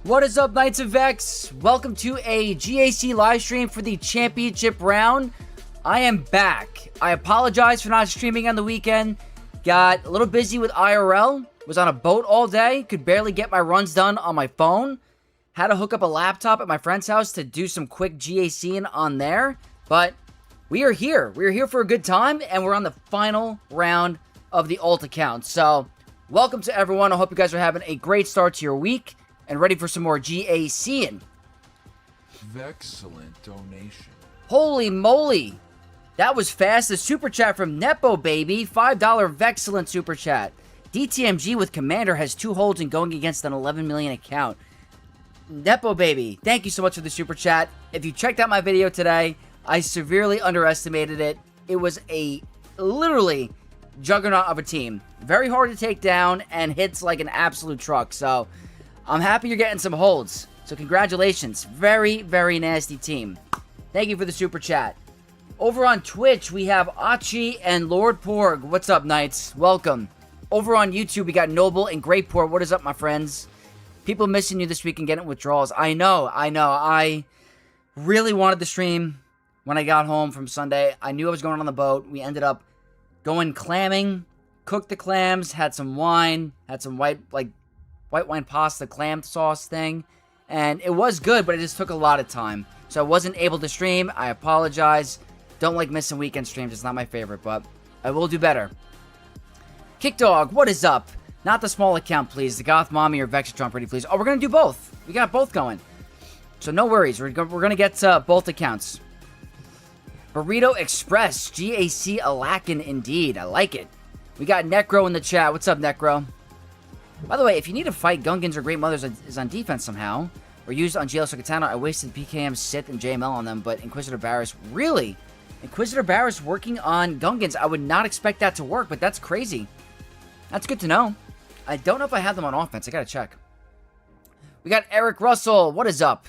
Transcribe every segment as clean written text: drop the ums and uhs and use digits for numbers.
What is up, Knights of Vex? Welcome to a GAC live stream for the championship round. I am back. I apologize for not streaming on the weekend. Got a little busy with IRL. Was on a boat all day. Could barely get my runs done on my phone. Had to hook up a laptop at my friend's house to do some quick GACing on there. But we are here. We are here for a good time, and we're on the final round of the alt account. So, welcome to everyone. I hope you guys are having a great start to your week and ready for some more GACing. Excellent donation. Holy moly. That was fast. The super chat from Nepo, baby. $5 Vexcellent super chat. DTMG with Commander has 2 holds and going against an 11 million account. Nepo, baby. Thank you so much for the super chat. If you checked out my video today, I severely underestimated it. It was a literally juggernaut of a team. Very hard to take down and hits like an absolute truck. So, I'm happy you're getting some holds. So congratulations. Very, very nasty team. Thank you for the super chat. Over on Twitch, we have Achi and Lord Porg. What's up, Knights? Welcome. Over on YouTube, we got Noble and Greatport. What is up, my friends? People missing you this week and getting withdrawals. I know. I really wanted to stream when I got home from Sunday. I knew I was going on the boat. We ended up going clamming, cooked the clams, had some wine, had some white wine pasta clam sauce thing, and it was good, but it just took a lot of time, so I wasn't able to stream. I apologize. Don't like missing weekend streams. It's not my favorite, but I will do better. Kickdog, what is up? Not the small account, please. The Goth Mommy or Vexatron, pretty please. Oh, we're gonna do both. We got both going, so no worries. We're gonna get both accounts. Burrito Express, GAC Alakin indeed. I like it. We got Necro in the chat. What's up, Necro? By the way, if you need to fight Gungans or Great Mothers is on defense somehow, or used on GLS or Katana, I wasted PKM, Sith, and JML on them, but Inquisitor Barris, really? Inquisitor Barris working on Gungans? I would not expect that to work, but that's crazy. That's good to know. I don't know if I have them on offense. I gotta check. We got Eric Russell. What is up?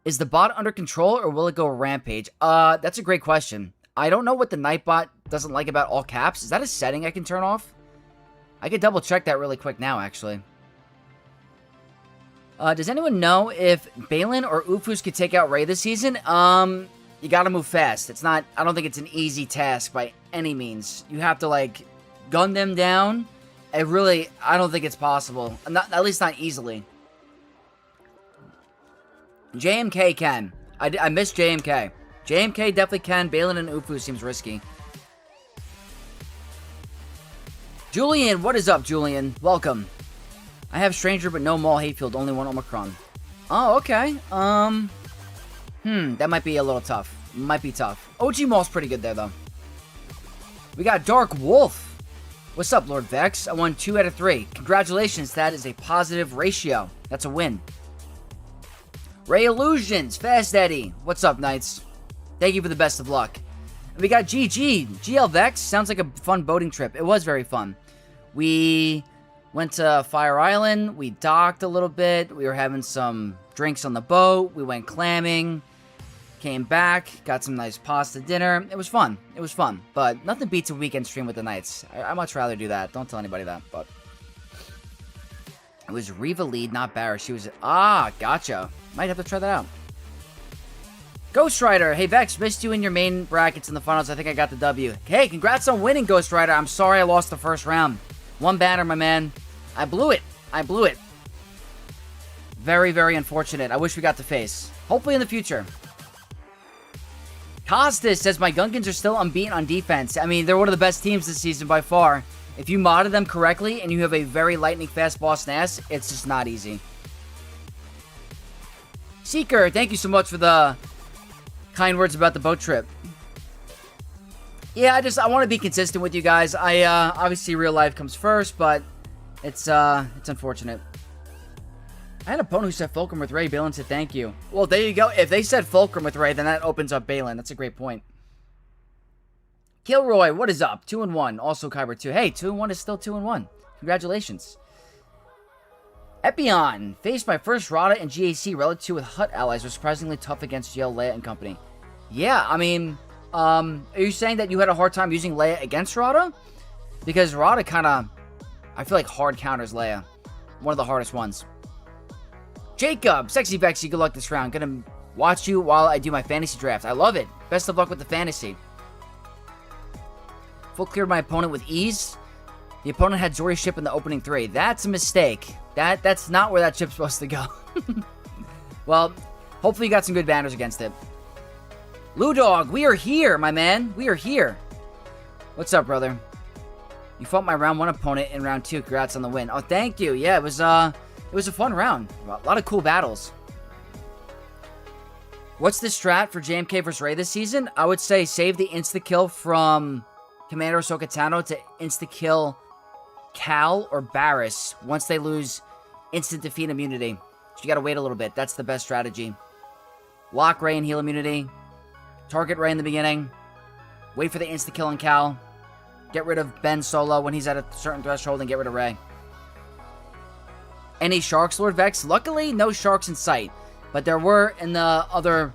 Is the bot under control, or will it go rampage? That's a great question. I don't know what the Nightbot doesn't like about all caps. Is that a setting I can turn off? I could double check that really quick now, actually. Does anyone know if Balin or Ufus could take out Ray this season? You gotta move fast. It's not, I don't think it's an easy task by any means. You have to, like, gun them down. I don't think it's possible. At least not easily. JMK can. I miss JMK. JMK definitely can. Balin and Ufu seems risky. Julian, what is up, Julian? Welcome. I have Stranger, but no Maul Hayfield, only one Omicron. Oh, okay. That might be a little tough. Might be tough. OG Maul's pretty good there, though. We got Dark Wolf. What's up, Lord Vex? I won 2 out of 3. Congratulations, that is a positive ratio. That's a win. Ray Illusions, Fast Eddie. What's up, Knights? Thank you for the best of luck. And we got GG. GL Vex. Sounds like a fun boating trip. It was very fun. We went to Fire Island. We docked a little bit. We were having some drinks on the boat. We went clamming. Came back. Got some nice pasta dinner. It was fun. It was fun. But nothing beats a weekend stream with the Knights. I'd much rather do that. Don't tell anybody that. But it was Reva lead, not Barra. She was... gotcha. Might have to try that out. Ghost Rider. Hey, Vex, missed you in your main brackets in the finals. I think I got the W. Hey, congrats on winning, Ghost Rider. I'm sorry I lost the first round. One banner, my man. I blew it. Very, very unfortunate. I wish we got to face. Hopefully in the future. Costas says, my Gungans are still unbeaten on defense. I mean, they're one of the best teams this season by far. If you modded them correctly and you have a very lightning fast boss Nass, it's just not easy. Seeker, thank you so much for the kind words about the boat trip. Yeah, I want to be consistent with you guys. Obviously real life comes first, but it's unfortunate. I had an opponent who said Fulcrum with Ray. Balin said thank you. Well, there you go. If they said Fulcrum with Ray, then that opens up Balin. That's a great point. Kilroy, what is up? 2-1. Also Kyber 2. Hey, 2-1 is still 2-1. Congratulations. Epion. Faced my first Rada and GAC relative to with Hut allies. Was surprisingly tough against GL, Leia, and company. Yeah, I mean... are you saying that you had a hard time using Leia against Rada? Because Rada kind of, I feel like hard counters Leia. One of the hardest ones. Jacob, Sexy Vexy, good luck this round. Gonna watch you while I do my fantasy draft. I love it. Best of luck with the fantasy. Full cleared my opponent with ease. The opponent had Zori's ship in the opening 3. That's a mistake. That's not where that ship's supposed to go. Well, hopefully you got some good banners against it. Ludog, we are here, my man. We are here. What's up, brother? You fought my round 1 opponent in round 2. Congrats on the win. Oh, thank you. Yeah, it was a fun round. A lot of cool battles. What's the strat for JMK vs. Ray this season? I would say save the insta-kill from Commander Ahsoka Tano to insta-kill Cal or Barriss once they lose instant defeat immunity. So you gotta wait a little bit. That's the best strategy. Lock Ray and heal immunity. Target Ray in the beginning. Wait for the insta-kill on Cal. Get rid of Ben solo when he's at a certain threshold and get rid of Ray. Any sharks, Lord Vex? Luckily, no sharks in sight. But there were in the other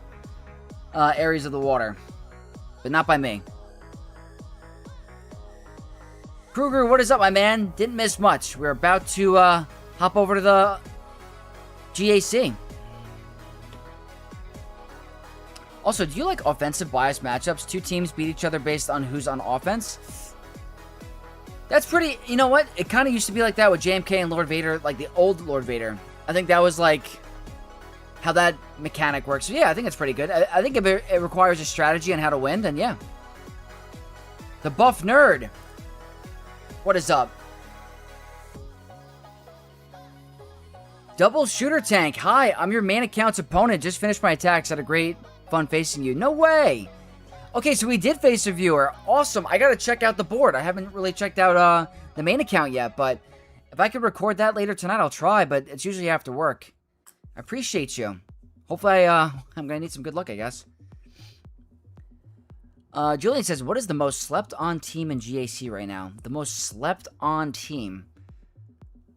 areas of the water. But not by me. Kruger, what is up, my man? Didn't miss much. We're about to hop over to the GAC. Also, do you like offensive bias matchups? 2 teams beat each other based on who's on offense? That's pretty... You know what? It kind of used to be like that with JMK and Lord Vader, like the old Lord Vader. I think that was like how that mechanic works. So yeah, I think it's pretty good. I think if it requires a strategy on how to win, then yeah. The Buff Nerd. What is up? Double Shooter Tank. Hi, I'm your main account's opponent. Just finished my attacks. Had a great fun facing you. No way. Okay, so we did face a viewer. Awesome. I gotta check out the board. I haven't really checked out the main account yet, but if I could record that later tonight, I'll try, but it's usually after work. I appreciate you. Hopefully, I'm gonna need some good luck, I guess. Julian says, what is the most slept on team in GAC right now? The most slept on team.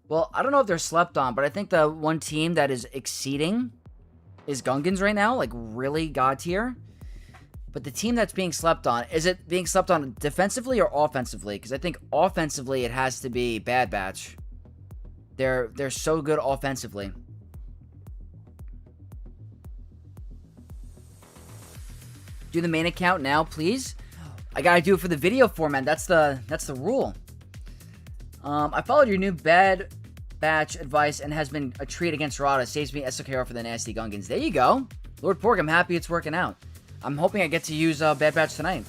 Well, I don't know if they're slept on, but I think the one team that is exceeding is Gungans right now, like really god tier. But the team that's being slept on, is it being slept on defensively or offensively? Because I think offensively it has to be Bad Batch. They're so good offensively. Do the main account now, please. I gotta do it for the video format. That's the rule. I followed your new Bad Batch advice and has been a treat against Rada. Saves me SOKR for the nasty Gungans. There you go. Lord Pork, I'm happy it's working out. I'm hoping I get to use Bad Batch tonight.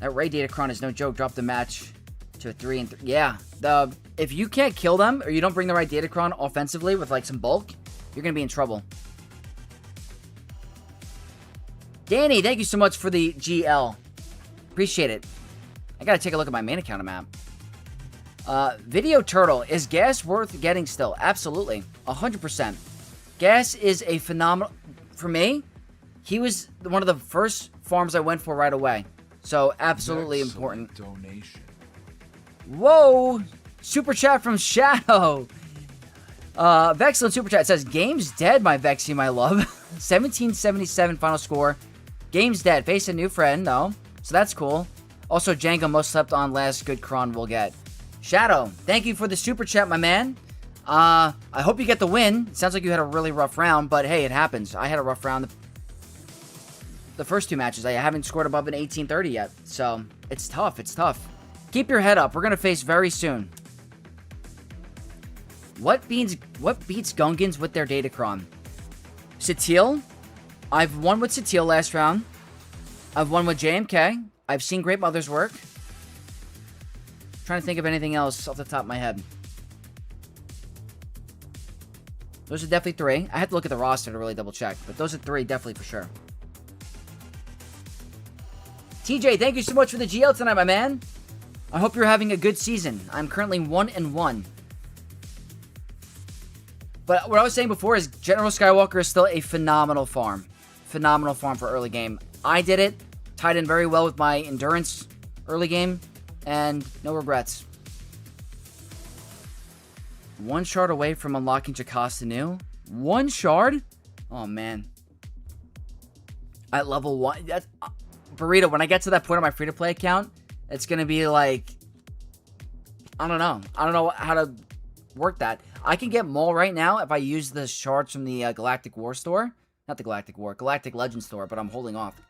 That Ray Datacron is no joke. Drop the match to a 3 and 3. Yeah. If you can't kill them or you don't bring the right Datacron offensively with like some bulk, you're gonna be in trouble. Danny, thank you so much for the GL. Appreciate it. I gotta take a look at my main account map. Video Turtle, is gas worth getting still? Absolutely. 100%. Gas is a phenomenal... For me, he was one of the first farms I went for right away. So, absolutely important. Donation. Whoa! Super chat from Shadow. Vexlin Super Chat says, game's dead, my Vexy, my love. 1777 final score. Game's dead. Face a new friend, no. So that's cool. Also, Django most slept on last good cron we'll get. Shadow, thank you for the super chat, my man. I hope you get the win. It sounds like you had a really rough round, but hey, it happens. I had a rough round the first 2 matches. I haven't scored above an 1830 yet. So, it's tough. It's tough. Keep your head up. We're going to face very soon. What beats Gungans with their Datacron? Satil? I've won with Satil last round. I've won with JMK. I've seen Great Mother's work. Trying to think of anything else off the top of my head. Those are definitely 3. I have to look at the roster to really double check, but those are 3 definitely for sure. TJ, thank you so much for the GL tonight, my man. I hope you're having a good season. I'm currently 1-1. But what I was saying before is General Skywalker is still a phenomenal farm. Phenomenal farm for early game. I did it. Tied in very well with my endurance early game. And no regrets. 1 shard away from unlocking Jocasta Nu. 1 shard? Oh, man. At level 1. That's, Burrito, when I get to that point on my free-to-play account, it's going to be like... I don't know. I don't know how to work that. I can get Maul right now if I use the shards from the Galactic War store. Not the Galactic War, Galactic Legend store, but I'm holding off.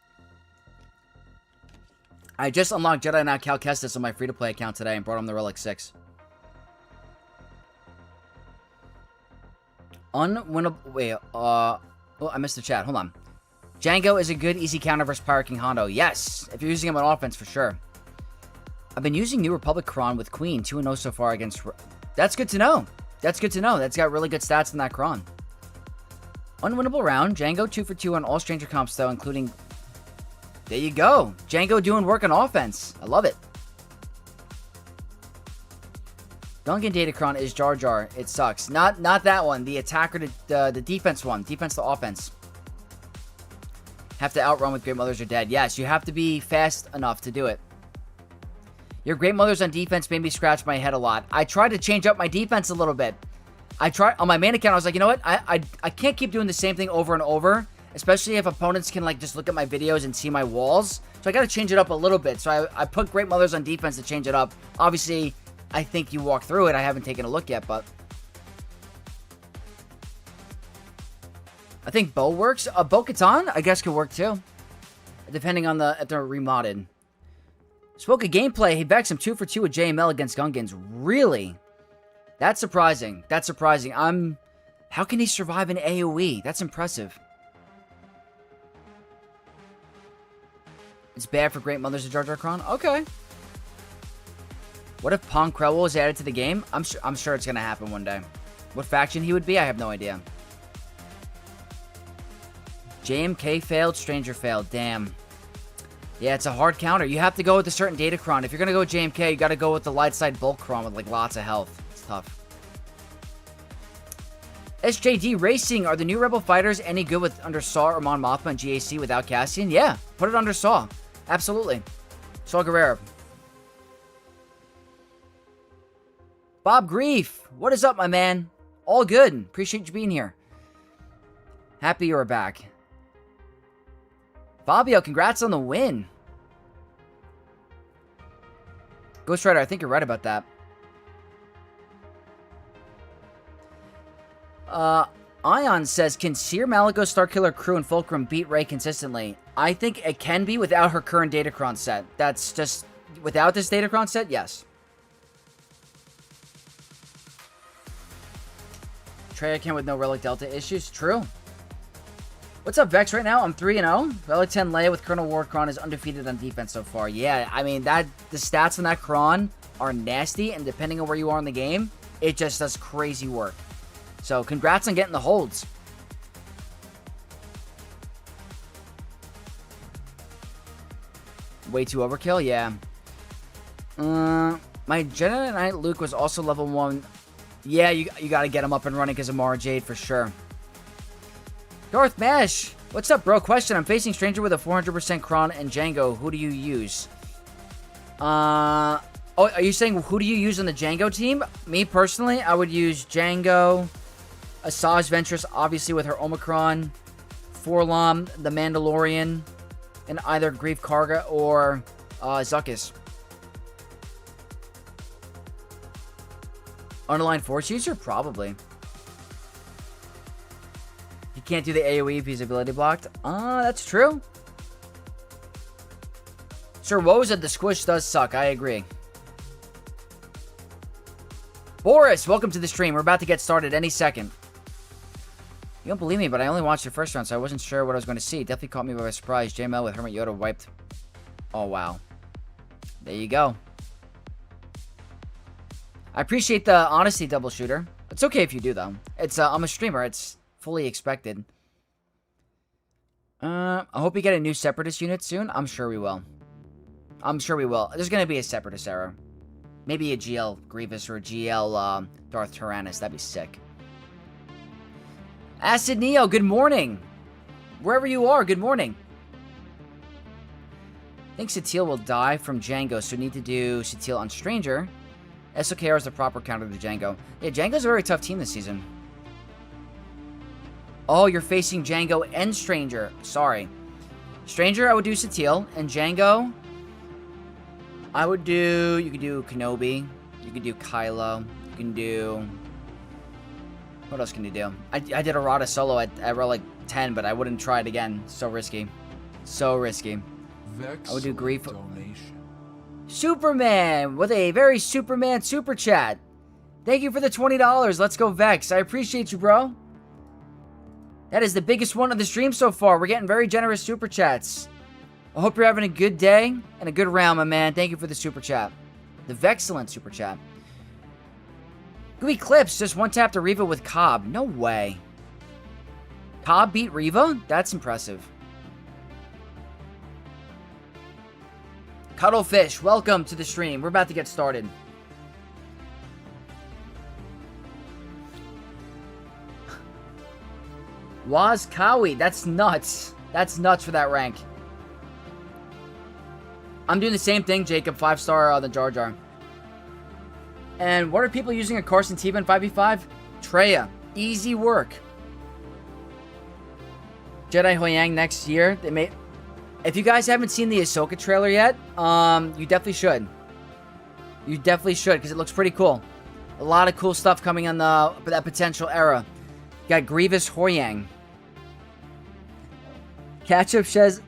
I just unlocked Jedi Knight Cal Kestis on my free-to-play account today and brought him the Relic 6. Unwinnable. Wait, oh, I missed the chat. Hold on. Django is a good easy counter versus Pirate King Hondo. Yes, if you're using him on offense, for sure. I've been using New Republic Kron with Queen, 2-0 so far against... That's good to know. That's good to know. That's got really good stats in that Kron. Unwinnable round. Django 2 for 2 on all Stranger comps, though, including... There you go. Django doing work on offense. I love it. Gungan Datacron is Jar Jar. It sucks. Not that one. The attacker to the defense one. Defense to offense. Have to outrun with Great Mothers are dead. Yes, you have to be fast enough to do it. Your Great Mothers on defense made me scratch my head a lot. I tried to change up my defense a little bit. I tried on my main account. I was like, you know what? I can't keep doing the same thing over and over, especially if opponents can like just look at my videos and see my walls. So I got to change it up a little bit. So I put Great Mothers on defense to change it up. Obviously, I think you walk through it. I haven't taken a look yet, but I think Bo works. Bo-Katan, I guess, could work too, depending on if they're remodded. Spoke of gameplay. He backs him 2 for 2 with JML against Gungans. Really? That's surprising. That's surprising. How can he survive an AoE? That's impressive. It's bad for Great Mothers of Jar Jar Kron? Okay. What if Pong Krell was added to the game? I'm sure it's going to happen one day. What faction he would be, I have no idea. JMK failed, Stranger failed. Damn. Yeah, it's a hard counter. You have to go with a certain Datacron. If you're going to go with JMK, you got to go with the light side bulk Kron with like lots of health. It's tough. SJD Racing, are the new Rebel fighters any good with under Saw or Mon Mothma and GAC without Cassian? Yeah, put it under Saw. Absolutely. Saw Gerrera. Bob Grief, what is up, my man? All good. Appreciate you being here. Happy you're back. Fabio, congrats on the win. Ghost Rider, I think you're right about that. Ion says, can Seer, Malygos, Starkiller, Crew, and Fulcrum beat Rey consistently? I think it can be without her current Datacron set. That's just... Without this Datacron set, yes. Trey account with no Relic Delta issues. True. What's up, Vex? Right now, I'm 3-0. Relic 10 Leia with Colonel Ward Kron is undefeated on defense so far. Yeah, I mean, the stats on that Kron are nasty, and depending on where you are in the game, it just does crazy work. So, congrats on getting the holds. Way too overkill? Yeah. My Jedi Knight Luke was also level 1. Yeah, you got to get him up and running because of Mara Jade for sure. Darth Mash, what's up, bro? Question: I'm facing Stranger with a 400% Kron and Django. Who do you use? Oh, are you saying who do you use on the Django team? Me personally, I would use Django, Asajj Ventress, obviously with her Omicron, Forlom, the Mandalorian, and either Greef Karga or Zuckuss. Underline Force user? Probably. He can't do the AoE if he's ability blocked. That's true. Sir Woza, the squish does suck. I agree. Boris, welcome to the stream. We're about to get started any second. You don't believe me, but I only watched the first round, so I wasn't sure what I was going to see. Definitely caught me by surprise. JML with Hermit Yoda wiped. Oh, wow. There you go. I appreciate the honesty, Double Shooter. It's okay if you do, though. It's I'm a streamer. It's fully expected. I hope we get a new Separatist unit soon. I'm sure we will. I'm sure we will. There's going to be a Separatist era. Maybe a GL Grievous or a GL Darth Tyrannus. That'd be sick. Acid Neo, good morning. Wherever you are, good morning. I think Satele will die from Django, so we need to do Satele on Stranger. SOKR is the proper counter to Django. Yeah, Django's a very tough team this season. Oh, you're facing Django and Stranger. Sorry. Stranger, I would do Satele. And Django, I would do... You could do Kenobi. You could do Kylo. You can do... What else can you do? I did a Rada solo at row like 10, but I wouldn't try it again. So risky. So risky. I would do grief. Donation. Superman with a very Superman super chat. Thank you for the $20. Let's go, Vex. I appreciate you, bro. That is the biggest one of the stream so far. We're getting very generous super chats. I hope you're having a good day and a good round, my man. Thank you for the super chat. The Vexcellent super chat. Gooey Clips just one tap to Riva with Cobb. No way. Cobb beat Riva? That's impressive. Cuddlefish, welcome to the stream. We're about to get started. Waz Kawi, that's nuts. That's nuts for that rank. I'm doing the same thing, Jacob. 5-star the Jar Jar. And what are people using a Carson Tiva in 5v5? Treya. Easy work. Jedi Hoyang next year. They may. If you guys haven't seen the Ahsoka trailer yet, you definitely should. You definitely should, because it looks pretty cool. A lot of cool stuff coming on that potential era. You got Grievous Hoyang. Ketchup says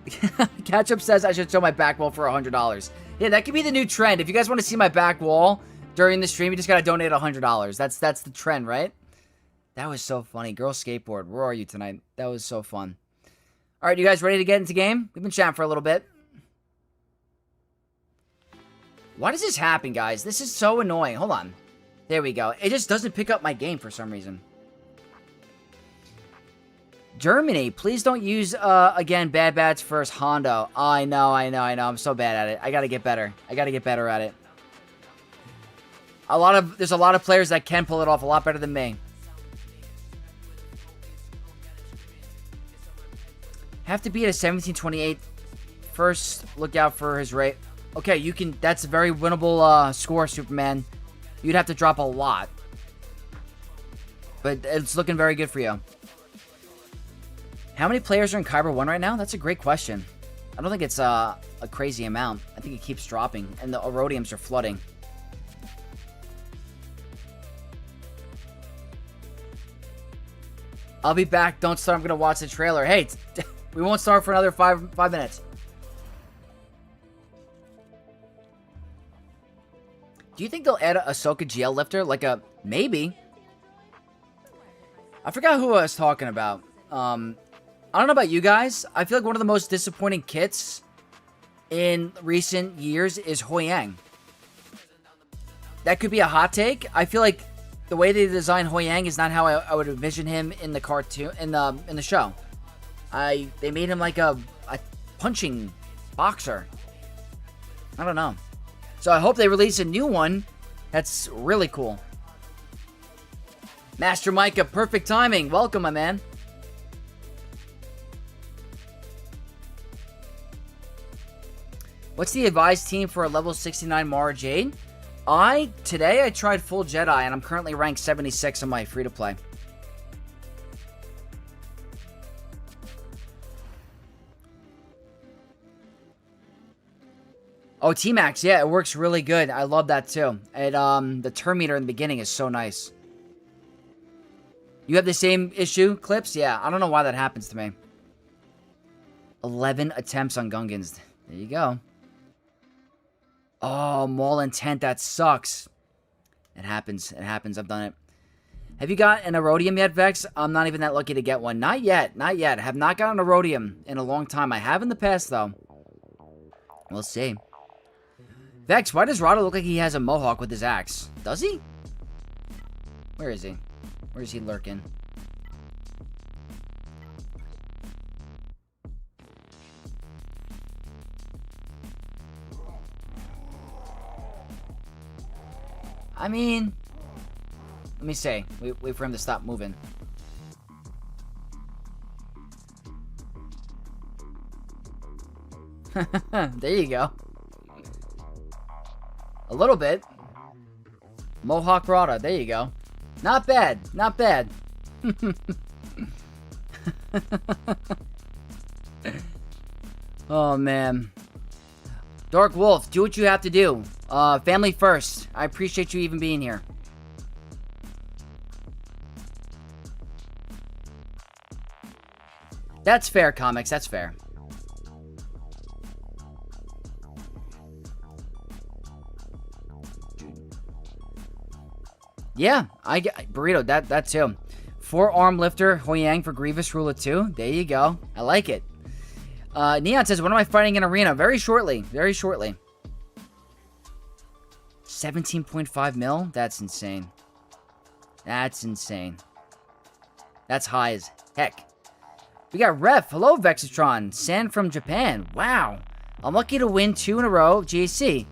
I should show my back wall for $100. Yeah, that could be the new trend. If you guys want to see my back wall during the stream, you just gotta donate $100. That's the trend, right? That was so funny. Girl Skateboard, where are you tonight? That was so fun. All right, you guys ready to get into game? We've been chatting for a little bit. Why does this happen, guys? This is so annoying. Hold on. There we go. It just doesn't pick up my game for some reason. Germany, please don't use, again, Bad Bats first Hondo. Oh, I know. I'm so bad at it. I gotta get better. I gotta get better at it. There's a lot of players that can pull it off a lot better than me. Have to be at a 1728. First, look out for his rate. Okay, you can. That's a very winnable score, Superman. You'd have to drop a lot, but it's looking very good for you. How many players are in Kyber 1 right now? That's a great question. I don't think it's a crazy amount. I think it keeps dropping, and the Erodiums are flooding. I'll be back. Don't start. I'm gonna watch the trailer. Hey. We won't start for another five minutes. Do you think they'll add a Ahsoka GL lifter? Like a... Maybe. I forgot who I was talking about. I don't know about you guys. I feel like one of the most disappointing kits in recent years is Hoyang. That could be a hot take. I feel like the way they design Hoyang is not how I would envision him in the cartoon, in the show. They made him like a punching boxer. I don't know. So I hope they release a new one. That's really cool. Master Micah, perfect timing. Welcome, my man. What's the advised team for a level 69 Mara Jade? Today I tried full Jedi and I'm currently ranked 76 on my free-to-play. Oh, T-Max, yeah, it works really good. I love that too. The turn meter in the beginning is so nice. You have the same issue, Clips? Yeah, I don't know why that happens to me. 11 attempts on Gungans. There you go. Oh, Maul Intent, that sucks. It happens. It happens. I've done it. Have you got an Erodium yet, Vex? I'm not even that lucky to get one. Not yet. Not yet. I have not got an Erodium in a long time. I have in the past, though. We'll see. Vex, why does Rado look like he has a mohawk with his axe? Does he? Where is he? Where is he lurking? I mean, let me see. Wait for him to stop moving. There you go. A little bit. Mohawk Rada. There you go. Not bad. Not bad. Oh, man. Dark Wolf, do what you have to do. Family first. I appreciate you even being here. That's fair, comics. That's fair. Yeah, I get Burrito. That too. 4-arm lifter, Hoyang for Grievous Ruler 2. There you go. I like it. Neon says, when am I fighting in Arena? Very shortly. Very shortly. 17.5 mil? That's insane. That's insane. That's high as heck. We got Ref. Hello, Vexatron. Sand from Japan. Wow. I'm lucky to win 2 in a row. GAC.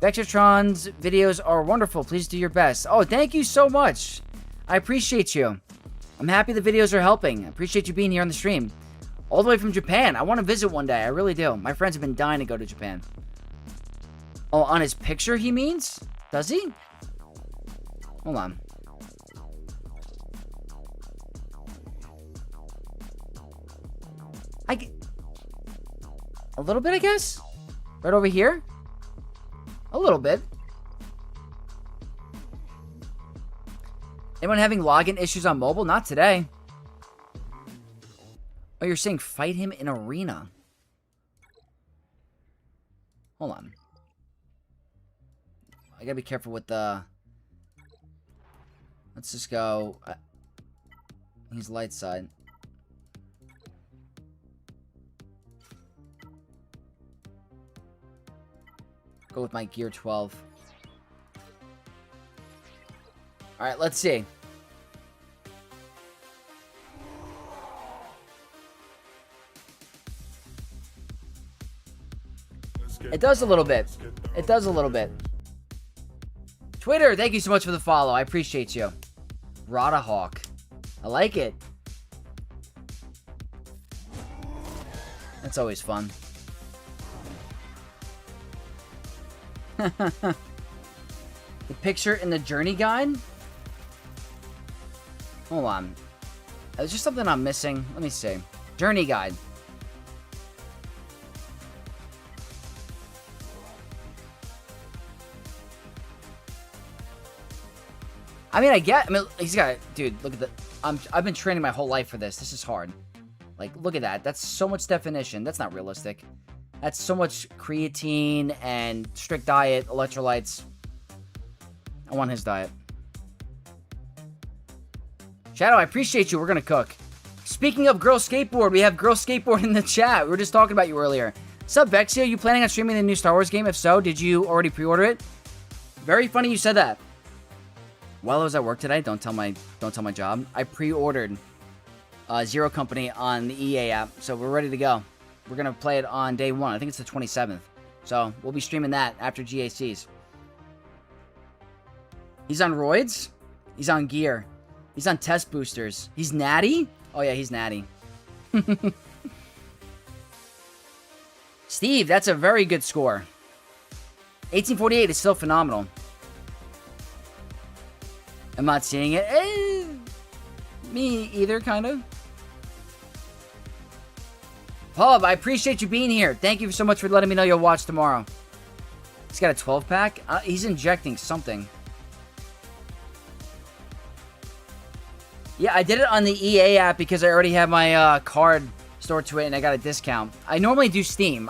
Vexatron's videos are wonderful. Please do your best. Oh, thank you so much. I appreciate you. I'm happy the videos are helping. I appreciate you being here on the stream. All the way from Japan. I want to visit one day. I really do. My friends have been dying to go to Japan. Oh, on his picture he means? Does he? Hold on. A little bit, I guess? Right over here? A little bit. Anyone having login issues on mobile? Not today. Oh, you're saying fight him in Arena. Hold on. I gotta be careful with the... Let's just go... He's light side. Go with my Gear 12. Alright, let's see. It does a little bit. It does a little bit. Twitter, thank you so much for the follow. I appreciate you. Rodahawk. I like it. That's always fun. The picture in the journey guide? Hold on. Is there something I'm missing? Let me see. Journey guide. I mean, he's got, dude, look at the, I've been training my whole life for this. This is hard. Like, look at that. That's so much definition. That's not realistic. That's so much creatine and strict diet, electrolytes. I want his diet. Shadow, I appreciate you. We're gonna cook. Speaking of Girl Skateboard, we have Girl Skateboard in the chat. We were just talking about you earlier. Sup, Vexia? Are you planning on streaming the new Star Wars game? If so, did you already pre-order it? Very funny you said that. While I was at work today, don't tell my job. I pre-ordered Zero Company on the EA app, so we're ready to go. We're gonna play it on day 1. I think it's the 27th. So we'll be streaming that after GACs. He's on roids. He's on gear. He's on test boosters. He's natty? Oh yeah, he's natty. Steve, that's a very good score. 1848 is still phenomenal. I'm not seeing it. Me either, kind of. Pub, I appreciate you being here. Thank you so much for letting me know you'll watch tomorrow. He's got a 12-pack. He's injecting something. Yeah, I did it on the EA app because I already have my card stored to it and I got a discount. I normally do Steam.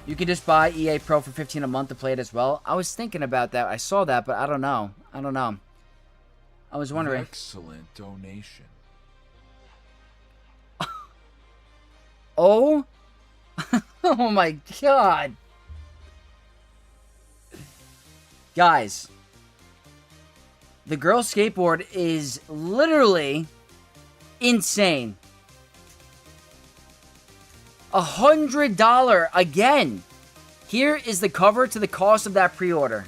You can just buy EA Pro for $15 a month to play it as well. I was thinking about that. I saw that, but I don't know. I was wondering. Excellent donation. Oh? Oh my god. Guys. The Girl Skateboard is literally insane. $100 again. Here is the cover to the cost of that pre-order.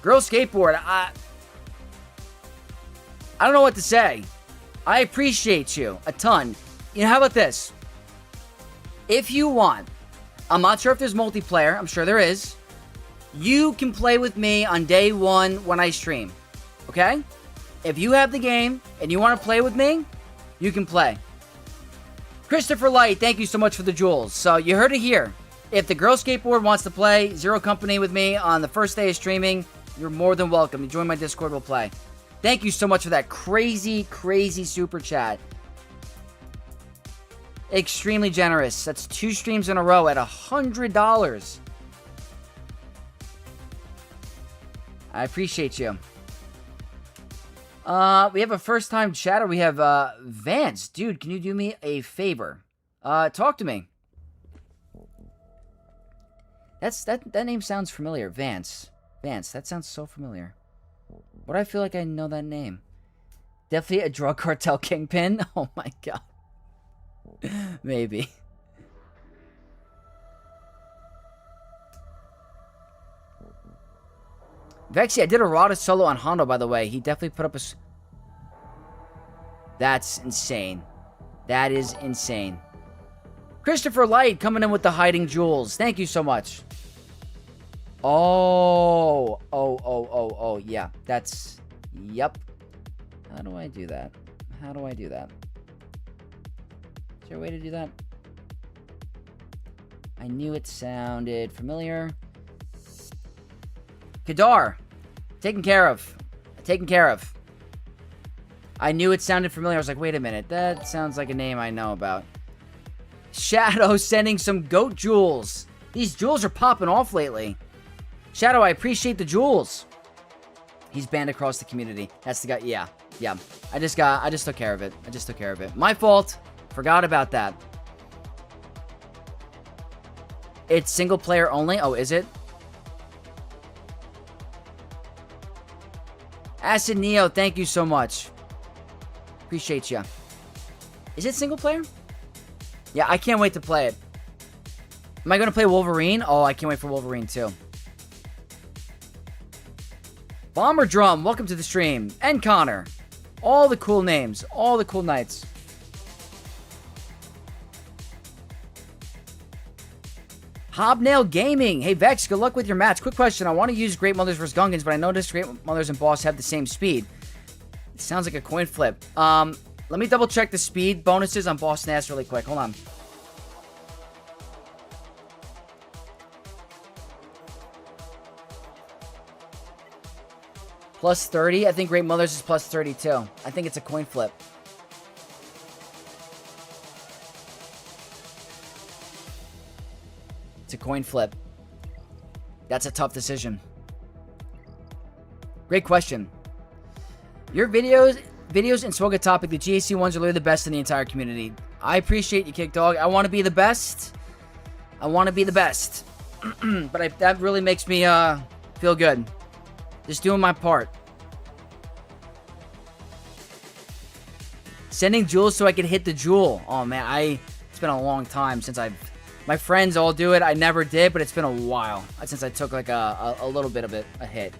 Girl Skateboard, I don't know what to say. I appreciate you a ton. You know, how about this? If you want, I'm not sure if there's multiplayer. I'm sure there is. You can play with me on day 1 when I stream. Okay? If you have the game and you want to play with me, you can play. Christopher Light, thank you so much for the jewels. So you heard it here. If the Girl Skateboard wants to play Zero Company with me on the first day of streaming, You're more than welcome. You join my Discord, we'll play. Thank you so much for that crazy, crazy super chat. Extremely generous. That's 2 streams in a row at $100. I appreciate you. We have a first-time chatter. We have, Vance. Dude, can you do me a favor? Talk to me. That name sounds familiar. Vance. Vance, that sounds so familiar. Why do I feel like I know that name? Definitely a drug cartel kingpin? Oh my god. Maybe. Vexy, I did a Rada solo on Hondo, by the way. He definitely put up a... That's insane. That is insane. Christopher Light coming in with the hiding jewels. Thank you so much. Oh. Yeah, that's... Yep. How do I do that? How do I do that? Is there a way to do that? I knew it sounded familiar. Kadar. Taken care of. Taken care of. I knew it sounded familiar. I was like, wait a minute. That sounds like a name I know about. Shadow sending some goat jewels. These jewels are popping off lately. Shadow, I appreciate the jewels. He's banned across the community. That's the guy. Yeah. Yeah. I just took care of it. I just took care of it. My fault. Forgot about that. It's single player only. Oh, is it? Acid Neo, thank you so much. Appreciate you. Is it single player? Yeah, I can't wait to play it. Am I going to play Wolverine? Oh, I can't wait for Wolverine too. Bomber Drum, welcome to the stream. And Connor. All the cool names. All the cool knights. Hobnail Gaming. Hey, Vex, good luck with your match. Quick question. I want to use Great Mothers vs. Gungans, but I noticed Great Mothers and Boss have the same speed. It sounds like a coin flip. Let me double check the speed bonuses on Boss Nass really quick. Hold on. Plus 30. I think Great Mothers is plus 32. I think it's a coin flip. It's a coin flip. That's a tough decision. Great question. Your videos in Swoga Topic, the GAC ones are literally the best in the entire community. I appreciate you, Kick Dog. I want to be the best. I want to be the best. But that really makes me feel good. Just doing my part. Sending jewels so I can hit the jewel. Oh man, it's been a long time since my friends all do it. I never did, but it's been a while since I took like a little bit of a hit.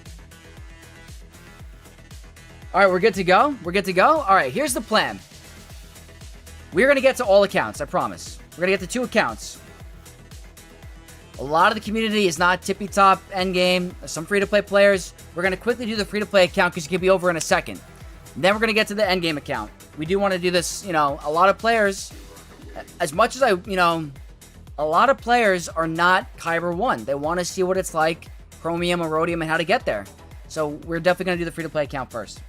All right, we're good to go? We're good to go? All right, here's the plan. We're going to get to all accounts, I promise. We're going to get to 2 accounts. A lot of the community is not tippy-top endgame. Some free-to-play players. We're going to quickly do the free-to-play account because it can be over in a second. Then we're going to get to the endgame account. We do want to do this, a lot of players, as much as a lot of players are not Kyber 1. They want to see what it's like, Chromium or Rhodium, and how to get there. So we're definitely going to do the free-to-play account first.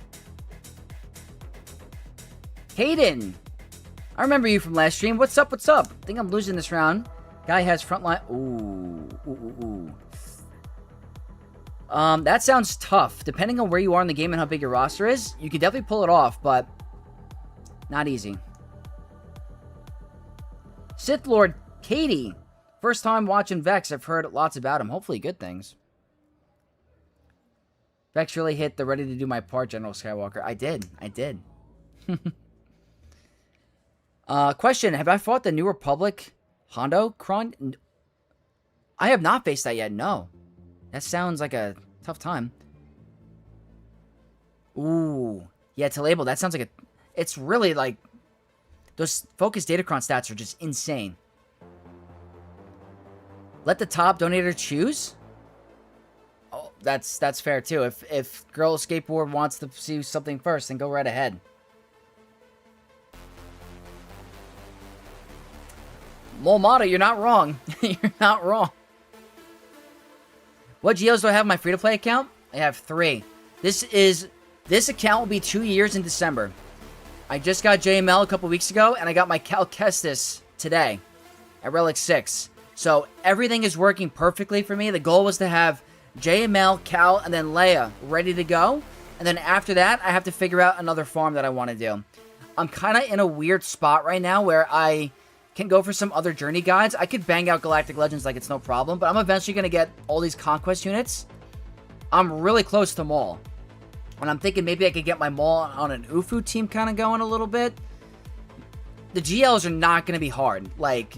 Hayden, I remember you from last stream. What's up? What's up? I think I'm losing this round. Guy has frontline. Ooh. That sounds tough. Depending on where you are in the game and how big your roster is, you could definitely pull it off, but not easy. Sith Lord Katie. First time watching Vex. I've heard lots about him. Hopefully good things. Vex really hit the ready to do my part, General Skywalker. I did. Question. Have I fought the New Republic Hondo Kron? I have not faced that yet, no. That sounds like a tough time. Ooh. Yeah, to label, that sounds like it's really like... Those focus Datacron stats are just insane. Let the top donator choose? Oh, that's fair too. If Girl Skateboard wants to see something first, then go right ahead. Molmata, you're not wrong. You're not wrong. What geos do I have in my free-to-play account? I have 3. This account will be 2 years in December. I just got JML a couple weeks ago, and I got my Cal Kestis today at Relic 6. So everything is working perfectly for me. The goal was to have JML, Cal, and then Leia ready to go. And then after that, I have to figure out another farm that I want to do. I'm kind of in a weird spot right now where I can go for some other journey guides. I could bang out Galactic Legends like it's no problem, but I'm eventually going to get all these Conquest units. I'm really close to Maul. And I'm thinking maybe I could get my Maul on an Ufu team kind of going a little bit. The GLs are not going to be hard. Like,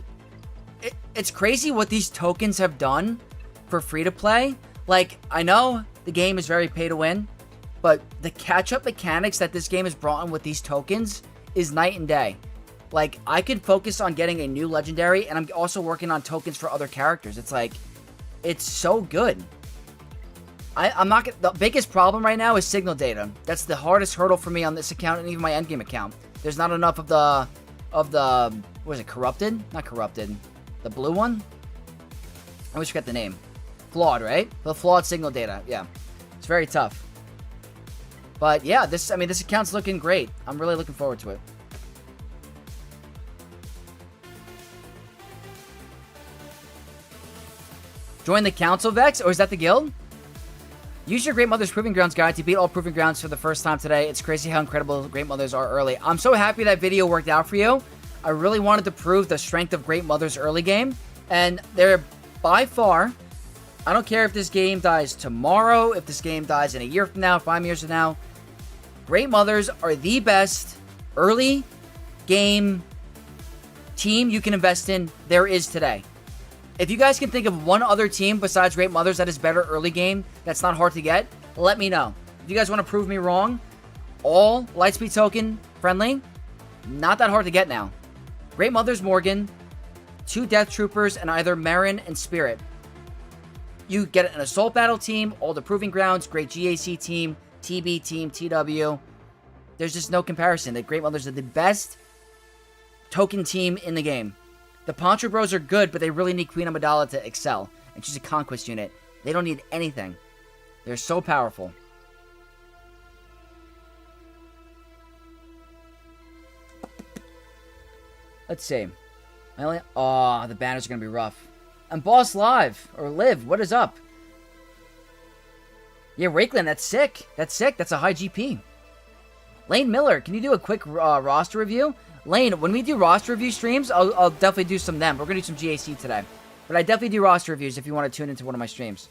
it's crazy what these tokens have done for free-to-play. Like, I know the game is very pay-to-win, but the catch-up mechanics that this game has brought in with these tokens is night and day. Like, I could focus on getting a new legendary, and I'm also working on tokens for other characters. It's like, it's so good. I'm not gonna, the biggest problem right now is signal data. That's the hardest hurdle for me on this account and even my endgame account. There's not enough of the, what is it, corrupted? Not corrupted. The blue one? I always forget the name. Flawed, right? The flawed signal data. Yeah. It's very tough. But yeah, this account's looking great. I'm really looking forward to it. Join the Council, Vex? Or is that the guild? Use your Great Mother's Proving Grounds guide to beat all Proving Grounds for the first time today. It's crazy how incredible Great Mothers are early. I'm so happy that video worked out for you. I really wanted to prove the strength of Great Mother's early game. And they're by far, I don't care if this game dies tomorrow, if this game dies in a year from now, 5 years from now. Great Mothers are the best early game team you can invest in there is today. If you guys can think of one other team besides Great Mothers that is better early game, that's not hard to get, let me know. If you guys want to prove me wrong, all Lightspeed token friendly, not that hard to get now. Great Mothers Morgan, 2 Death Troopers, and either Marin and Spirit. You get an Assault Battle team, all the Proving Grounds, great GAC team, TB team, TW. There's just no comparison. The Great Mothers are the best token team in the game. The Poncho Bros are good, but they really need Queen Amidala to excel. And she's a Conquest unit. They don't need anything. They're so powerful. Let's see. Oh, the banners are going to be rough. And Boss Live, or Live, what is up? Yeah, Rakeland, that's sick. That's sick. That's a high GP. Lane Miller, can you do a quick roster review? Lane, when we do roster review streams, I'll definitely do some of them. We're going to do some GAC today. But I definitely do roster reviews if you want to tune into one of my streams.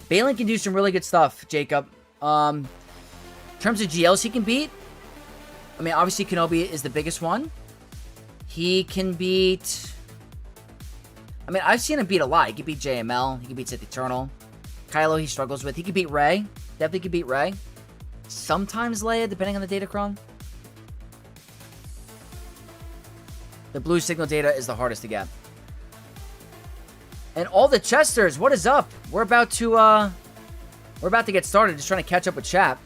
Balin can do some really good stuff, Jacob. In terms of GLs he can beat, I mean, obviously Kenobi is the biggest one. He can beat... I mean, I've seen him beat a lot. He can beat JML. He can beat Sith Eternal. Kylo he struggles with. He can beat Rey. Definitely can beat Rey. Sometimes Leia, depending on the Datacron. The blue signal data is the hardest to get. And all the Chesters, what is up? We're about to get started. Just trying to catch up with chat.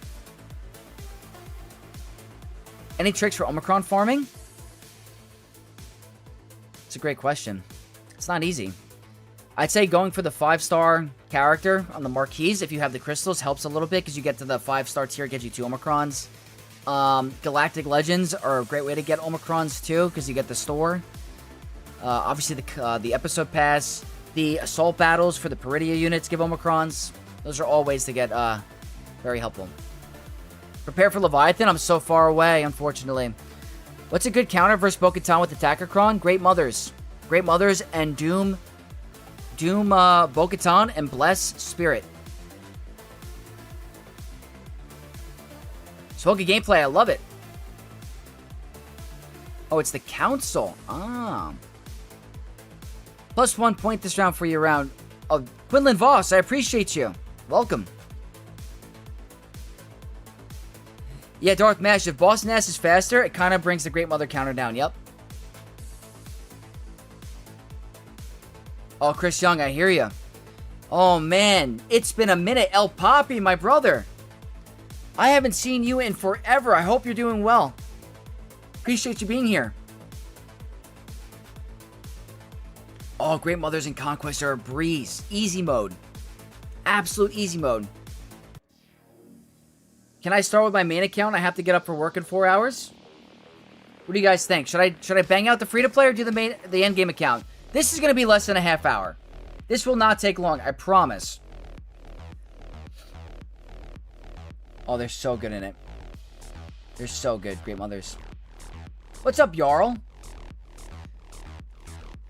Any tricks for Omicron farming? It's a great question. It's not easy. I'd say going for the 5-star character on the marquees, if you have the crystals, helps a little bit because you get to the 5-star tier, gets you 2 Omicrons. Galactic Legends are a great way to get Omicrons too because you get the store. Obviously, the episode pass, the assault battles for the Peridia units give Omicrons. Those are all ways to get very helpful. Prepare for Leviathan. I'm so far away, unfortunately. What's a good counter versus Bo-Katan with Attacker-Kron? Great Mothers. Great Mothers and Doom Bo-Katan and Bless Spirit. Smoky gameplay, I love it. Oh, it's the Council. Ah. +1 point this round for you round. Oh, Quinlan Voss, I appreciate you. Welcome. Yeah, Darth Mash, if Boss Nass is faster, it kind of brings the Great Mother counter down. Yep. Oh, Chris Young, I hear you. Oh, man. It's been a minute. El Papi, my brother. I haven't seen you in forever. I hope you're doing well. Appreciate you being here. Oh, Great Mothers and Conquest are a breeze. Easy mode. Absolute easy mode. Can I start with my main account? I have to get up for work in 4 hours. What do you guys think? Should I bang out the free-to-play or do the end game account? This is going to be less than a half hour. This will not take long, I promise. Oh, they're so good in it. They're so good, Great Mothers. What's up, Jarl?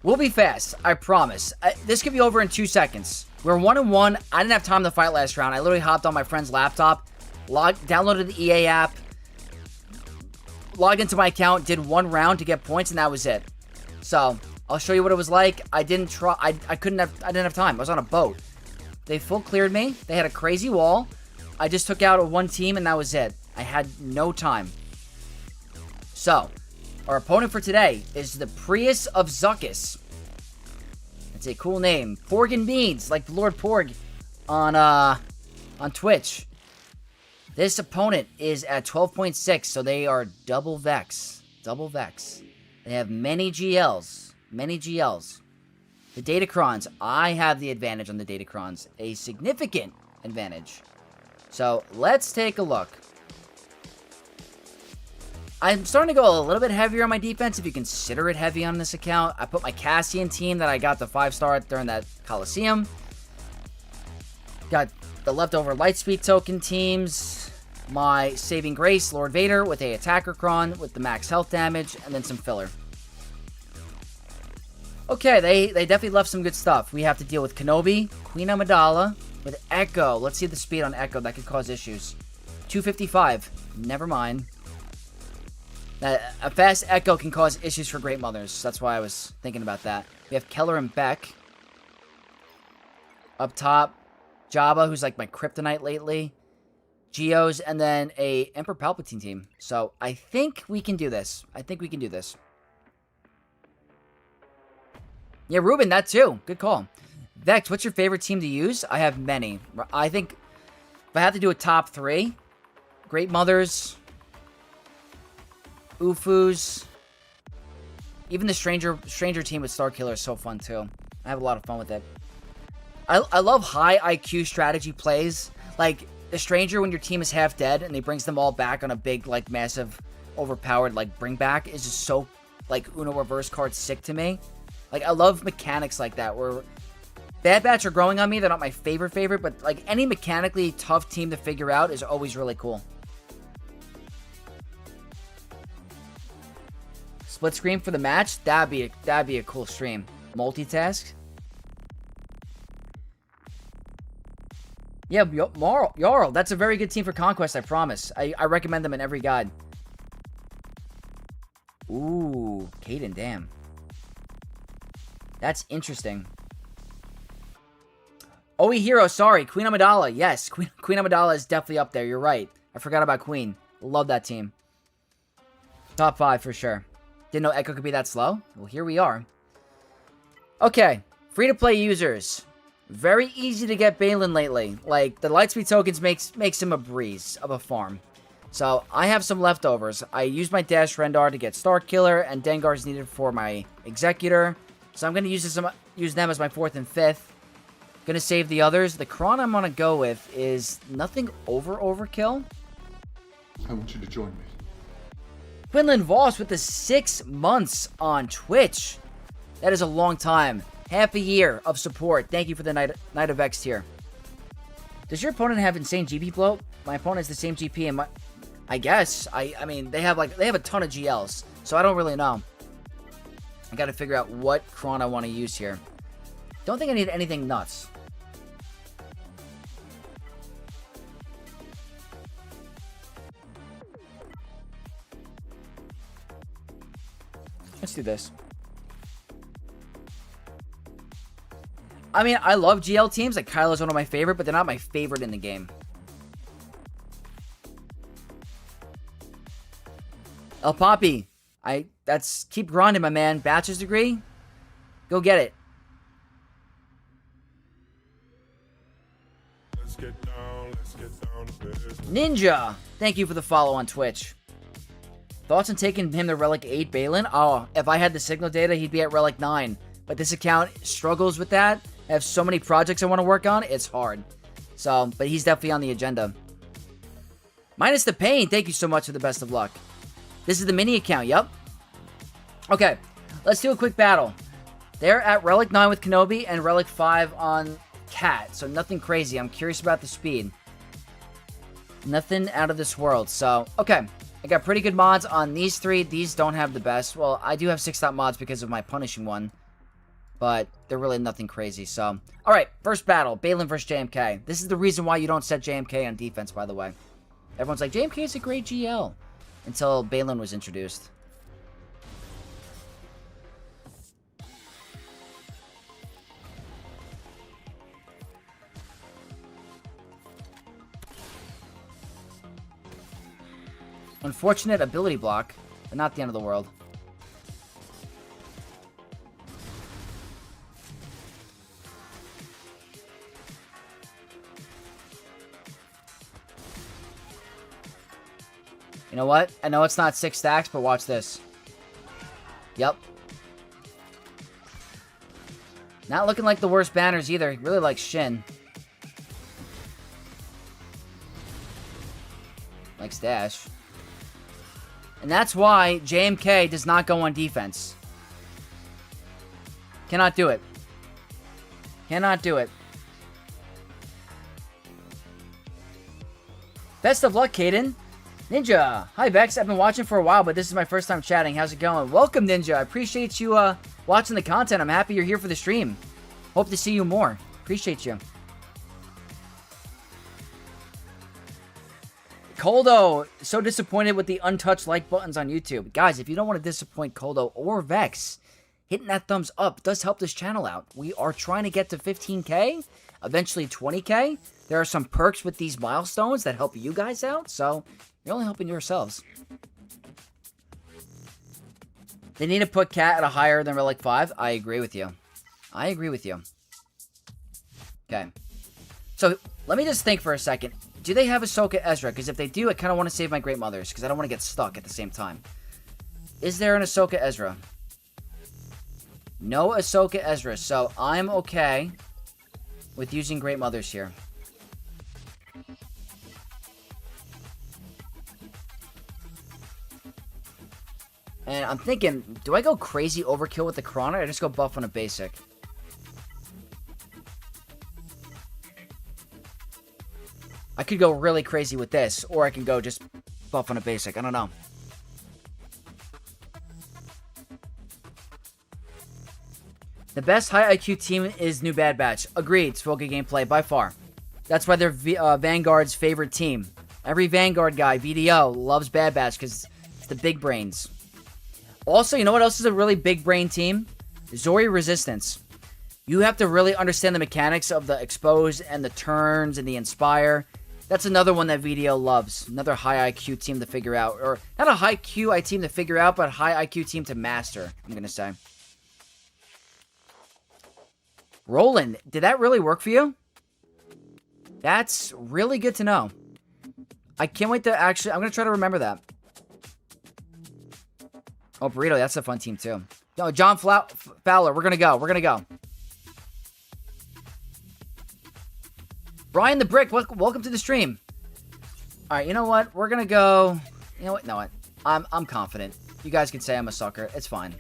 We'll be fast, I promise. This could be over in 2 seconds. We're 1-1. I didn't have time to fight last round. I literally hopped on my friend's laptop, downloaded the EA app, logged into my account, did 1 round to get points, and that was it. So, I'll show you what it was like. I didn't have time. I was on a boat. They full cleared me. They had a crazy wall. I just took out one team, and that was it. I had no time. So, our opponent for today is the Prius of Zuckuss. It's a cool name. Porg and Beans, like the Lord Porg on Twitch. This opponent is at 12.6, so they are double Vex. Double Vex. They have many GLs. Many GLs. The Datacrons, I have the advantage on the Datacrons. A significant advantage. So, let's take a look. I'm starting to go a little bit heavier on my defense, if you consider it heavy on this account. I put my Cassian team that I got the 5-star during that Coliseum. Got the leftover Lightspeed token teams. My Saving Grace, Lord Vader, with a Attacker Cron with the max health damage, and then some filler. Okay, they definitely left some good stuff. We have to deal with Kenobi, Queen Amidala, with Echo. Let's see the speed on Echo. That could cause issues. 255. Never mind. A fast Echo can cause issues for Great Mothers. That's why I was thinking about that. We have Keller and Beck. Up top, Jabba, who's like my kryptonite lately. Geos, and then a Emperor Palpatine team. So, I think we can do this. Yeah, Ruben, that too. Good call. Vex, what's your favorite team to use? I have many. I think if I have to do a top 3, Great Mothers, Ufus, even the Stranger team with Starkiller is so fun too. I have a lot of fun with it. I love high IQ strategy plays. Like, the Stranger, when your team is half dead and he brings them all back on a big, like, massive, overpowered, like, bring back is just so, like, Uno reverse card sick to me. Like, I love mechanics like that, where Bad Batch are growing on me. They're not my favorite, but, like, any mechanically tough team to figure out is always really cool. Split screen for the match? That'd be a cool stream. Multitask? Yeah, Jarl, that's a very good team for Conquest, I promise. I recommend them in every guide. Ooh, Kaden, damn. That's interesting. Oe Hero, sorry. Queen Amidala, yes. Queen Amidala is definitely up there, you're right. I forgot about Queen. Love that team. Top 5 for sure. Didn't know Echo could be that slow. Well, here we are. Okay, free-to-play users. Very easy to get Balin lately. Like, the Lightspeed tokens makes him a breeze of a farm. So, I have some leftovers. I used my Dash Rendar to get Starkiller, and Dengar's needed for my Executor. So, I'm going to use them as my 4th and 5th. Going to save the others. The Cron I'm going to go with is nothing overkill. I want you to join me. Quinlan Voss with the 6 months on Twitch. That is a long time. Half a year of support. Thank you for the Night of X tier. Does your opponent have insane GP bloat? My opponent has the same GP and I guess. I mean, they have a ton of GLs. So I don't really know. I gotta figure out what Cron I want to use here. Don't think I need anything nuts. Let's do this. I mean, I love GL teams. Like, Kylo's one of my favorite, but they're not my favorite in the game. El Papi. Keep grinding, my man. Bachelor's degree? Go get it. Let's get down to business. Ninja. Thank you for the follow on Twitch. Thoughts on taking him to Relic 8 Balin? Oh, if I had the signal data, he'd be at Relic 9. But this account struggles with that. I have so many projects I want to work on. It's hard. So, but he's definitely on the agenda. Minus the Pain, thank you so much for the best of luck. This is the mini account, yep. Okay, let's do a quick battle. They're at Relic 9 with Kenobi and Relic 5 on Cat, so nothing crazy. I'm curious about the speed. Nothing out of this world, so, okay. I got pretty good mods on these three. These don't have the best. Well, I do have 6-stop mods because of my punishing one, but they're really nothing crazy, so. Alright, first battle, Balin versus JMK. This is the reason why you don't set JMK on defense, by the way. Everyone's like, JMK is a great GL. Until Balin was introduced. Unfortunate ability block, but not the end of the world. You know what? I know it's not 6 stacks, but watch this. Yep. Not looking like the worst banners either. Really like Shin. Like Stash. And that's why JMK does not go on defense. Cannot do it. Cannot do it. Best of luck, Caden. Ninja. Hi, Vex. I've been watching for a while, but this is my first time chatting. How's it going? Welcome, Ninja. I appreciate you watching the content. I'm happy you're here for the stream. Hope to see you more. Appreciate you. Coldo, so disappointed with the untouched like buttons on YouTube. Guys, if you don't want to disappoint Coldo or Vex, hitting that thumbs up does help this channel out. We are trying to get to 15K, eventually 20K. There are some perks with these milestones that help you guys out, so you're only helping yourselves. They need to put Cat at a higher than Relic 5. I agree with you. I agree with you. Okay. So, let me just think for a second. Do they have Ahsoka Ezra? Because if they do, I kind of want to save my Great Mothers, because I don't want to get stuck at the same time. Is there an Ahsoka Ezra? No Ahsoka Ezra, so I'm okay with using Great Mothers here. And I'm thinking, do I go crazy overkill with the Chrono, or I just go buff on a basic? I could go really crazy with this, or I can go just buff on a basic. I don't know. The best high IQ team is New Bad Batch. Agreed, Svoga gameplay, by far. That's why they're Vanguard's favorite team. Every Vanguard guy, VDO, loves Bad Batch because it's the big brains. Also, you know what else is a really big brain team? Zori Resistance. You have to really understand the mechanics of the Expose and the turns and the Inspire. That's another one that VDO loves. Another high IQ team to figure out. Or, not a high QI team to figure out, but a high IQ team to master, I'm going to say. Roland, did that really work for you? That's really good to know. I can't wait to actually... I'm going to try to remember that. Oh, Burrito, that's a fun team, too. No, John Fowler, we're going to go. We're going to go. Brian the Brick, welcome to the stream. All right, you know what? We're going to go... You know what? No, I'm confident. You guys can say I'm a sucker. It's fine.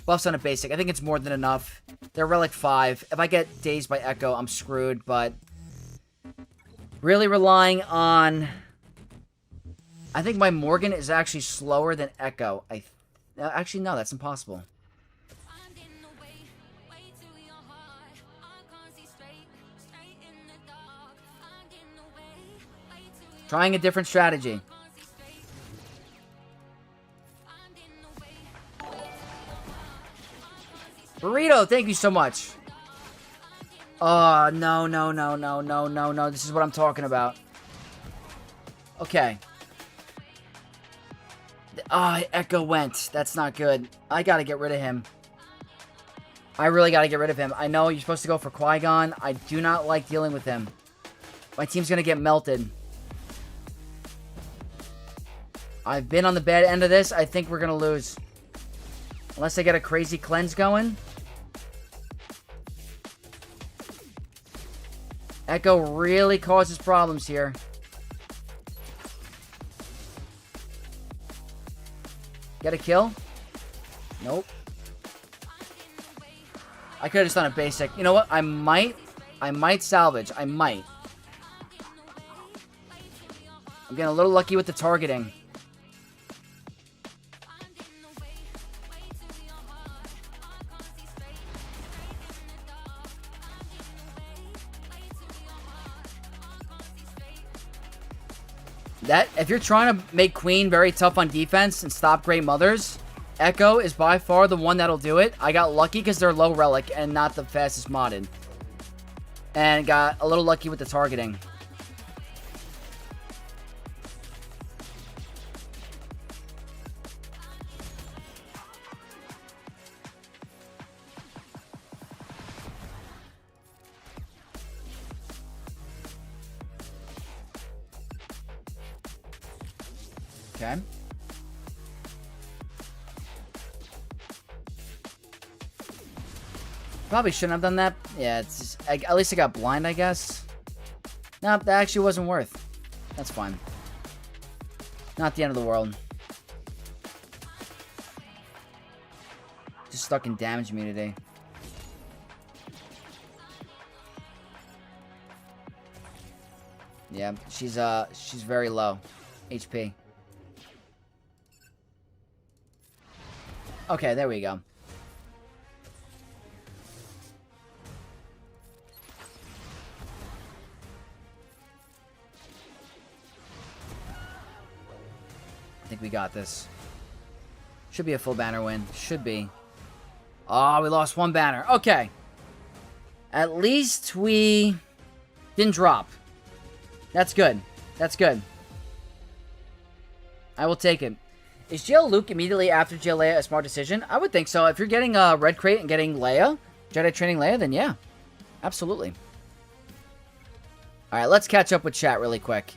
Buffs on a basic. I think it's more than enough. They're Relic 5. If I get Dazed by Echo, I'm screwed, but... Really relying on... I think my Morgan is actually slower than Echo. Actually, no, that's impossible. Trying a different strategy. Burrito, thank you so much. Oh, no. This is what I'm talking about. Okay. Ah, Echo went. That's not good. I gotta get rid of him. I really gotta get rid of him. I know you're supposed to go for Qui-Gon. I do not like dealing with him. My team's gonna get melted. I've been on the bad end of this. I think we're gonna lose. Unless I get a crazy cleanse going. Echo really causes problems here. Get a kill? Nope. I could have just done a basic. You know what? I might salvage. I might. I'm getting a little lucky with the targeting. That, if you're trying to make Queen very tough on defense and stop Great Mothers, Echo is by far the one that'll do it. I got lucky because they're low relic and not the fastest modded. And got a little lucky with the targeting. Okay. Probably shouldn't have done that. Yeah, it's just, at least I got blind, I guess. Nope, that actually wasn't worth. That's fine. Not the end of the world. Just stuck in damage immunity. Yeah, she's very low HP. Okay, there we go. I think we got this. Should be a full banner win. Should be. Oh, we lost one banner. Okay. At least we didn't drop. That's good. That's good. I will take it. Is GL Luke immediately after GL Leia a smart decision? I would think so. If you're getting Red Crate and getting Leia, Jedi Training Leia, then yeah. Absolutely. Alright, let's catch up with chat really quick.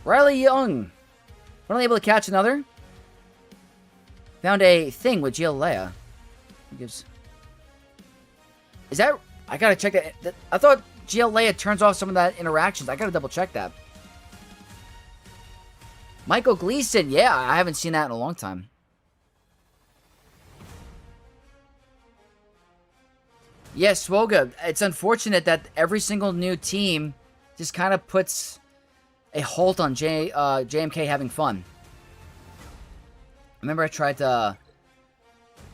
Riley Young. Finally able to catch another. Found a thing with GL Leia. It gives... Is that... I gotta check that. I thought GL Leia turns off some of that interactions. I gotta double check that. Michael Gleason. Yeah, I haven't seen that in a long time. Yes, Swoga. It's unfortunate that every single new team just kind of puts a halt on JMK having fun. Remember I tried to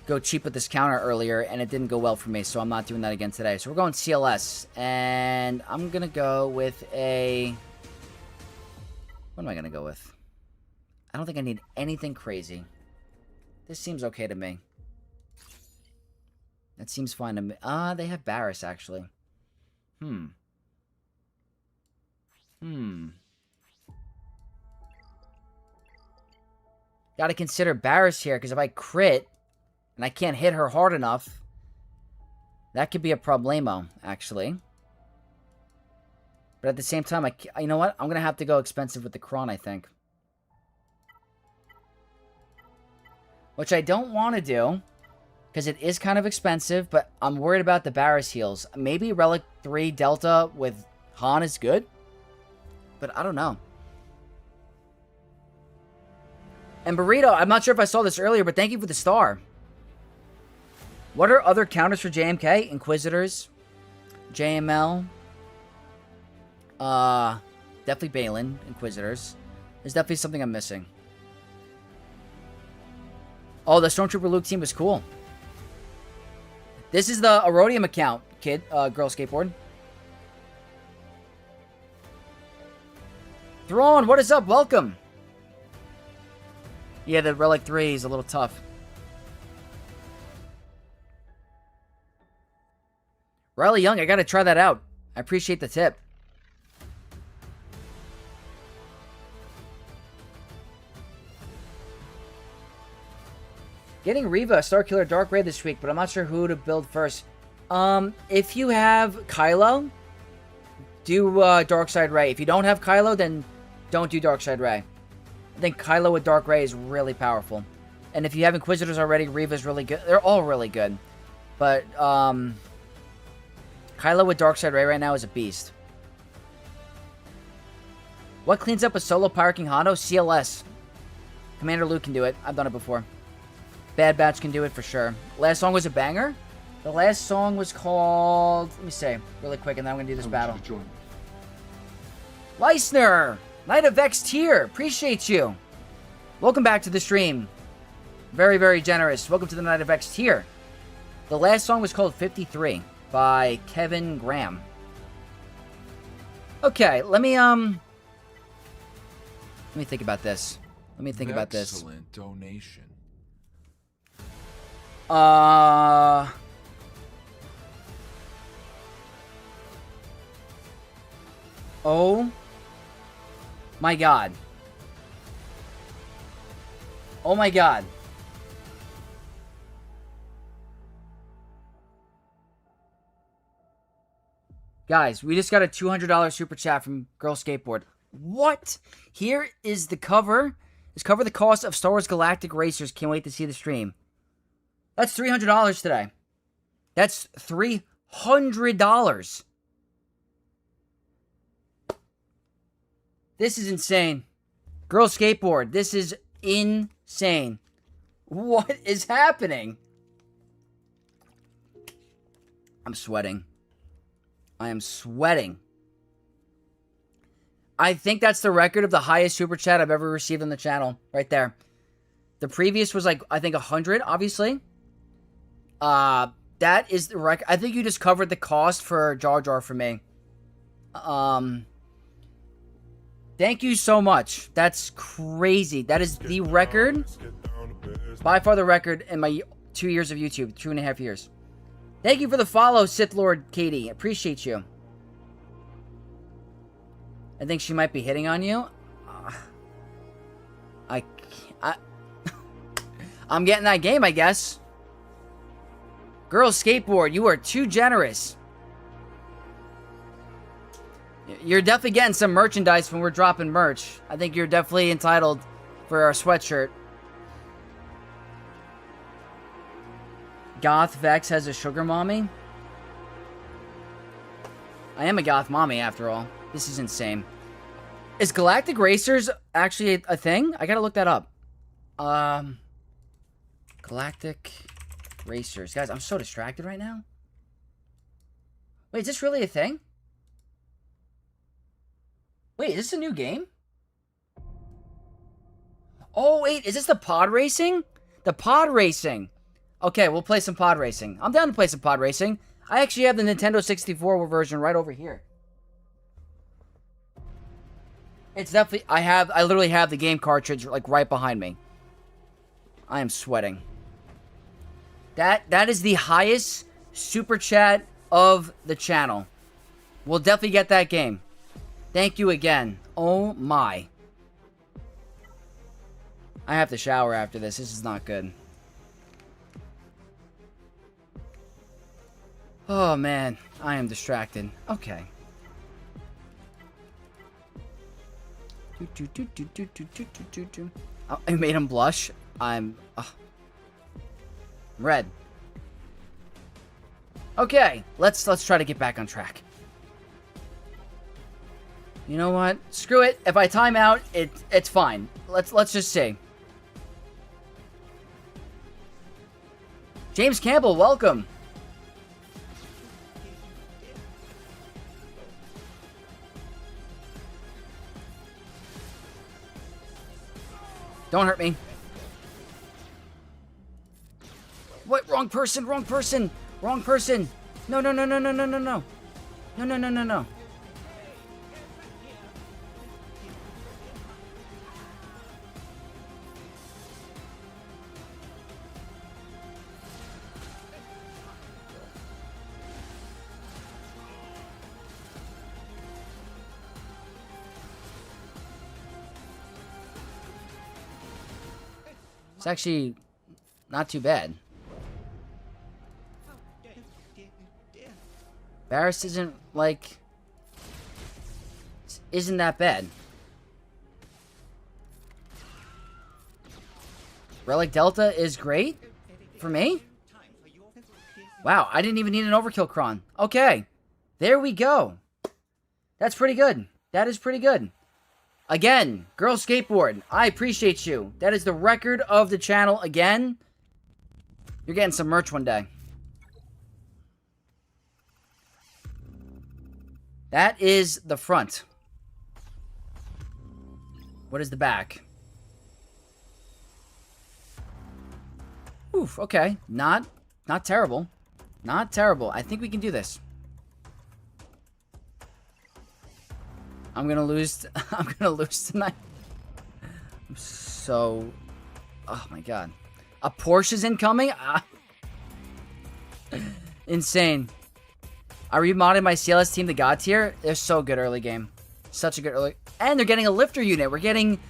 go cheap with this counter earlier, and it didn't go well for me, so I'm not doing that again today. So we're going CLS, and I'm going to go with a... What am I going to go with? I don't think I need anything crazy. This seems okay to me. That seems fine to me. They have Barris, actually. Gotta consider Barris here, because if I crit, and I can't hit her hard enough, that could be a problemo, actually. But at the same time, you know what? I'm gonna have to go expensive with the Kron, I think. Which I don't want to do, because it is kind of expensive, but I'm worried about the Barris heals. Maybe Relic 3 Delta with Han is good, but I don't know. And Burrito, I'm not sure if I saw this earlier, but thank you for the star. What are other counters for JMK? Inquisitors, JML, definitely Balin, Inquisitors. There's definitely something I'm missing. Oh, the Stormtrooper Luke team was cool. This is the Erodium account, kid, girl skateboard. Thrawn, what is up? Welcome. Yeah, the Relic 3 is a little tough. Riley Young, I gotta try that out. I appreciate the tip. Getting Reva a Starkiller Dark Ray this week, but I'm not sure who to build first. If you have Kylo, do Darkside Ray. If you don't have Kylo, then don't do Darkside Ray. I think Kylo with Dark Ray is really powerful. And if you have Inquisitors already, Reva's really good. They're all really good. But, Kylo Kylo with Darkseid Ray right now is a beast. What cleans up a solo Pirate King Hondo? CLS. Commander Luke can do it. I've done it before. Bad Batch can do it for sure. Last song was a banger. The last song was called... Let me say really quick, and then I'm going to do this battle. I want you to join me. Leisner! Knight of Vex tier. Appreciate you. Welcome back to the stream. Very, very generous. Welcome to the Knight of Vex tier. The last song was called 53 by Kevin Graham. Okay, let me think about this. Let me think about this. Excellent donation. Oh my god. Oh my god. Guys, we just got a $200 super chat from Girl Skateboard. What? Here is the cover. Let's cover the cost of Star Wars Galactic Racers. Can't wait to see the stream. That's $300 today. That's $300. This is insane. Girl Skateboard, this is insane. What is happening? I'm sweating. I am sweating. I think that's the record of the highest super chat I've ever received on the channel. Right there. The previous was like, I think 100, obviously. That is the record. I think you just covered the cost for Jar Jar for me. Thank you so much. That's crazy. That is the record. Let's get down to business. By far the record in my 2 years of YouTube. 2.5 years. Thank you for the follow, Sith Lord Katie. Appreciate you. I think she might be hitting on you. I'm getting that game, I guess. Girl Skateboard, you are too generous. You're definitely getting some merchandise when we're dropping merch. I think you're definitely entitled for our sweatshirt. Goth Vex has a sugar mommy. I am a goth mommy after all. This is insane. Is Galactic Racers actually a thing? I gotta look that up. Galactic Racers. Guys, I'm so distracted right now. Wait, is this really a thing? Wait, is this a new game? Oh, wait, is this the pod racing? The pod racing. Okay, we'll play some pod racing. I'm down to play some pod racing. I actually have the Nintendo 64 version right over here. It's definitely, I literally have the game cartridge like right behind me. I am sweating. That is the highest super chat of the channel. We'll definitely get that game. Thank you again. Oh my. I have to shower after this. This is not good. Oh man, I am distracted. Okay. Oh, I made him blush. I'm red. Okay, let's try to get back on track. You know what? Screw it. If I time out, it's fine. Let's just see. James Campbell, welcome. Don't hurt me. What? Wrong person, wrong person, wrong person. No, no, no, no, no, no, no, no. No, no, no, no, no. It's actually not too bad. Barris isn't that bad. Relic Delta is great for me. Wow, I didn't even need an overkill cron. Okay. There we go. That's pretty good. That is pretty good. Again, Girl Skateboard, I appreciate you. That is the record of the channel again. You're getting some merch one day. That is the front. What is the back? Oof, okay. Not terrible. Not terrible. I think we can do this. I'm gonna lose. I'm gonna lose tonight. I'm so. Oh my god. A Porsche's incoming? Insane. I remodded my CLS team to God tier. They're so good early game. Such a good early. And they're getting a lifter unit. We're getting.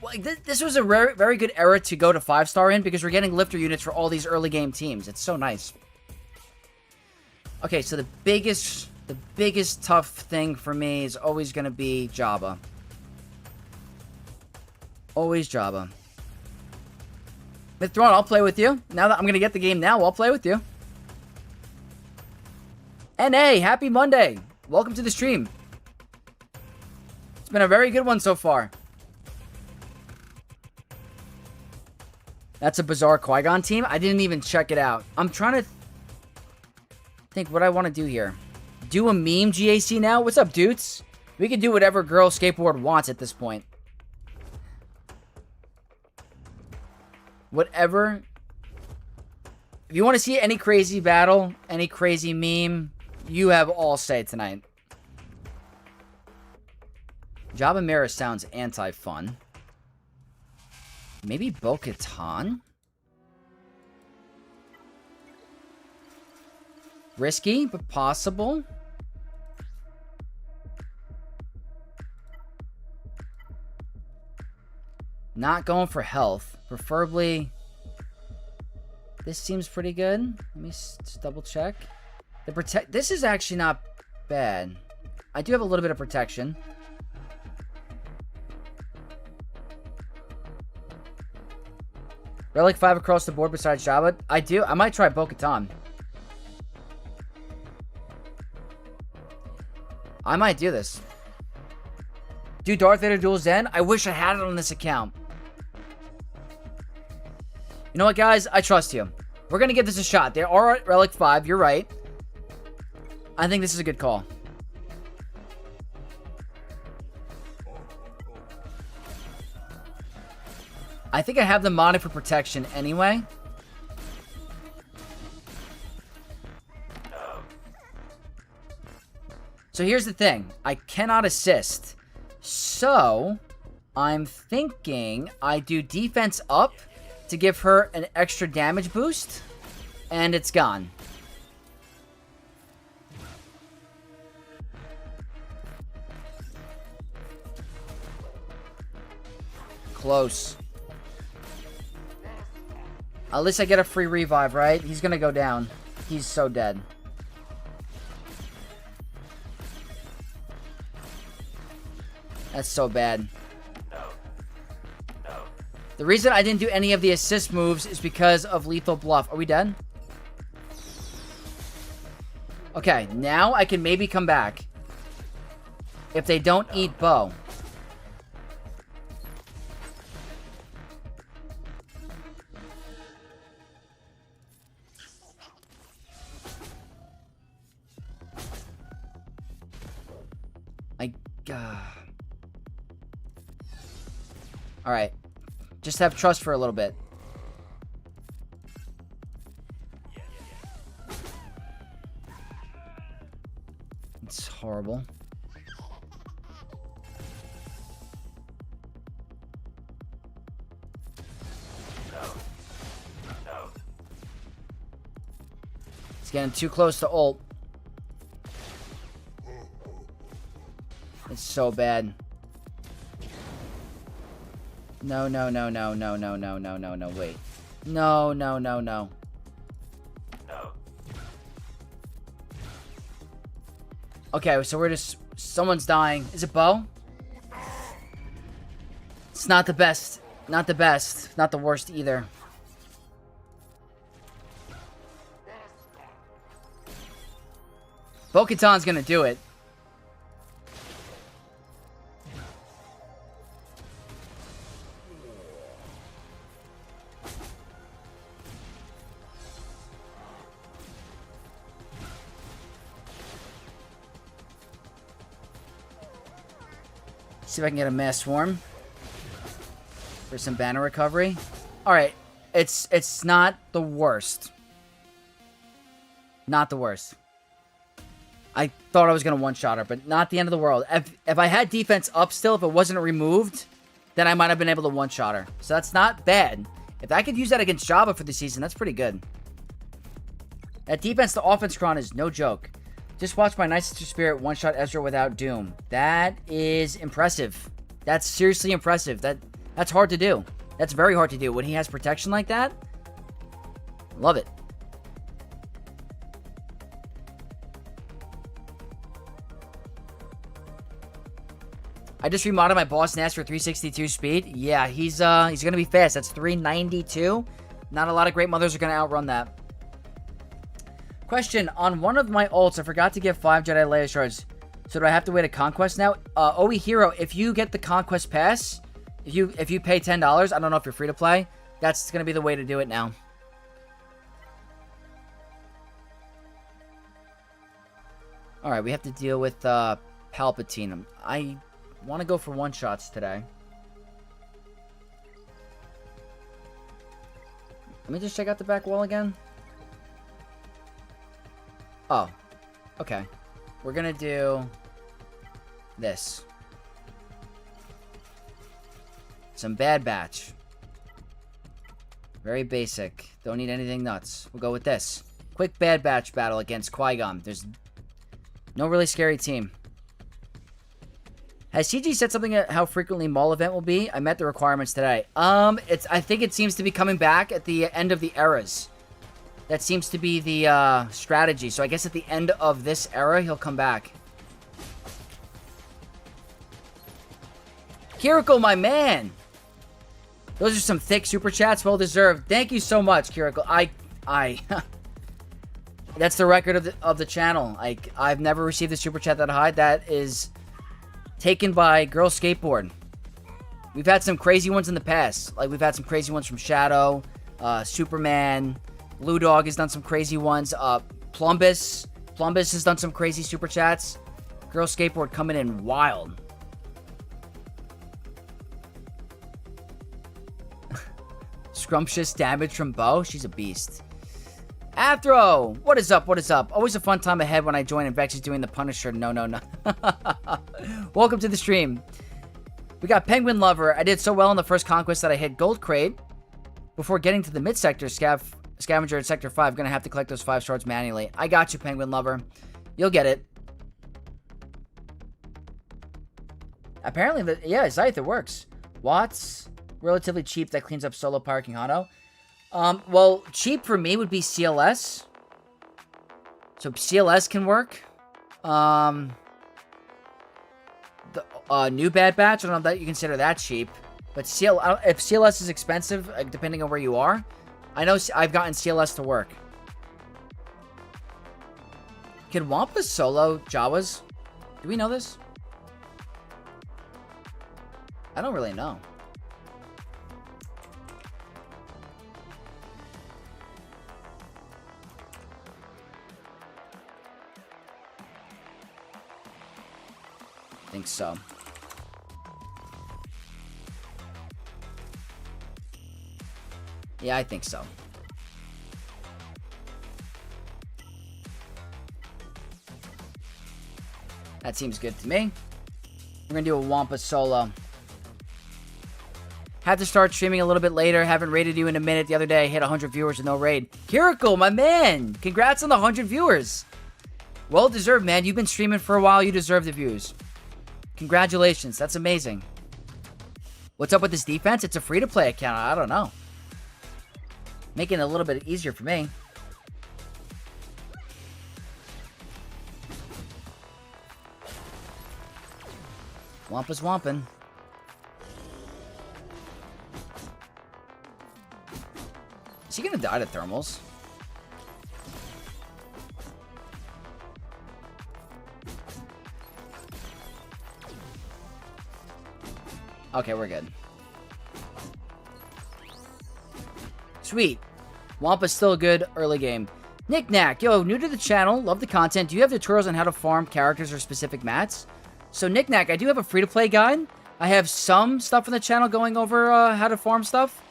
Like, this was a very good era to go to 5-star in because we're getting lifter units for all these early game teams. It's so nice. Okay, so the biggest tough thing for me is always going to be Jabba. Always Jabba. Mythron, I'll play with you. Now that I'm going to get the game now, I'll play with you. NA, happy Monday. Welcome to the stream. It's been a very good one so far. That's a bizarre Qui-Gon team. I didn't even check it out. I'm trying to think what I want to do here. Do a meme GAC now? What's up, dudes? We can do whatever Girl Skateboard wants at this point. Whatever. If you want to see any crazy battle, any crazy meme, you have all say tonight. Jabba Mira sounds anti-fun. Maybe Bo-Katan? Risky, but possible. Not going for health. Preferably... This seems pretty good. Let me just double check. This is actually not bad. I do have a little bit of protection. Relic 5 across the board besides Jabba? I do. I might try Bo-Katan. I might do this. Do Darth Vader Dual Zen? I wish I had it on this account. You know what, guys? I trust you. We're going to give this a shot. They are at Relic 5. You're right. I think this is a good call. I think I have them modded for protection anyway. So here's the thing. I cannot assist. So, I'm thinking I do defense up to give her an extra damage boost. And it's gone. Close. At least I get a free revive, right? He's gonna go down. He's so dead. That's so bad. The reason I didn't do any of the assist moves is because of Lethal Bluff. Are we dead? Okay, now I can maybe come back. If they don't eat Bo. Alright. Just have trust for a little bit. It's horrible. It's getting too close to ult. It's so bad. No, no, no, no, no, no, no, no, no, no, wait. No, no, no, no. Okay, so we're just... Someone's dying. Is it Bo? It's not the best. Not the best. Not the worst either. Bo-Katan's gonna do it. See if I can get a Mass Swarm for some banner recovery. Alright, it's not the worst. Not the worst. I thought I was going to one-shot her, but not the end of the world. If I had defense up still, if it wasn't removed, then I might have been able to one-shot her. So that's not bad. If I could use that against Jabba for the season, that's pretty good. That defense to offense cron is no joke. Just watch my Night Sister Spirit one-shot Ezra without Doom. That is impressive. That's seriously impressive. That's hard to do. That's very hard to do. When he has protection like that, love it. I just remodded my Boss Nass for 362 speed. Yeah, he's gonna be fast. That's 392. Not a lot of Great Mothers are gonna outrun that. Question, on one of my ults, I forgot to get 5 Jedi Leia shards. So do I have to wait a Conquest now? OE Hero, if you get the Conquest Pass, if you pay $10, I don't know if you're free to play, that's going to be the way to do it now. Alright, we have to deal with Palpatine. I want to go for one-shots today. Let me just check out the back wall again. Oh, okay. We're gonna do this. Some Bad Batch. Very basic. Don't need anything nuts. We'll go with this. Quick Bad Batch battle against Qui-Gon. There's no really scary team. Has CG said something about how frequently Maul event will be? I met the requirements today. I think it seems to be coming back at the end of the eras. That seems to be the strategy. So I guess at the end of this era, he'll come back. Kiriko, my man! Those are some thick super chats. Well deserved. Thank you so much, Kiriko. That's the record of the channel. I've never received a super chat that high. That is taken by Girl Skateboard. We've had some crazy ones in the past. Like, we've had some crazy ones from Shadow, Superman... Blue Dog has done some crazy ones. Plumbus has done some crazy super chats. Girl Skateboard coming in wild. Scrumptious damage from Bo. She's a beast. Athro, what is up? What is up? Always a fun time ahead when I join and Vex is doing the Punisher. No. Welcome to the stream. We got Penguin Lover. I did so well in the first conquest that I hit Gold Crate. Before getting to the mid-sector, Scavenger at Sector 5, gonna have to collect those 5 shards manually. I got you, Penguin Lover. You'll get it. Apparently, yeah, Scythe, it works. Watts, relatively cheap, that cleans up solo Pyro King Hano. Well, cheap for me would be CLS. So CLS can work. The new Bad Batch, I don't know if you consider that cheap. But if CLS is expensive, depending on where you are, I know I've gotten CLS to work. Can Wampa solo Jawas? Do we know this? I don't really know. I think so. Yeah, I think so. That seems good to me. We're gonna do a Wampa solo. Had to start streaming a little bit later. Haven't raided you in a minute. The other day I hit 100 viewers with no raid. Kiriko, my man! Congrats on the 100 viewers. Well deserved, man. You've been streaming for a while. You deserve the views. Congratulations. That's amazing. What's up with this defense? It's a free-to-play account. I don't know. Making it a little bit easier for me. Wampa's wampin'. Is he gonna die to thermals? Okay, we're good. Sweet. Wampa's still a good early game. Nick Knack, yo, new to the channel, love the content. Do you have tutorials on how to farm characters or specific mats? So, Nick Knack, I do have a free-to-play guide. I have some stuff on the channel going over how to farm stuff.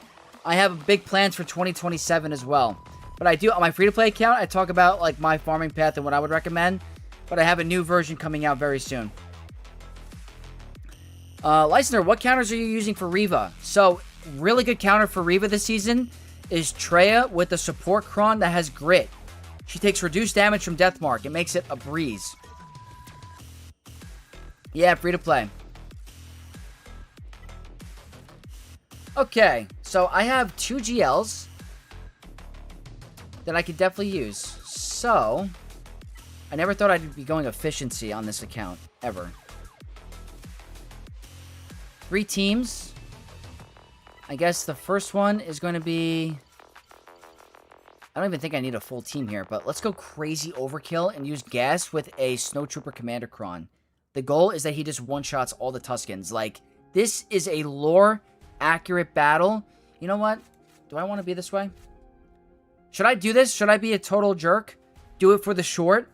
I have big plans for 2027 as well. But I do, on my free-to-play account, I talk about, like, my farming path and what I would recommend. But I have a new version coming out very soon. Leisner, what counters are you using for Reva? So, really good counter for Reva this season is Treya with the support cron that has grit. She takes reduced damage from Deathmark. It makes it a breeze. Yeah, free to play. Okay, so I have 2 GLs that I could definitely use. So, I never thought I'd be going efficiency on this account, ever. 3 teams. I guess the first one is going to be... I don't even think I need a full team here, but let's go crazy overkill and use gas with a Snowtrooper Commander Kron. The goal is that he just one-shots all the Tuskens. Like, this is a lore-accurate battle. You know what? Do I want to be this way? Should I do this? Should I be a total jerk? Do it for the short?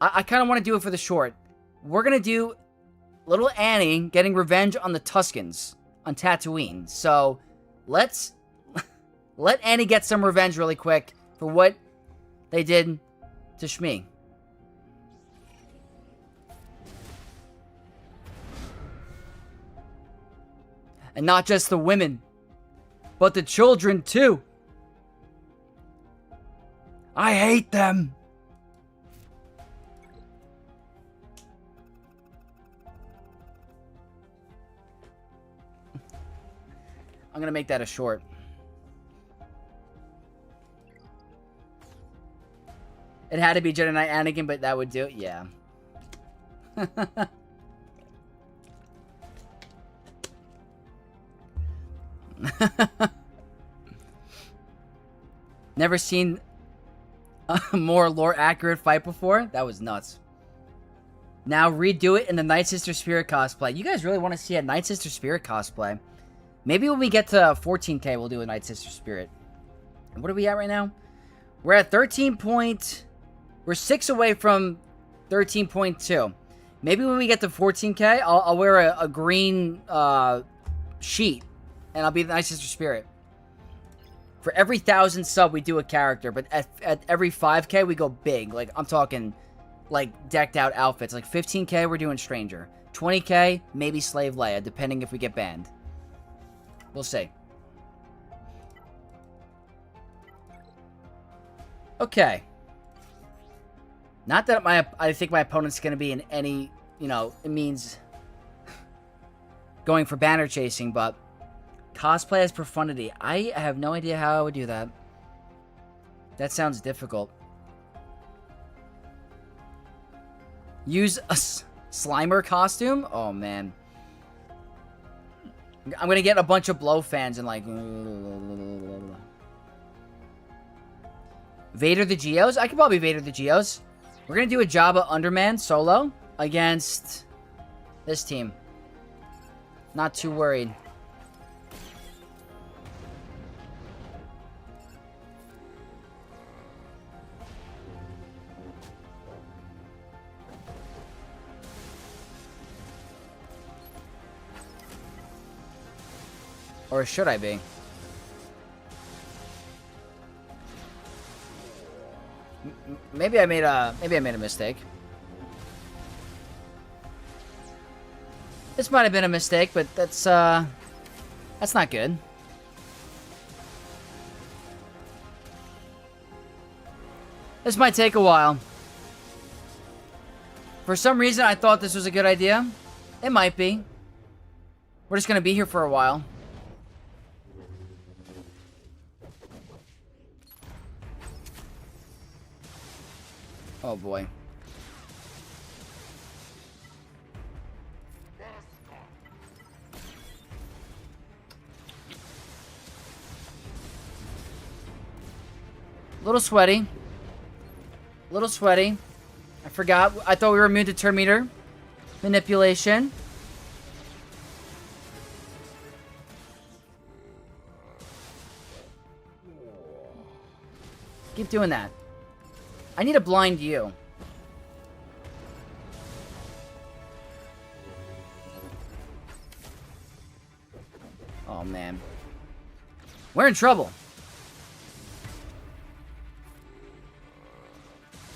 I kind of want to do it for the short. We're going to do little Annie getting revenge on the Tuskens on Tatooine. So, let's... let Annie get some revenge really quick for what they did to Shmi. And not just the women, but the children too. I hate them. I'm gonna make that a short. It had to be Jedi Knight Anakin, but that would do it. Yeah. Never seen a more lore-accurate fight before. That was nuts. Now redo it in the Night Sister Spirit cosplay. You guys really want to see a Night Sister Spirit cosplay? Maybe when we get to 14K, we'll do a Night Sister Spirit. And what are we at right now? We're at 13 point... We're 6 away from 13.2. Maybe when we get to 14K, I'll wear a green sheet. And I'll be the Night Sister Spirit. For every 1,000 sub, we do a character. But at every 5K, we go big. Like, I'm talking, like, decked out outfits. Like, 15K, we're doing Stranger. 20K, maybe Slave Leia, depending if we get banned. We'll see. Okay. Not that I think my opponent's going to be in any, you know, it means going for banner chasing, but cosplay as profundity. I have no idea how I would do that. That sounds difficult. Use a Slimer costume? Oh, man. I'm going to get a bunch of Blow fans and like... Vader the Geos? I could probably Vader the Geos. We're going to do a Jabba Underman solo against this team. Not too worried. Or should I be? Maybe I made a mistake. This might have been a mistake, but that's not good. This might take a while. For some reason, I thought this was a good idea. It might be. We're just gonna be here for a while. Oh boy. Little sweaty. Little sweaty. I forgot. I thought we were immune to turn meter manipulation. Keep doing that. I need to blind you. Oh, man. We're in trouble.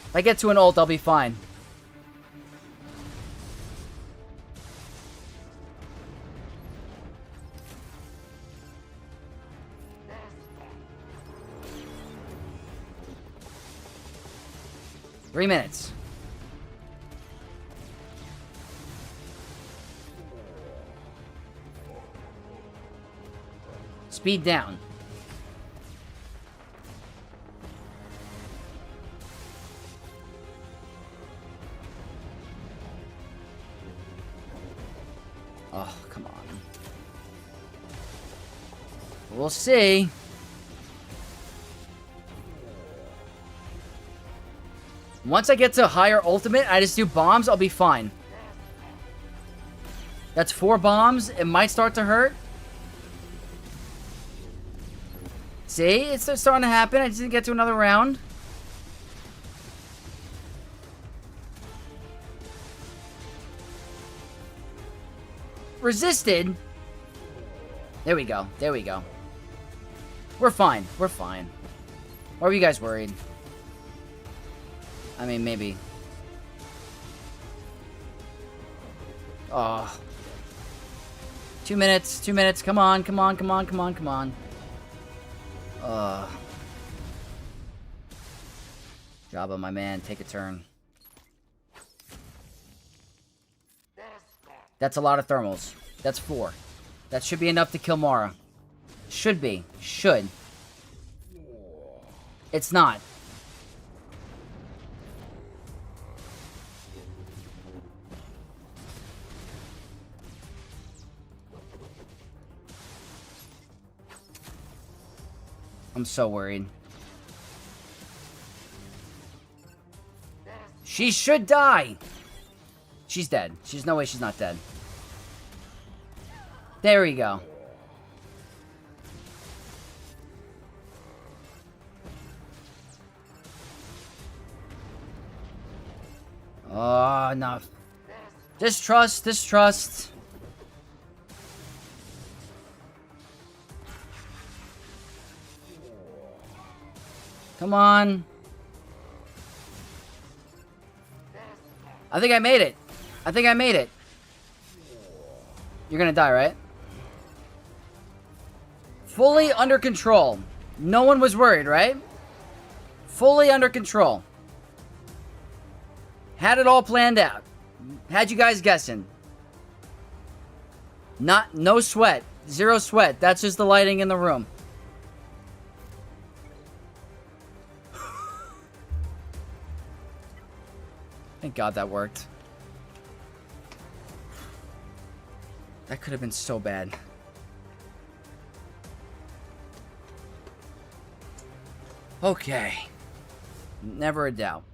If I get to an ult, I'll be fine. Three minutes. Speed down. Oh, come on. We'll see. Once I get to higher ultimate, I just do bombs, I'll be fine. That's 4 bombs. It might start to hurt. See? It's starting to happen. I just didn't get to another round. Resisted. There we go. There we go. We're fine. We're fine. Why were you guys worried? I mean, maybe. Oh. 2 minutes. 2 minutes. Come on. Come on. Come on. Come on. Come on. Jabba, my man. Take a turn. That's a lot of thermals. That's 4. That should be enough to kill Mara. Should be. Should. It's not. I'm so worried. She should die! She's dead. There's no way she's not dead. There we go. Oh, enough. Distrust, distrust. Come on. I think I made it. I think I made it. You're gonna die, right? Fully under control. No one was worried, right? Fully under control. Had it all planned out. Had you guys guessing. No sweat. Zero sweat. That's just the lighting in the room. Thank God that worked. That could have been so bad. Okay. Never a doubt.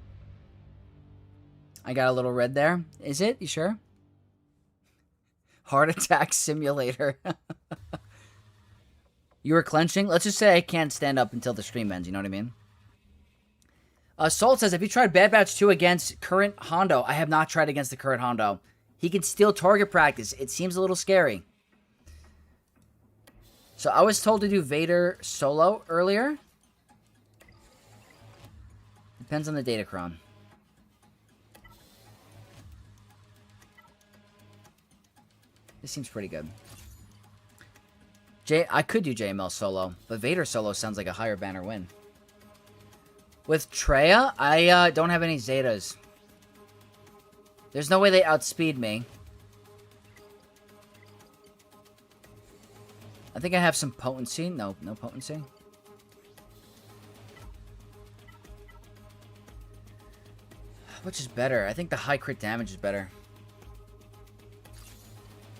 I got a little red there. Is it? You sure? Heart attack simulator. You were clenching? Let's just say I can't stand up until the stream ends. You know what I mean? Salt says, have you tried Bad Batch 2 against current Hondo? I have not tried against the current Hondo. He can still target practice. It seems a little scary. So I was told to do Vader solo earlier. Depends on the Datacron. This seems pretty good. I could do JML solo, but Vader solo sounds like a higher banner win. With Traya, I don't have any Zetas. There's no way they outspeed me. I think I have some potency. No potency. Which is better? I think the high crit damage is better.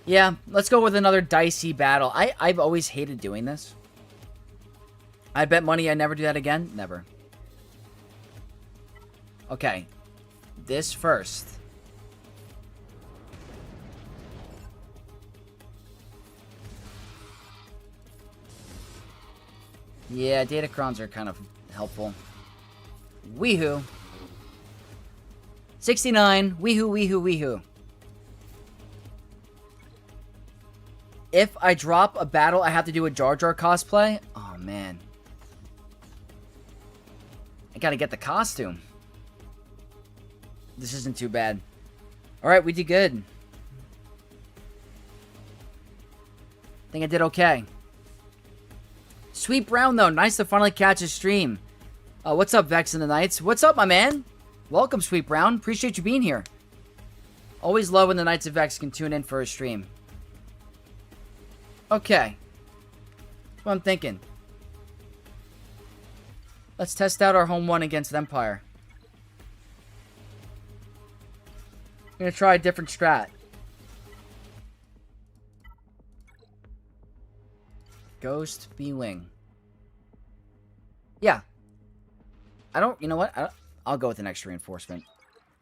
Yeah, let's go with another dicey battle. I've always hated doing this. I bet money I never do that again. Never. Okay. This first. Yeah, Datacrons are kind of helpful. Weehoo. 69. Weehoo, weehoo, weehoo. If I drop a battle, I have to do a Jar Jar cosplay? Oh, man. I gotta get the costume. This isn't too bad. Alright, we did good. I think I did okay. Sweet Brown, though. Nice to finally catch a stream. What's up, Vex in the Knights? What's up, my man? Welcome, Sweet Brown. Appreciate you being here. Always love when the Knights of Vex can tune in for a stream. Okay. That's what I'm thinking. Let's test out our home one against Empire. I'm going to try a different strat. Ghost B-Wing. Yeah. You know what? I'll go with an extra reinforcement.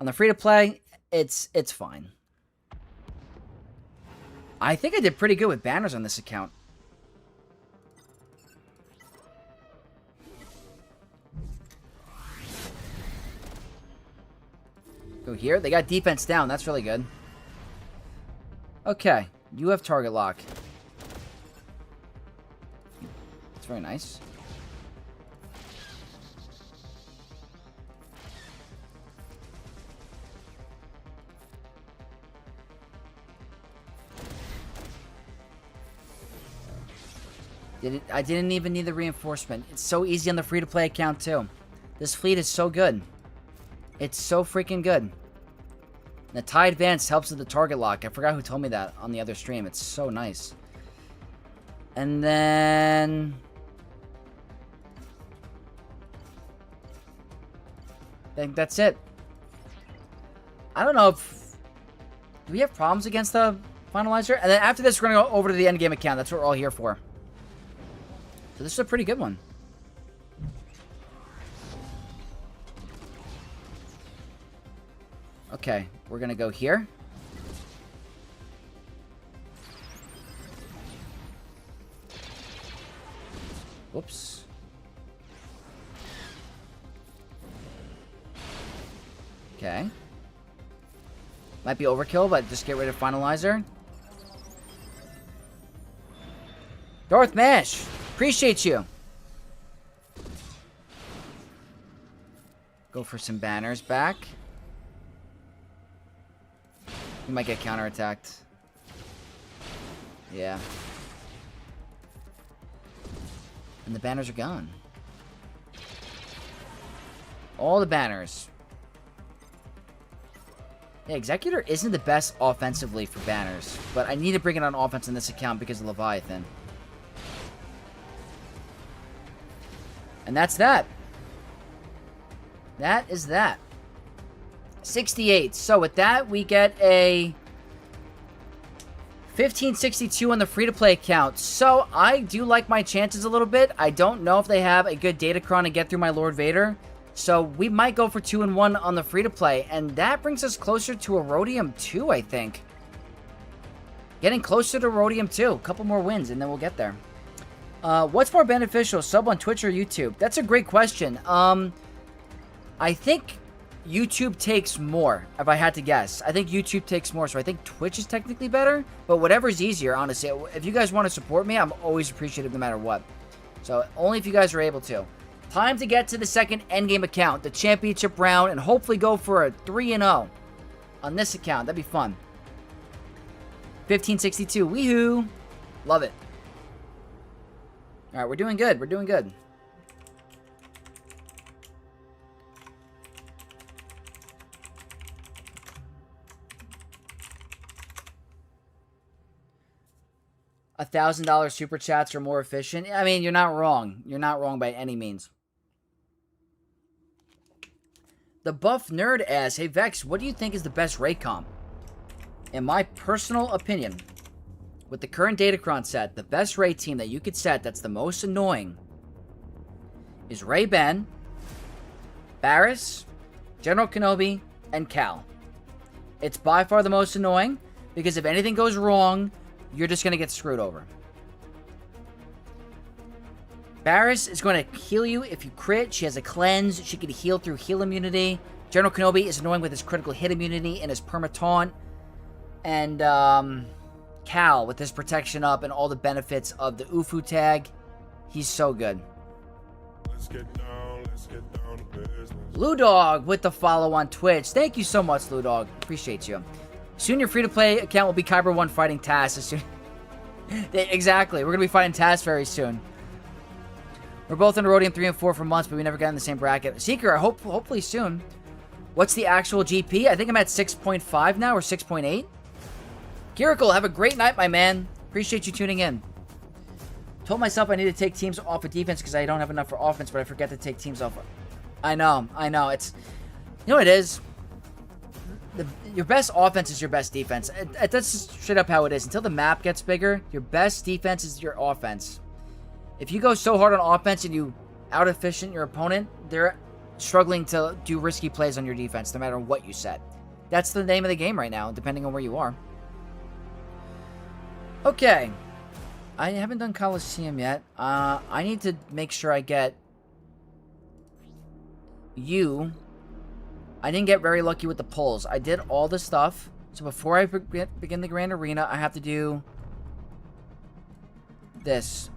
On the free-to-play, it's fine. I think I did pretty good with banners on this account. Go here. They got defense down. That's really good. Okay. You have target lock. That's very nice. I didn't even need the reinforcement. It's so easy on the free-to-play account, too. This fleet is so good. It's so freaking good. The TIE Advance helps with the target lock. I forgot who told me that on the other stream. It's so nice. And then... I think that's it. I don't know if... Do we have problems against the finalizer? And then after this, we're going to go over to the endgame account. That's what we're all here for. So this is a pretty good one. Okay, we're going to go here. Whoops. Okay. Might be overkill, but just get rid of finalizer. Darth Mash! Appreciate you. Go for some banners back. You might get counterattacked. Yeah. And the banners are gone. All the banners. Yeah, Executor isn't the best offensively for banners, but I need to bring it on offense in this account because of Leviathan. And that's that. That is that. 68. So with that, we get a 1562 on the free-to-play account. So I do like my chances a little bit. I don't know if they have a good Datacron to get through my Lord Vader. So we might go for 2-1 on the free-to-play. And that brings us closer to a Rhodium 2, I think. Getting closer to Rhodium 2. A couple more wins, and then we'll get there. What's more beneficial, sub on Twitch or YouTube? That's a great question. I think YouTube takes more, if I had to guess. I think YouTube takes more, so I think Twitch is technically better. But whatever's easier, honestly. If you guys want to support me, I'm always appreciative no matter what. So, only if you guys are able to. Time to get to the second endgame account, the championship round, and hopefully go for a 3-0 on this account. That'd be fun. 1562. Weehoo! Love it. Alright, we're doing good. We're doing good. $1,000 super chats are more efficient. I mean, you're not wrong. You're not wrong by any means. The Buff Nerd asks, hey Vex, what do you think is the best raid comp? In my personal opinion, with the current Datacron set, the best raid team that you could set that's the most annoying is Ray-Ben, Barriss, General Kenobi, and Cal. It's by far the most annoying because if anything goes wrong, you're just going to get screwed over. Barris is going to heal you if you crit. She has a cleanse. She can heal through heal immunity. General Kenobi is annoying with his critical hit immunity and his perma taunt. And Cal with his protection up and all the benefits of the Ufu tag. He's so good. Let's get down to business. Ludog with the follow on Twitch. Thank you so much, Ludog. Appreciate you. Soon your free-to-play account will be Kyber 1 fighting Taz. As soon... Exactly. We're going to be fighting Taz very soon. We're both in Erodium 3 and 4 for months, but we never got in the same bracket. Seeker, hopefully soon. What's the actual GP? I think I'm at 6.5 now, or 6.8. Kirikel, have a great night, my man. Appreciate you tuning in. Told myself I need to take teams off of defense because I don't have enough for offense, but I forget to take teams off. I know. It's... You know what it is? Your best offense is your best defense. That's just straight up how it is. Until the map gets bigger, your best defense is your offense. If you go so hard on offense and you out-efficient your opponent, they're struggling to do risky plays on your defense, no matter what you set. That's the name of the game right now, depending on where you are. Okay. I haven't done Coliseum yet. I need to make sure I get you. I didn't get very lucky with the pulls. I did all the stuff. So before I begin the Grand Arena, I have to do this.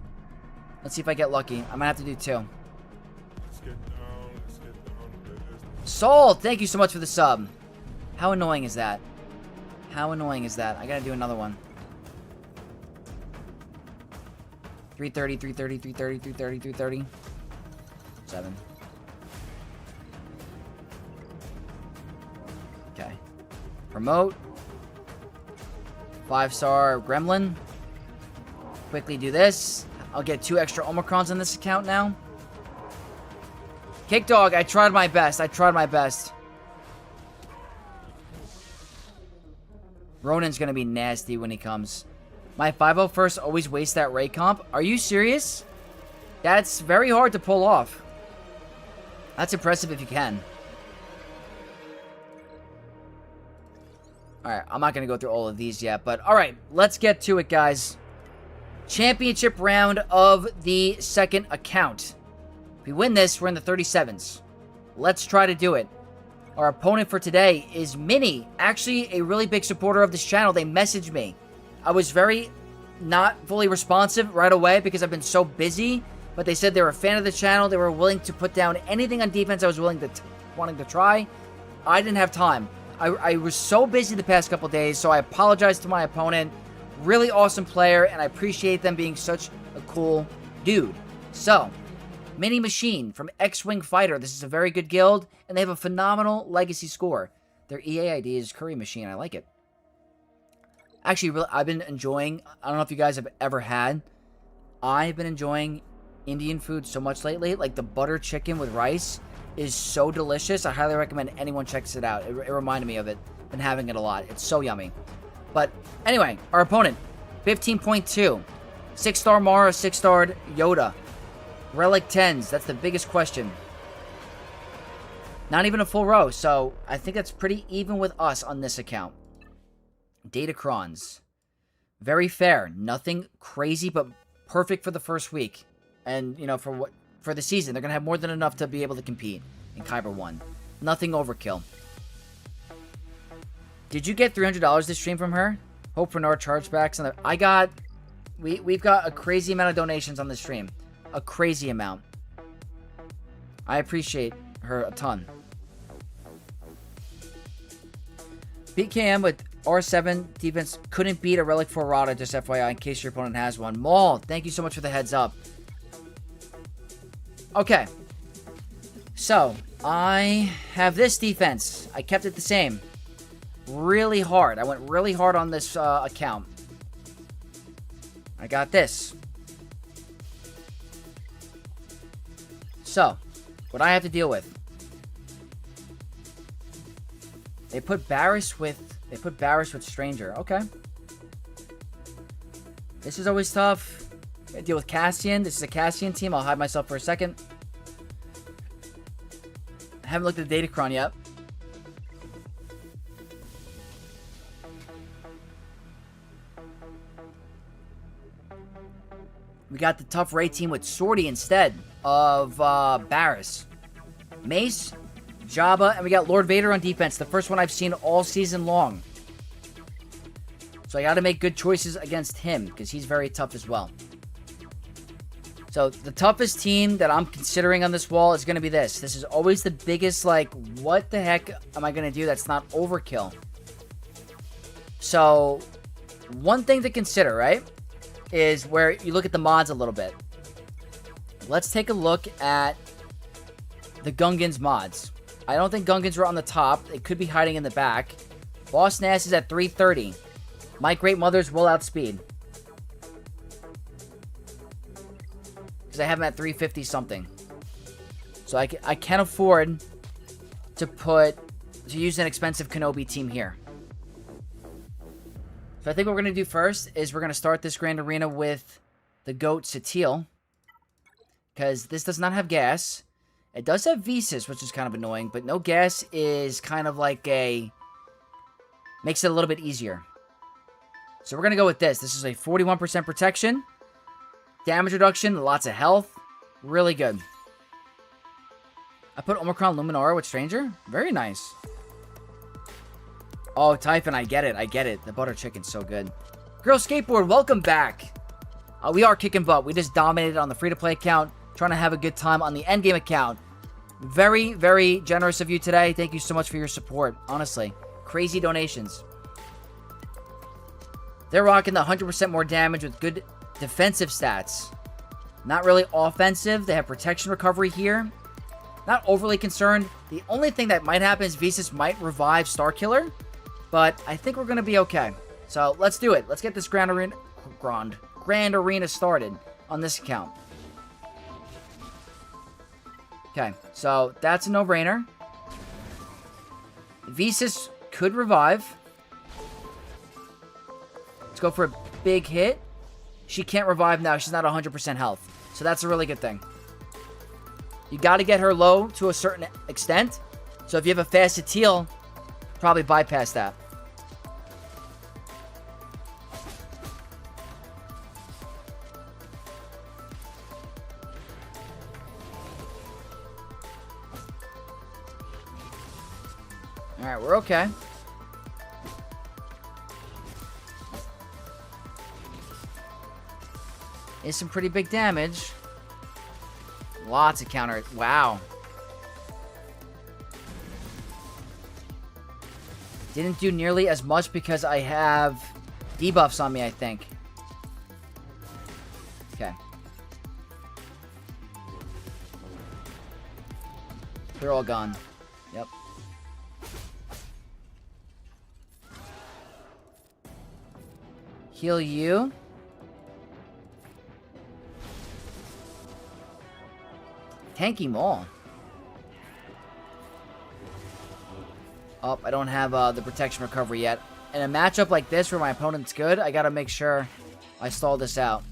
Let's see if I get lucky. I might have to do 2. Let's get down to business. Soul, thank you so much for the sub. How annoying is that? How annoying is that? I gotta do another one. 330, 330, 330, 330, 330. 7. Okay. Promote. 5-star Gremlin. Quickly do this. I'll get 2 extra Omicrons on this account now. Cake Dog, I tried my best. Ronin's gonna be nasty when he comes. My 501st always wastes that Ray comp. Are you serious? That's very hard to pull off. That's impressive if you can. Alright, I'm not going to go through all of these yet, but alright, let's get to it, guys. Championship round of the second account. If we win this, we're in the 37s. Let's try to do it. Our opponent for today is Minnie, actually a really big supporter of this channel. They messaged me. I was very not fully responsive right away because I've been so busy, but they said they were a fan of the channel. They were willing to put down anything on defense I was wanting to try. I didn't have time. I was so busy the past couple days, so I apologize to my opponent. Really awesome player, and I appreciate them being such a cool dude. So, Mini Machine from X-Wing Fighter. This is a very good guild, and they have a phenomenal legacy score. Their EA ID is Curry Machine. I like it. Actually, I've been enjoying, I don't know if you guys have ever had, I've been enjoying Indian food so much lately. Like the butter chicken with rice is so delicious. I highly recommend anyone checks it out. It reminded me of it. Been having it a lot. It's so yummy. But anyway, our opponent, 15.2. 6-star Mara, 6-star Yoda. Relic 10s. That's the biggest question. Not even a full row, so I think that's pretty even with us on this account. Datacrons. Very fair. Nothing crazy, but perfect for the first week. And, you know, for the season. They're going to have more than enough to be able to compete in Kyber 1. Nothing overkill. Did you get $300 this stream from her? Hope for no chargebacks. We've got a crazy amount of donations on this stream. A crazy amount. I appreciate her a ton. BKM with R7 defense couldn't beat a Relic 4 Rada, just FYI, in case your opponent has one. Maul, thank you so much for the heads up. Okay. So, I have this defense. I kept it the same. Really hard. I went really hard on this account. I got this. So, what I have to deal with. They put Barris with Stranger. Okay. This is always tough. I deal with Cassian. This is a Cassian team. I'll hide myself for a second. I haven't looked at the Datacron yet. We got the tough raid team with Swordy instead of Barris. Mace, Jabba, and we got Lord Vader on defense. The first one I've seen all season long. So I got to make good choices against him because he's very tough as well. So the toughest team that I'm considering on this wall is going to be this. This is always the biggest, like, what the heck am I going to do that's not overkill? So one thing to consider, right, is where you look at the mods a little bit. Let's take a look at the Gungans mods. I don't think Gungans were on the top. They could be hiding in the back. Boss Nass is at 330. My Great Mother's will outspeed. Because I have him at 350 something. So I can afford to use an expensive Kenobi team here. So I think what we're going to do first is we're going to start this Grand Arena with the GOAT Satele. Because this does not have gas. It does have Visas, which is kind of annoying. But no gas is kind of like makes it a little bit easier. So we're going to go with this. This is a 41% protection. Damage reduction, lots of health. Really good. I put Omicron Luminara with Stranger. Very nice. Oh, Typhon, I get it. I get it. The butter chicken's so good. Girl Skateboard, welcome back. We are kicking butt. We just dominated on the free-to-play account. Trying to have a good time on the endgame account. Very, very generous of you today. Thank you so much for your support. Honestly. Crazy donations. They're rocking the 100% more damage with good defensive stats. Not really offensive. They have protection recovery here. Not overly concerned. The only thing that might happen is Visas might revive Starkiller. But I think we're going to be okay. So let's do it. Let's get this Grand Arena started on this account. Okay, so that's a no-brainer. Visas could revive. Let's go for a big hit. She can't revive now. She's not 100% health. So that's a really good thing. You got to get her low to a certain extent. So if you have a fast Satele, probably bypass that. Alright, we're okay. Is some pretty big damage. Lots of counter. Wow. Didn't do nearly as much because I have debuffs on me, I think. Okay. They're all gone. Yep. Heal you. Tanky Maul. Oh, I don't have the protection recovery yet. In a matchup like this where my opponent's good, I gotta make sure I stall this out.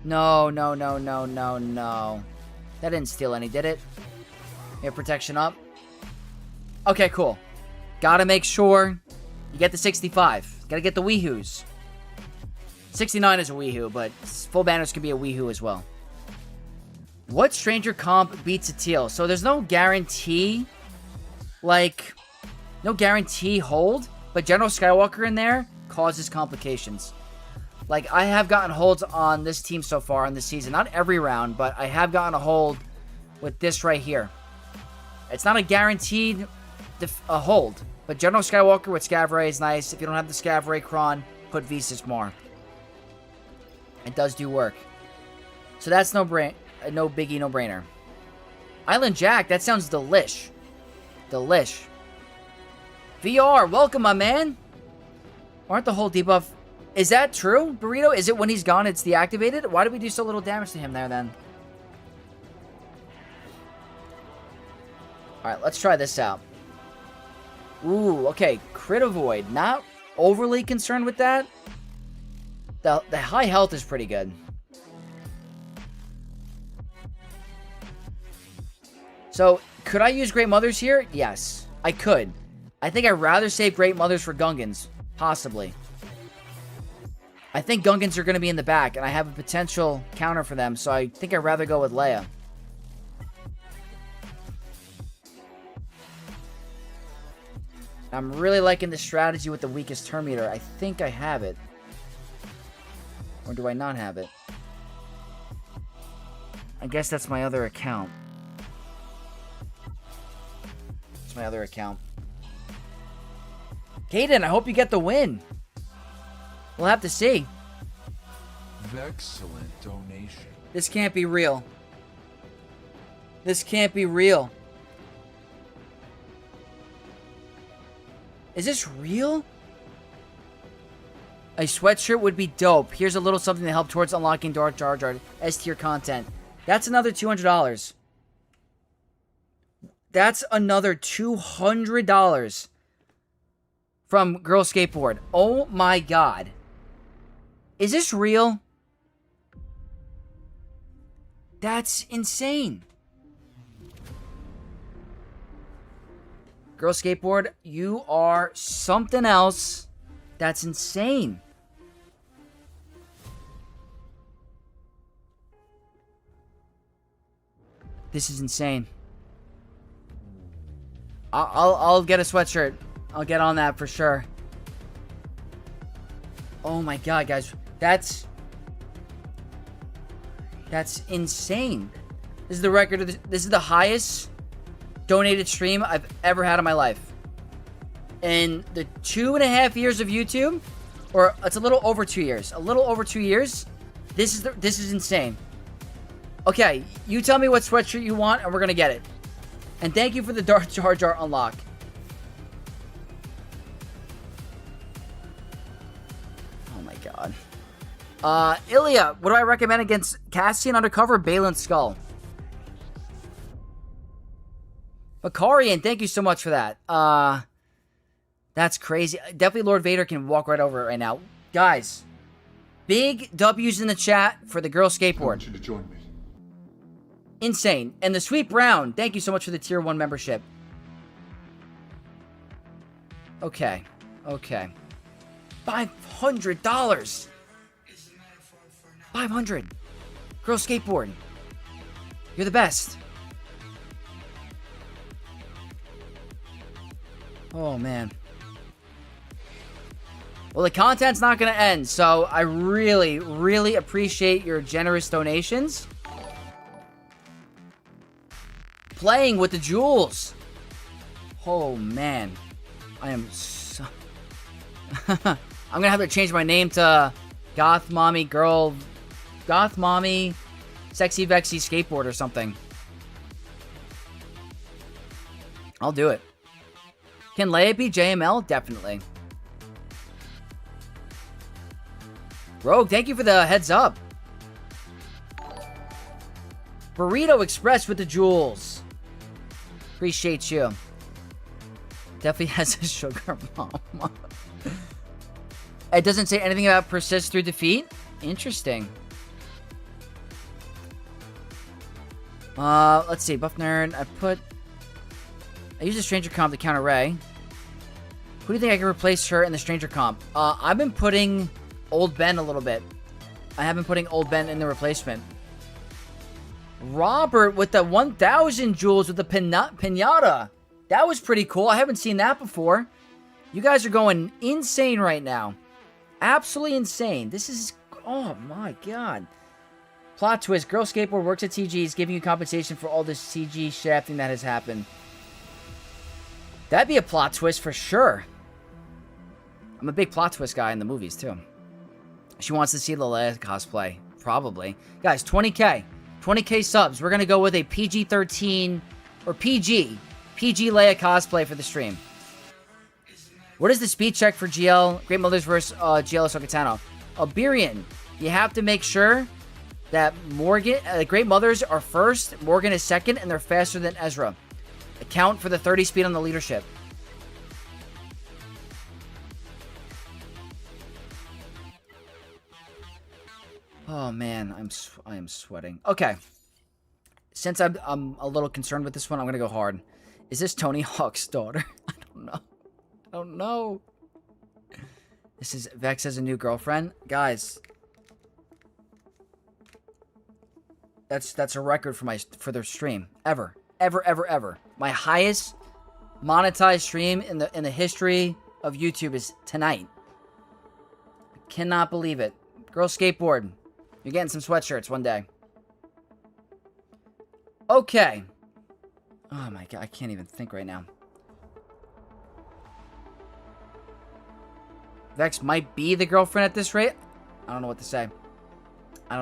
No, no, no, no, no, no. That didn't steal any, did it? You have protection up? Okay, cool. Gotta make sure you get the 65. Gotta get the Weehoos. 69 is a Weehoo, but full banners can be a Weehoo as well. What Stranger comp beats Satele? So there's no guarantee, like, no guarantee hold, but General Skywalker in there causes complications. Like, I have gotten holds on this team so far in this season. Not every round, but I have gotten a hold with this right here. It's not a guaranteed hold, but General Skywalker with Scav Ray is nice. If you don't have the Scav Ray Kron, put Visas more. It does do work. So that's no biggie, no brainer. Island Jack, that sounds delish. Delish. VR, welcome, my man. Aren't the whole debuff... Is that true, Burrito? Is it when he's gone, it's deactivated? Why did we do so little damage to him there, then? Alright, let's try this out. Ooh, okay. Crit Avoid. Not overly concerned with that. The high health is pretty good. So, could I use Great Mothers here? Yes, I could. I think I'd rather save Great Mothers for Gungans. Possibly. I think Gungans are going to be in the back, and I have a potential counter for them, so I think I'd rather go with Leia. I'm really liking the strategy with the weakest turn meter. I think I have it. Or do I not have it? I guess that's my other account. It's my other account. Kaden, I hope you get the win. We'll have to see. Excellent donation. This can't be real. This can't be real. Is this real? A sweatshirt would be dope. Here's a little something to help towards unlocking Darth Jar Jar S-tier content. That's another $200. That's another $200 from Girl Skateboard. Oh my god. Is this real? That's insane. Girl Skateboard, you are something else. That's insane. This is insane. I'll get a sweatshirt. I'll get on that for sure. Oh my god, guys. That's insane. This is the record of this is the highest donated stream I've ever had in my life. In the 2.5 years of YouTube, or it's a little over 2 years. A little over 2 years. This is insane. Okay, you tell me what sweatshirt you want, and we're gonna get it. And thank you for the Darth Jar Jar unlock. Oh my god. Ilya, what do I recommend against Cassian Undercover, Balin Skull? Makarian, thank you so much for that. That's crazy. Definitely Lord Vader can walk right over it right now. Guys, big W's in the chat for the Girl I Skateboard. want you to join me. Insane. And the Sweet Brown, thank you so much for the Tier 1 membership. Okay. Okay. $500. 500. Girl Skateboard. You're the best. Oh, man. Well, the content's not going to end, so I really, really appreciate your generous donations. Playing with the jewels. Oh, man. I am so... I'm going to have to change my name to Goth Mommy Girl... Goth Mommy Sexy Vexy Skateboard or something. I'll do it. Can Leia be JML? Definitely. Rogue, thank you for the heads up. Burrito Express with the jewels. Appreciate you. Definitely has a sugar mama. It doesn't say anything about persist through defeat. Interesting. Let's see. Buff Nerd. I use a Stranger Comp to counter Ray. Who do you think I can replace her in the Stranger Comp? I've been putting Old Ben a little bit. I have been putting Old Ben in the replacement. Robert with the 1,000 jewels with the pinata. That was pretty cool. I haven't seen that before. You guys are going insane right now. Absolutely insane. This is... Oh, my God. Plot twist. Girl Skateboard works at TG's, giving you compensation for all this CG shafting that has happened. That'd be a plot twist for sure. I'm a big plot twist guy in the movies, too. She wants to see the Leia cosplay. Probably. Guys, 20k. 20k subs. We're going to go with a PG-13 or PG Leia cosplay for the stream. What is the speed check for GL? Great Mothers versus GL Ahsoka Tano. Alberian, you have to make sure that Morgan, Great Mothers are first, Morgan is second, and they're faster than Ezra. Account for the 30 speed on the leadership. Oh man, I am sweating. Okay. since I'm a little concerned with this one, I'm going to go hard. Is this Tony Hawk's daughter? I don't know. I don't know. This is Vex has a new girlfriend. Guys. That's a record for their stream. Ever. Ever. My highest monetized stream in the history of YouTube is tonight. I cannot believe it. Girl skateboard. You're getting some sweatshirts one day. Okay. Oh my god, I can't even think right now. Vex might be the girlfriend at this rate. I don't know what to say. I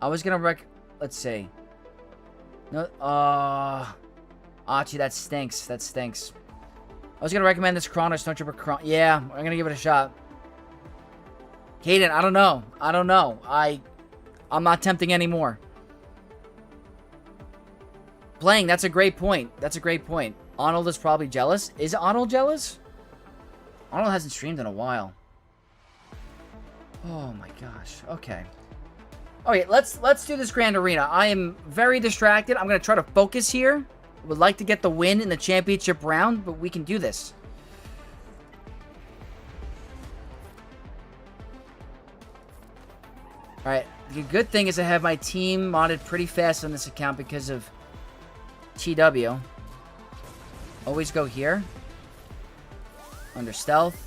was gonna let's see. No, Archie, that stinks. I was gonna recommend this Kron or Snowtrooper Kron. Yeah, I'm gonna give it a shot. Caden, I don't know. I'm not tempting anymore. Playing, that's a great point. Arnold is probably jealous. Is Arnold jealous? Arnold hasn't streamed in a while. Oh my gosh. Okay. Okay, let's do this Grand Arena. I am very distracted. I'm going to try to focus here. Would like to get the win in the championship round, but we can do this. Alright, the good thing is I have my team modded pretty fast on this account because of TW. Always go here. Under stealth.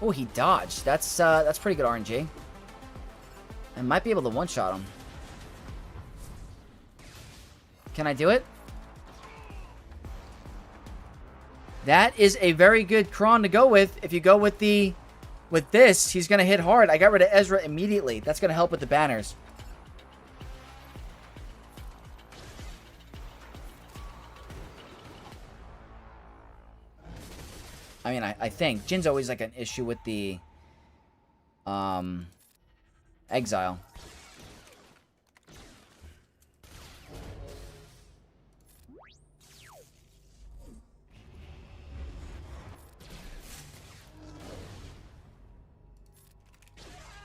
Oh, he dodged. That's pretty good RNG. I might be able to one-shot him. Can I do it? That is a very good Kron to go with. If you go with this, he's going to hit hard. I got rid of Ezra immediately. That's going to help with the banners. I mean, I think. Jin's always like an issue with the exile.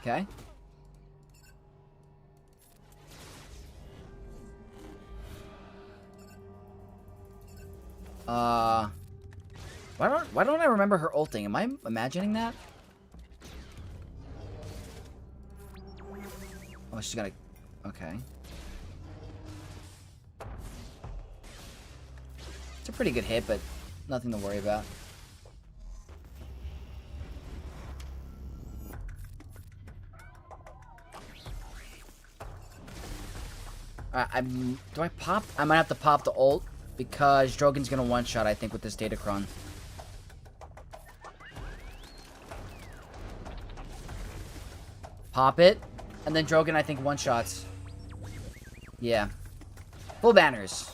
Okay. Why don't I remember her ulting? Am I imagining that? Oh, she's gonna... Okay. It's a pretty good hit, but nothing to worry about. Do I pop? I might have to pop the ult because Drogon's gonna one-shot, I think, with this Datacron. Pop it, and then Drogon, I think, one-shots. Yeah. Full banners.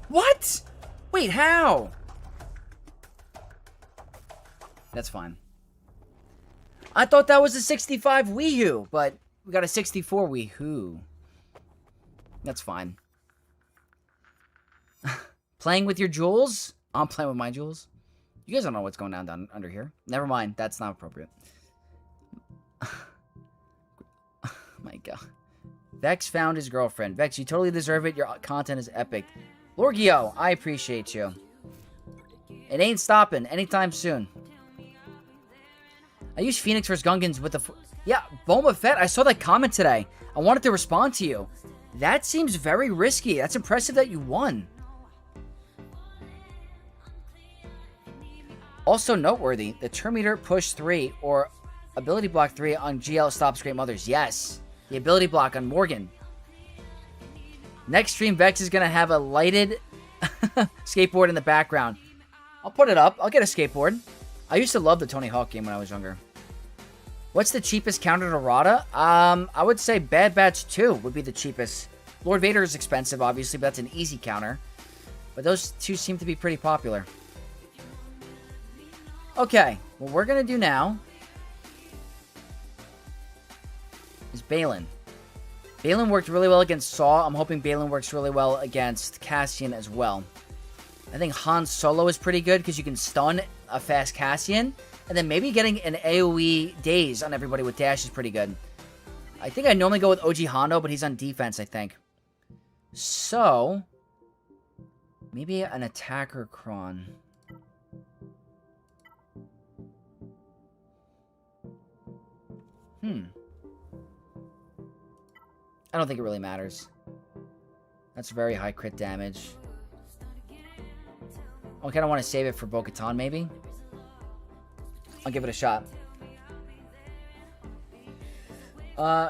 What? Wait, how? That's fine. I thought that was a 65 Weehoo, but we got a 64 Weehoo. That's fine. Playing with your jewels? I'm playing with my jewels. You guys don't know what's going down under here. Never mind. That's not appropriate. My god. Vex found his girlfriend. Vex, you totally deserve it. Your content is epic. Lorgio, I appreciate you. It ain't stopping anytime soon. I use Phoenix vs. Gungans with the... Yeah, Boba Fett, I saw that comment today. I wanted to respond to you. That seems very risky. That's impressive that you won. Also noteworthy, the Terminator Push 3 or Ability Block 3 on GL stops Great Mothers. Yes, the Ability Block on Morgan. Next stream, Vex is going to have a lighted skateboard in the background. I'll put it up. I'll get a skateboard. I used to love the Tony Hawk game when I was younger. What's the cheapest counter to Rada? I would say Bad Batch 2 would be the cheapest. Lord Vader is expensive, obviously, but that's an easy counter. But those two seem to be pretty popular. Okay, what we're going to do now is Balin. Balin worked really well against Saw. I'm hoping Balin works really well against Cassian as well. I think Han Solo is pretty good because you can stun a fast Cassian. And then maybe getting an AoE daze on everybody with dash is pretty good. I think I normally go with OG Hondo, but he's on defense, I think. So, maybe an attacker Kron. I don't think it really matters. That's very high crit damage. I kind of want to save it for Bo-Katan, maybe. I'll give it a shot.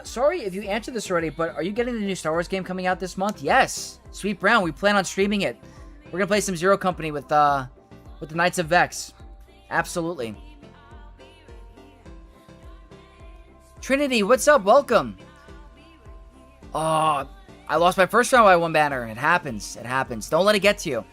Sorry if you answered this already, but are you getting the new Star Wars game coming out this month? Yes! Sweet Brown, we plan on streaming it. We're gonna play some Zero Company with the Knights of Vex. Absolutely. Trinity, what's up? Welcome! Oh, I lost my first round by one banner. It happens. It happens. Don't let it get to you.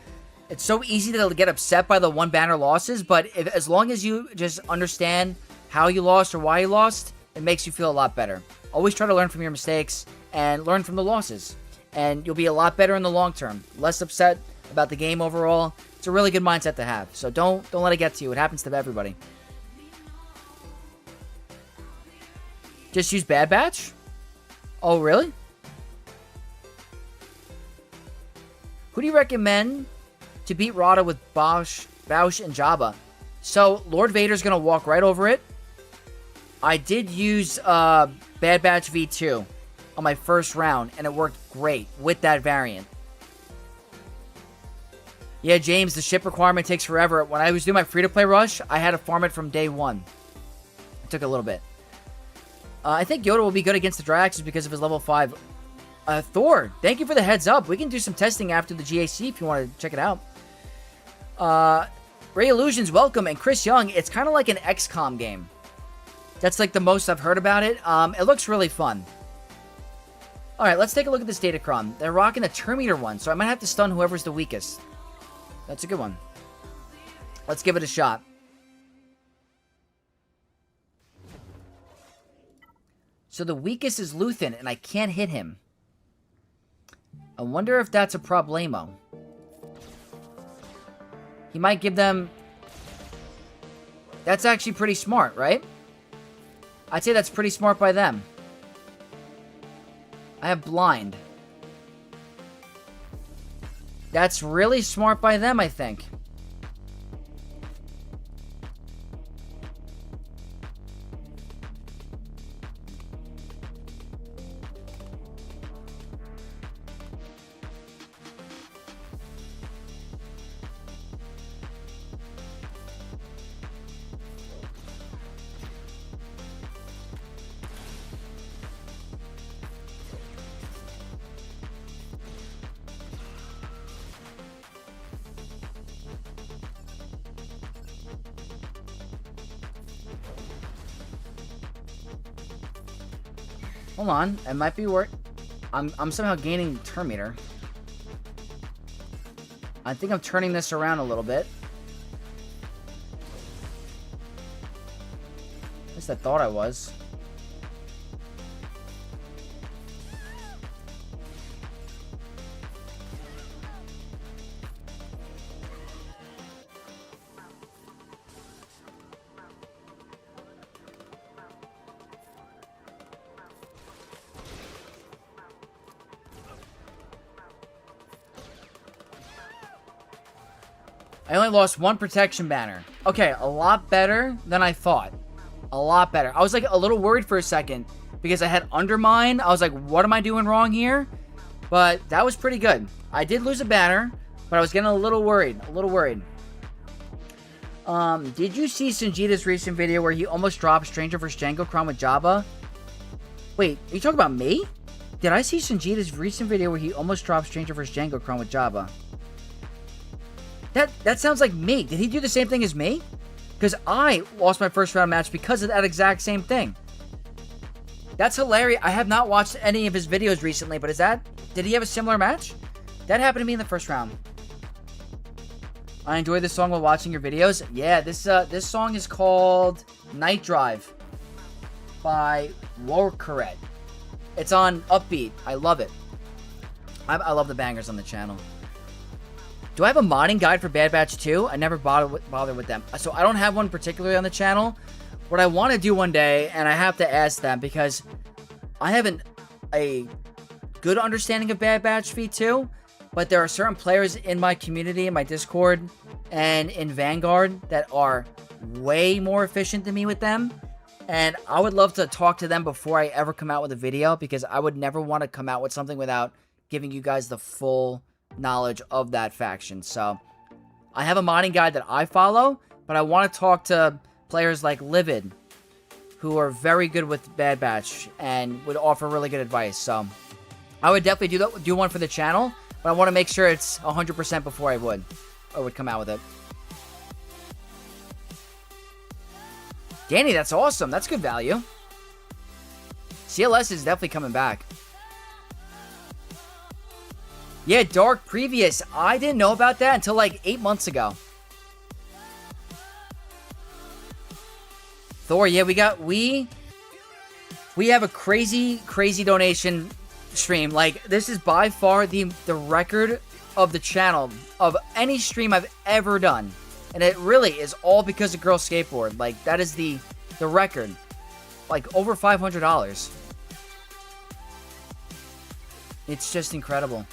It's so easy to get upset by the one banner losses, but as long as you just understand how you lost or why you lost, it makes you feel a lot better. Always try to learn from your mistakes and learn from the losses. And you'll be a lot better in the long term. Less upset about the game overall. It's a really good mindset to have. So don't let it get to you. It happens to everybody. Just use Bad Batch? Oh, really? Who do you recommend to beat Rada with Bausch and Jabba? So, Lord Vader's going to walk right over it. I did use Bad Batch V2 on my first round, and it worked great with that variant. Yeah, James, the ship requirement takes forever. When I was doing my free-to-play rush, I had to farm it from day one. It took a little bit. I think Yoda will be good against the Draxes because of his level 5. Thor, thank you for the heads up. We can do some testing after the GAC if you want to check it out. Ray Illusions, welcome. And Chris Young, it's kind of like an XCOM game. That's like the most I've heard about it. It looks really fun. Alright, let's take a look at this Datacron. They're rocking a Terminator one, so I might have to stun whoever's the weakest. That's a good one. Let's give it a shot. So the weakest is Luthen, and I can't hit him. I wonder if that's a problemo. He might give them... That's actually pretty smart, right? I'd say that's pretty smart by them. I have blind. That's really smart by them, I think. Hold on, it might be worth... I'm somehow gaining Terminator. I think I'm turning this around a little bit. At least I thought I was. I only lost one protection banner. Okay, a lot better than I thought. A lot better. I was like a little worried for a second because I had Undermine. I was like, what am I doing wrong here? But that was pretty good. I did lose a banner, but I was getting a little worried. A little worried. Did you see Sanjita's recent video where he almost dropped Stranger vs. Django Kron with Jabba? Wait, are you talking about me? Did I see Sanjita's recent video where he almost dropped Stranger vs. Django Kron with Jabba? That sounds like me. Did he do the same thing as me? Because I lost my first round match because of that exact same thing. That's hilarious. I have not watched any of his videos recently, but did he have a similar match? That happened to me in the first round. I enjoy this song while watching your videos. Yeah, this song is called Night Drive by Warcaret. It's on Upbeat. I love it. I love the bangers on the channel. Do I have a modding guide for Bad Batch 2? I never bother with them. So I don't have one particularly on the channel. What I want to do one day, and I have to ask them because I have a good understanding of Bad Batch V2, but there are certain players in my community, in my Discord, and in Vanguard that are way more efficient than me with them. And I would love to talk to them before I ever come out with a video, because I would never want to come out with something without giving you guys the full knowledge of that faction. So I have a modding guide that I follow, but I want to talk to players like Livid, who are very good with Bad Batch and would offer really good advice. So I would definitely do one for the channel, but I want to make sure it's 100% before I would come out with it. Danny, that's awesome. That's good value. CLS is definitely coming back. Yeah, Dark Previous. I didn't know about that until like 8 months ago. Thor, yeah, we have a crazy donation stream. Like, this is by far the record of the channel of any stream I've ever done. And it really is all because of Girl Skateboard. Like, that is the record. Like, over $500. It's just incredible.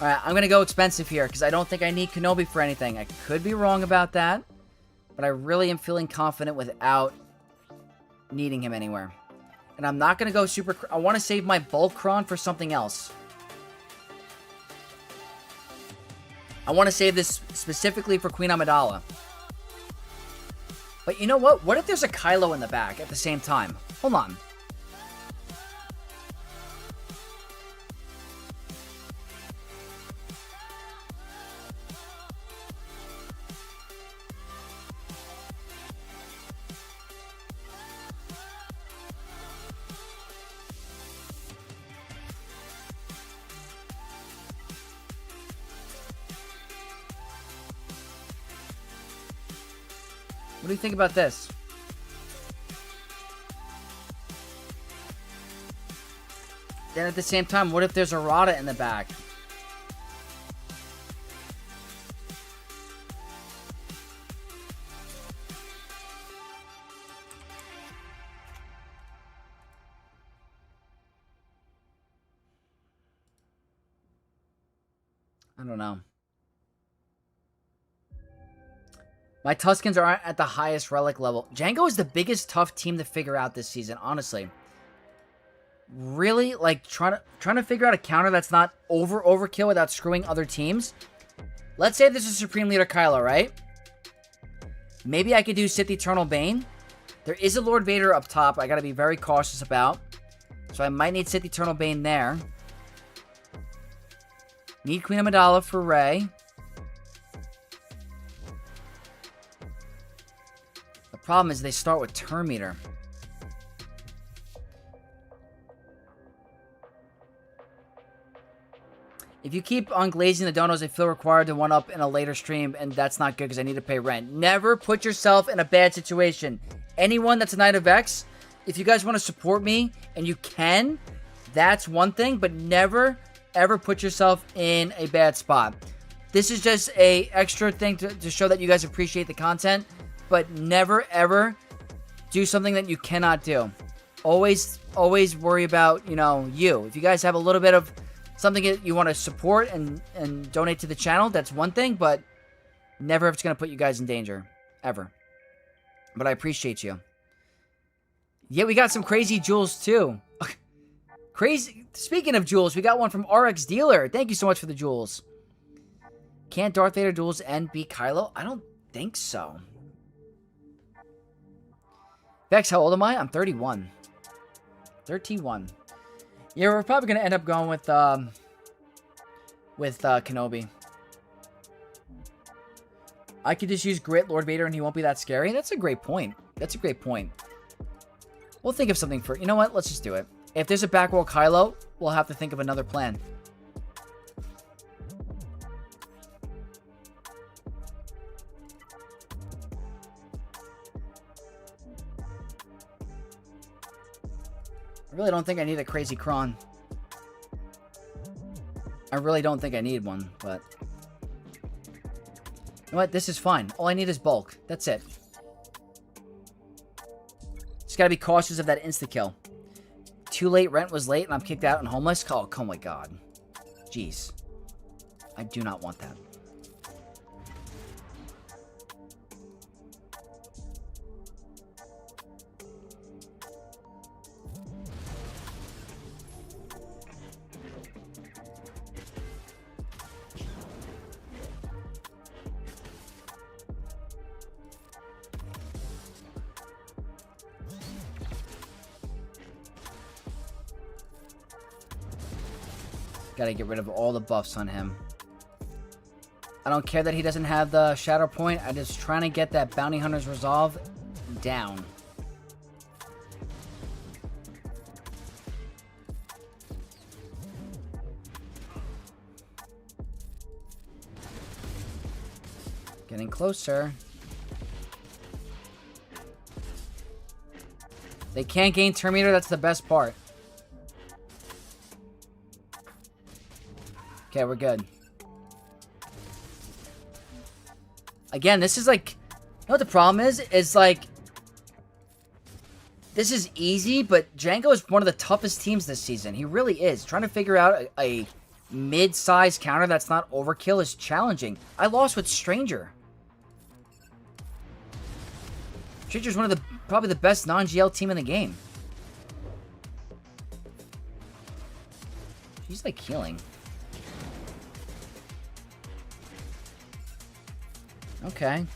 Alright, I'm gonna go expensive here, because I don't think I need Kenobi for anything. I could be wrong about that, but I really am feeling confident without needing him anywhere. And I'm not gonna go super... I want to save my bulk Kron for something else. I want to save this specifically for Queen Amidala. But you know what? What if there's a Kylo in the back at the same time? Hold on. What do you think about this? Then at the same time, what if there's a Rada in the back? I don't know. My Tuskens are at the highest relic level. Django is the biggest tough team to figure out this season, honestly. Really, like, trying to figure out a counter that's not overkill without screwing other teams. Let's say this is Supreme Leader Kylo, right? Maybe I could do Sith Eternal Bane. There is a Lord Vader up top I gotta be very cautious about. So I might need Sith Eternal Bane there. Need Queen Amidala for Rey. The problem is they start with Turn Meter. If you keep on glazing the donos, I feel required to one-up in a later stream, and that's not good because I need to pay rent. Never put yourself in a bad situation. Anyone that's a Knight of X, if you guys want to support me, and you can, that's one thing, but never, ever put yourself in a bad spot. This is just a extra thing to show that you guys appreciate the content. But never, ever do something that you cannot do. Always worry about, you. If you guys have a little bit of something that you want to support and donate to the channel, that's one thing, but never if it's going to put you guys in danger. Ever. But I appreciate you. Yeah, we got some crazy jewels, too. Crazy. Speaking of jewels, we got one from RX Dealer. Thank you so much for the jewels. Can't Darth Vader duels and beat Kylo? I don't think so. Vex, how old am I? I'm 31. 31. Yeah, we're probably going to end up going with Kenobi. I could just use Grit Lord Vader and he won't be that scary. That's a great point. That's a great point. We'll think of something for... You know what? Let's just do it. If there's a backroll Kylo, we'll have to think of another plan. I really don't think I need a crazy Kron. I really don't think I need one, but... You know what? This is fine. All I need is bulk. That's it. Just gotta be cautious of that insta-kill. too late, rent was late, and I'm kicked out and homeless. Oh my god. Jeez. I do not want that. Gotta get rid of all the buffs on him. I don't care that he doesn't have the Shadow Point. I'm just trying to get that Bounty Hunter's Resolve down. Getting closer. They can't gain turn meter. That's the best part. Okay, we're good. Again, this is like... You know what the problem is? It's like... This is easy, but Django is one of the toughest teams this season. He really is. Trying to figure out a mid-size counter that's not overkill is challenging. I lost with Stranger. Stranger's one of the... Probably the best non-GL team in the game. She's like healing. Okay.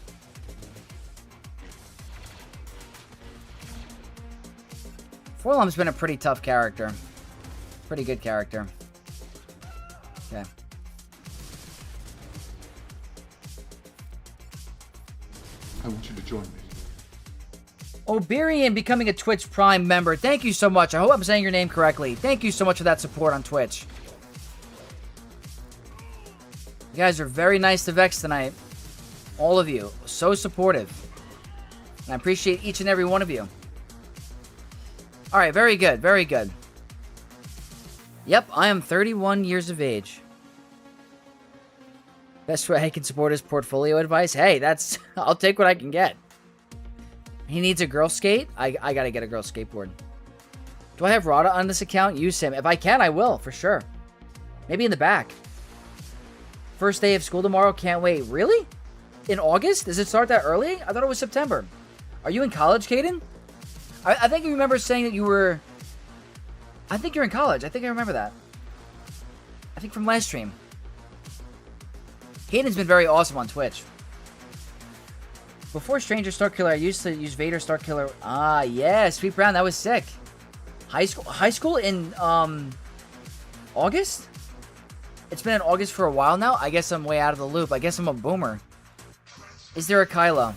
Forlom's been a pretty tough character. Pretty good character. Okay. I want you to join me. Oberian becoming a Twitch Prime member. Thank you so much. I hope I'm saying your name correctly. Thank you so much for that support on Twitch. You guys are very nice to Vex tonight. All of you. So supportive. And I appreciate each and every one of you. Alright, very good. Very good. Yep, I am 31 years of age. Best way I can support his portfolio advice? Hey, that's... I'll take what I can get. He needs a girl skate? I gotta get a girl skateboard. Do I have Rada on this account? Use him. If I can, I will, for sure. Maybe in the back. First day of school tomorrow. Can't wait. Really? In August? Does it start that early? I thought it was September. Are you in college, Caden? I think you remember saying that you were... I think you're in college. I think I remember that. I think from last stream. Caden's been very awesome on Twitch. Before Stranger Starkiller, I used to use Vader Starkiller. Ah, yeah, Sweet Brown, that was sick. High school in August? It's been in August for a while now. I guess I'm way out of the loop. I guess I'm a boomer. Is there a Kylo?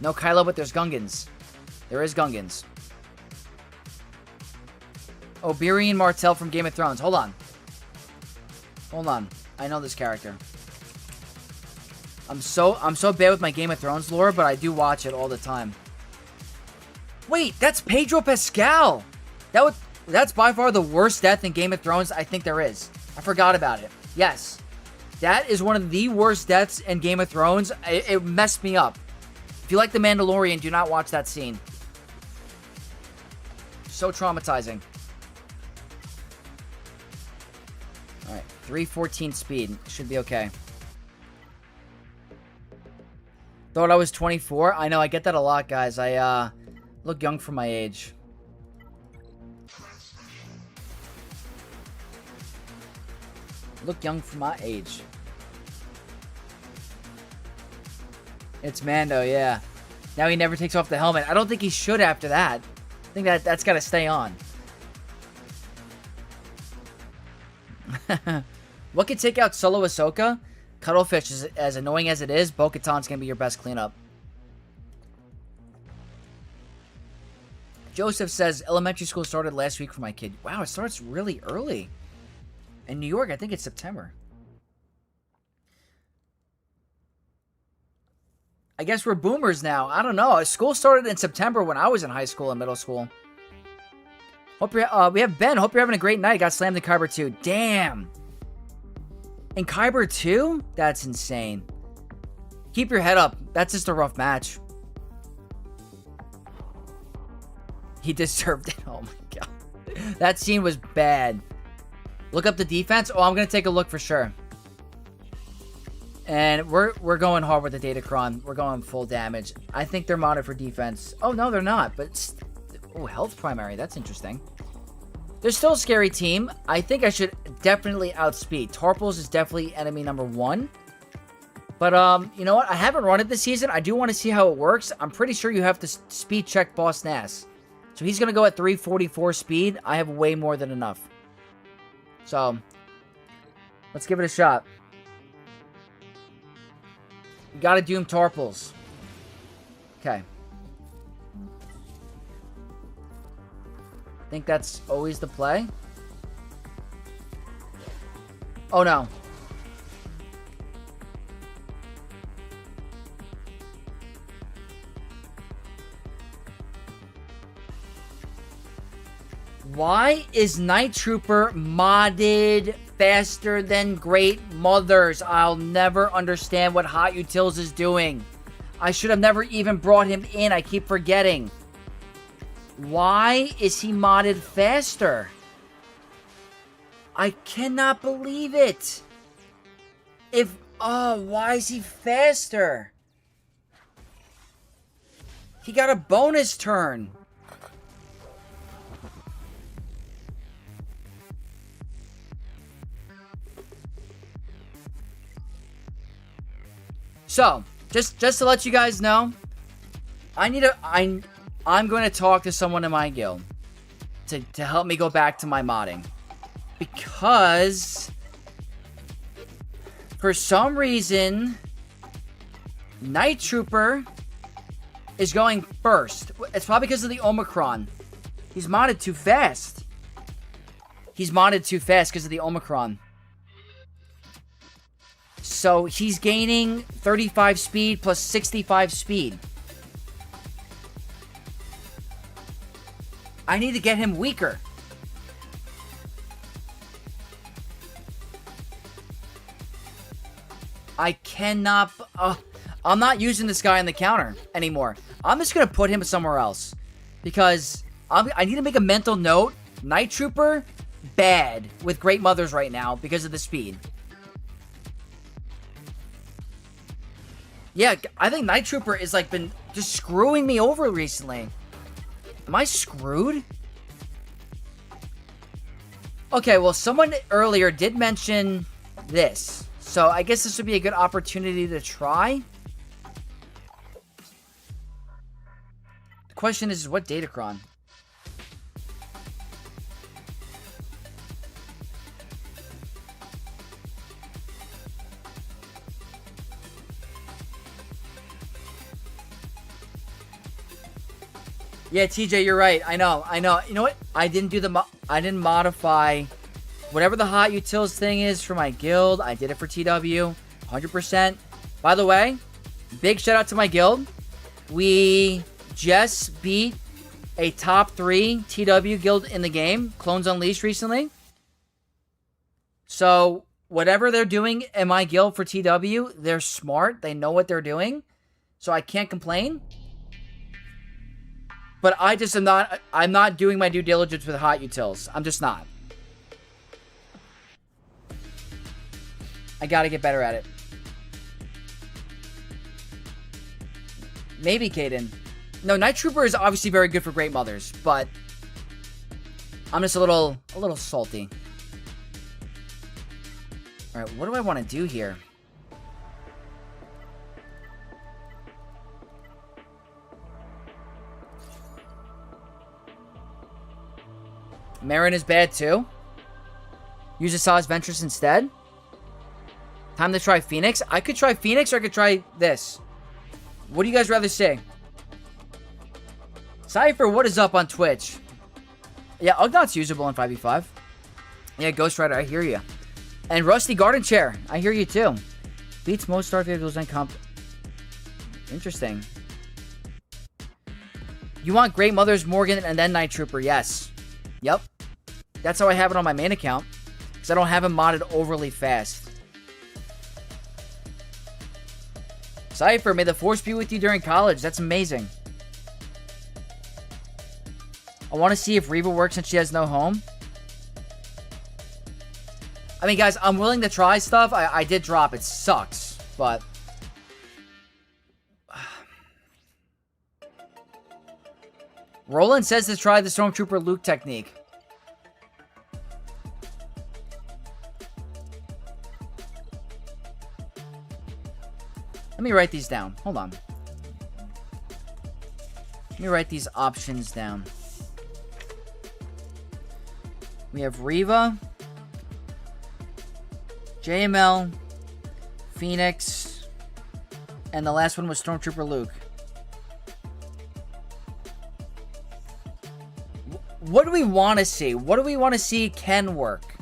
No Kylo, but there's Gungans. There is Gungans. Oberian Martell from Game of Thrones. Hold on. Hold on. I know this character. I'm so bad with my Game of Thrones lore, but I do watch it all the time. Wait, that's Pedro Pascal. That's by far the worst death in Game of Thrones I think there is. I forgot about it. Yes. That is one of the worst deaths in Game of Thrones. It messed me up. If you like The Mandalorian, do not watch that scene. So traumatizing. Alright, 314 speed. Should be okay. Thought I was 24? I know, I get that a lot, guys. I, look young for my age. Look young for my age. It's Mando, yeah. Now he never takes off the helmet. I don't think he should after that. I think that's got to stay on. What could take out Solo Ahsoka? Cuttlefish is as annoying as it is. Bo-Katan's going to be your best cleanup. Joseph says, elementary school started last week for my kid. Wow, it starts really early. In New York, I think it's September. I guess we're boomers now. I don't know. School started in September when I was in high school and middle school. Hope you're, we have Ben. Hope you're having a great night. Got slammed in Kyber 2. Damn. In Kyber 2? That's insane. Keep your head up. That's just a rough match. He deserved it. Oh my god. That scene was bad. Look up the defense. Oh, I'm going to take a look for sure. And we're going hard with the Datacron. We're going full damage. I think they're modded for defense. Oh, no, they're not. But, oh, health primary. That's interesting. They're still a scary team. I think I should definitely outspeed. Torples is definitely enemy number 1. But, you know what? I haven't run it this season. I do want to see how it works. I'm pretty sure you have to speed check Boss Nass. So he's going to go at 344 speed. I have way more than enough. So, let's give it a shot. We gotta doom Torples. Okay. Think that's always the play. Oh no. Why is Night Trooper modded faster than Great Mothers? I'll never understand what Hot Utils is doing. I should have never even brought him in. I keep forgetting. Why is he modded faster? I cannot believe it. Why is he faster? He got a bonus turn. So, just to let you guys know, I'm going to talk to someone in my guild to help me go back to my modding. Because for some reason, Night Trooper is going first. It's probably because of the Omicron. He's modded too fast. He's modded too fast because of the Omicron. So he's gaining 35 speed plus 65 speed. I need to get him weaker. I cannot... I'm not using this guy on the counter anymore. I'm just going to put him somewhere else. Because I need to make a mental note. Night Trooper, bad with Great Mothers right now because of the speed. Yeah, I think Night Trooper is like been just screwing me over recently. Am I screwed? Okay, well, someone earlier did mention this. So I guess this would be a good opportunity to try. The question is what Datacron? Yeah, TJ, you're right. I know. You know what? I didn't modify whatever the Hot Utils thing is for my guild. I did it for TW, 100%. By the way, big shout out to my guild. We just beat a top 3 TW guild in the game, Clones Unleashed, recently. So whatever they're doing in my guild for TW, they're smart. They know what they're doing. So I can't complain. But I'm not doing my due diligence with Hot Utils. I'm just not. I gotta get better at it. Maybe Caden. No, Night Trooper is obviously very good for Great Mothers, but I'm just a little salty. Alright, what do I want to do here? Marin is bad too. Use Asajj Ventress instead. Time to try Phoenix. I could try Phoenix or I could try this. What do you guys rather say? Cypher, what is up on Twitch? Yeah, Ugnaugh's usable in 5v5. Yeah, Ghost Rider, I hear you. And Rusty Garden Chair, I hear you too. Beats most Star vehicles and comp. Interesting. You want Great Mothers, Morgan, and then Night Trooper, yes. Yep. That's how I have it on my main account. Because I don't have him modded overly fast. Cypher, may the force be with you during college. That's amazing. I want to see if Reva works since she has no home. I mean, guys, I'm willing to try stuff. I did drop. It sucks, but... Roland says to try the Stormtrooper Luke technique. Let me write these down. Hold on. Let me write these options down. We have Reva, JML, Phoenix, and the last one was Stormtrooper Luke. What do we want to see? What do we want to see can work?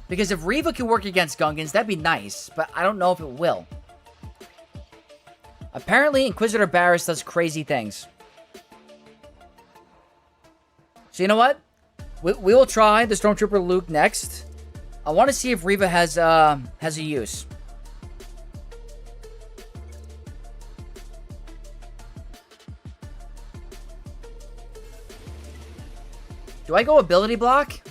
Because if Reva can work against Gungans, that'd be nice, but I don't know if it will. Apparently, Inquisitor Barriss does crazy things. So you know what? We will try the Stormtrooper Luke next. I want to see if Reva has a use. Do I go ability block?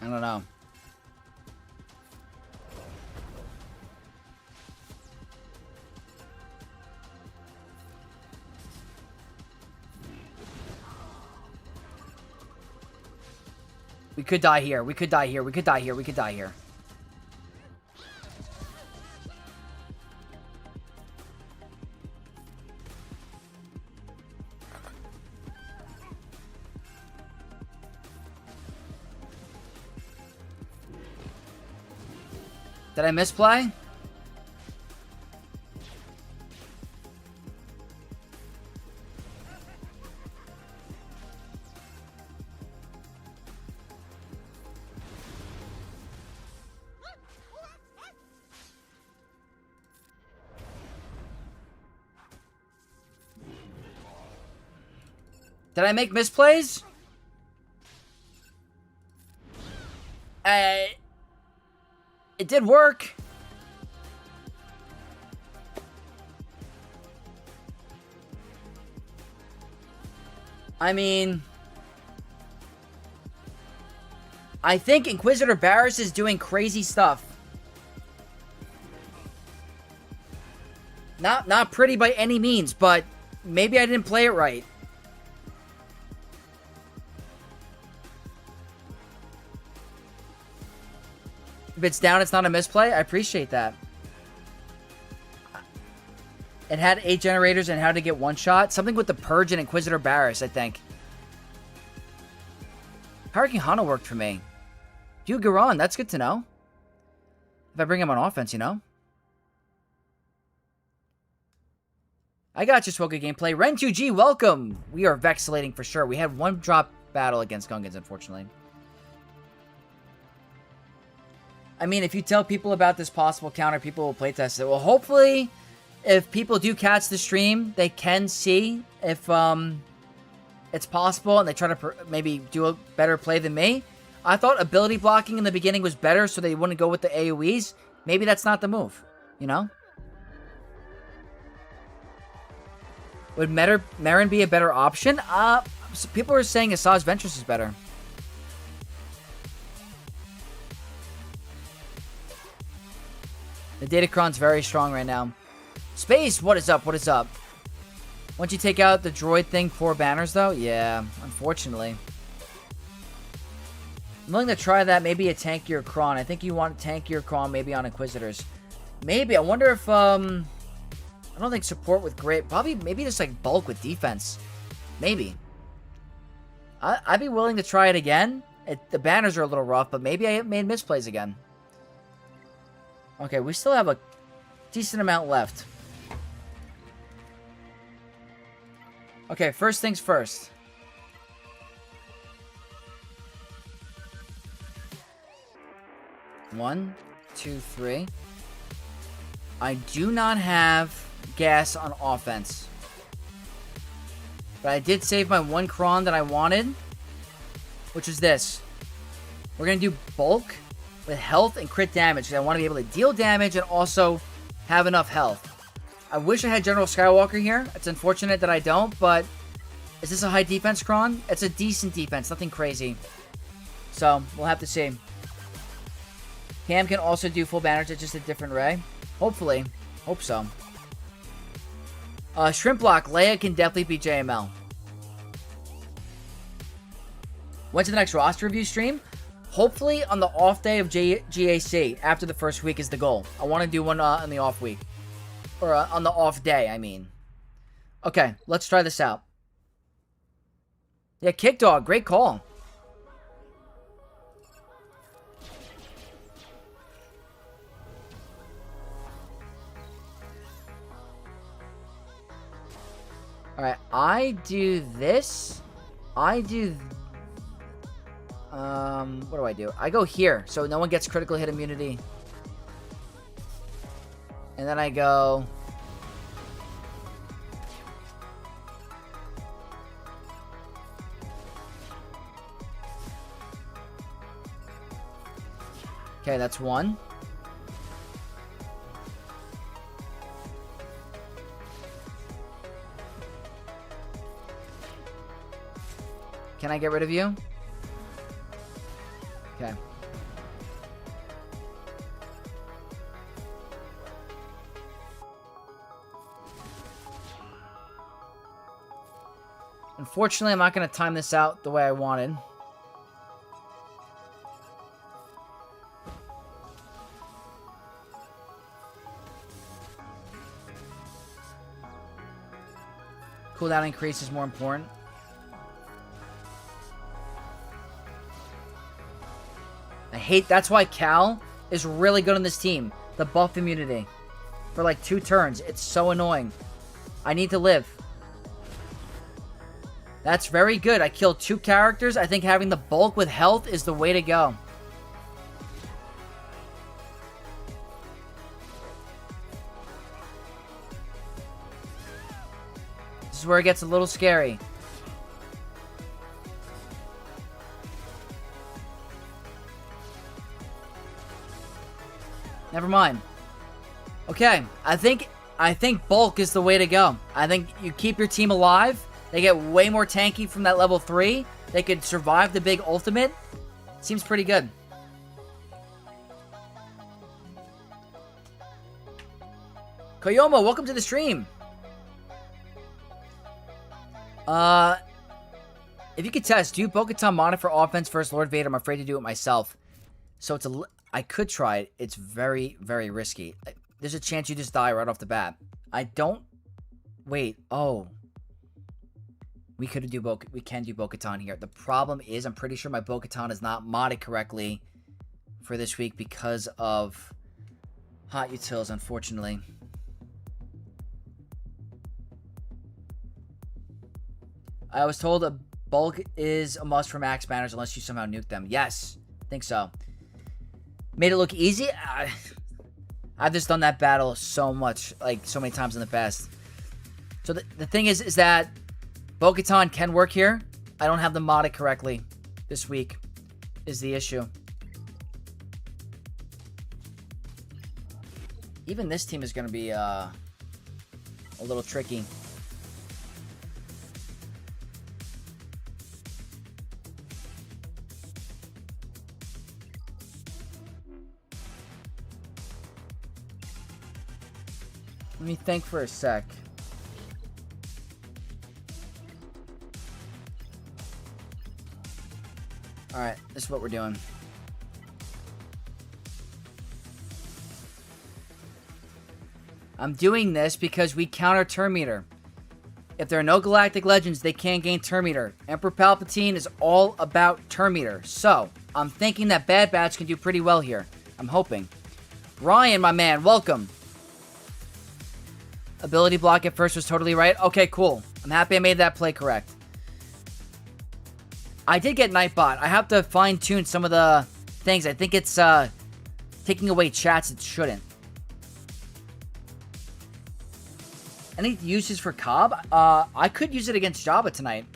I don't know. We could die here. We could die here. We could die here. We could die here. Did I misplay? Did I make misplays? It did work. I mean, I think Inquisitor Barriss is doing crazy stuff. Not pretty by any means, but maybe I didn't play it right. If it's down, it's not a misplay. I appreciate that. It had 8 generators and how to get one shot. Something with the Purge and Inquisitor Barriss, I think. Hurricane Hana worked for me. Hugh Garon, that's good to know. If I bring him on offense, you know. I got you, Swoka Gameplay. Ren2G, welcome. We are vexilating for sure. We had one drop battle against Gungans, unfortunately. I mean, if you tell people about this possible counter, people will playtest it. Well, hopefully, if people do catch the stream, they can see if it's possible, and they try to maybe do a better play than me. I thought ability blocking in the beginning was better, so they wouldn't go with the AoEs. Maybe that's not the move, you know? Would Marin be a better option? People are saying Asajj Ventress is better. The Datacron's very strong right now. Space, what is up? What is up? Once you take out the droid thing, 4 banners though? Yeah, unfortunately. I'm willing to try that. Maybe a tankier Kron. I think you want tankier Kron maybe on Inquisitors. Maybe. I wonder if, I don't think support with great. Probably, maybe just like bulk with defense. Maybe. I'd be willing to try it again. The banners are a little rough, but maybe I made misplays again. Okay, we still have a decent amount left. Okay, first things first. One, two, three. I do not have gas on offense. But I did save my one cron that I wanted, which is this. We're going to do bulk with health and crit damage, because I want to be able to deal damage and also have enough health. I wish I had General Skywalker here. It's unfortunate that I don't, but is this a high defense cron? It's a decent defense, nothing crazy. So, we'll have to see. Cam can also do full bandage at just a different ray. Hopefully. Hope so. Shrimp Block. Leia can definitely beat JML. Went to the next roster review stream. Hopefully on the off day of GAC. After the first week is the goal. I want to do one on the off week. Or on the off day, I mean. Okay, let's try this out. Yeah, Kick Dog. Great call. Alright, I do this. I do... what do I do? I go here, so no one gets critical hit immunity. And then I go... Okay, that's one. Can I get rid of you? Okay. Unfortunately, I'm not going to time this out the way I wanted. Cooldown increase is more important. That's why Cal is really good on this team. The buff immunity. For like 2 turns. It's so annoying. I need to live. That's very good. I killed 2 characters. I think having the bulk with health is the way to go. This is where it gets a little scary. Never mind. Okay, I think bulk is the way to go. I think you keep your team alive. They get way more tanky from that level 3. They could survive the big ultimate. Seems pretty good. Koyomo, welcome to the stream. If you could test, do Bo-Katan modded for offense versus Lord Vader? I'm afraid to do it myself. So it's I could try it. It's very, very risky. There's a chance you just die right off the bat. I don't... Wait. Oh. We can do Bo-Katan here. The problem is, I'm pretty sure my Bo-Katan is not modded correctly for this week because of hot utils, unfortunately. I was told a bulk is a must for max banners unless you somehow nuke them. Yes. I think so. Made it look easy? I've just done that battle so much, like so many times in the past. So the thing is that Bo-Katan can work here. I don't have them modded correctly this week is the issue. Even this team is going to be a little tricky. Let me think for a sec. Alright, this is what we're doing. I'm doing this because we counter turn meter. If there are no Galactic Legends, they can't gain turn meter. Emperor Palpatine is all about turn meter. So, I'm thinking that Bad Batch can do pretty well here. I'm hoping. Ryan, my man, welcome. Ability block at first was totally right. Okay, cool. I'm happy I made that play correct. I did get Nightbot. I have to fine-tune some of the things. I think it's taking away chats. It shouldn't. Any uses for Cobb? I could use it against Jabba tonight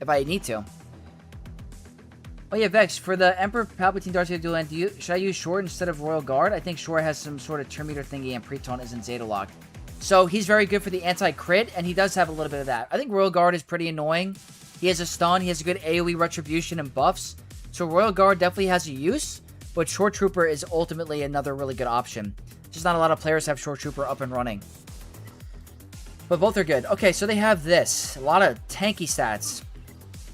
if I need to. Oh yeah, Vex, for the Emperor Palpatine Darth Vader dual end, should I use Short instead of Royal Guard? I think Short has some sort of turn meter thingy and Preton isn't Zeta locked. So he's very good for the anti-crit, and he does have a little bit of that. I think Royal Guard is pretty annoying. He has a stun, he has a good AoE retribution and buffs. So Royal Guard definitely has a use, but Short Trooper is ultimately another really good option. Just not a lot of players have Short Trooper up and running. But both are good. Okay, so they have this. A lot of tanky stats.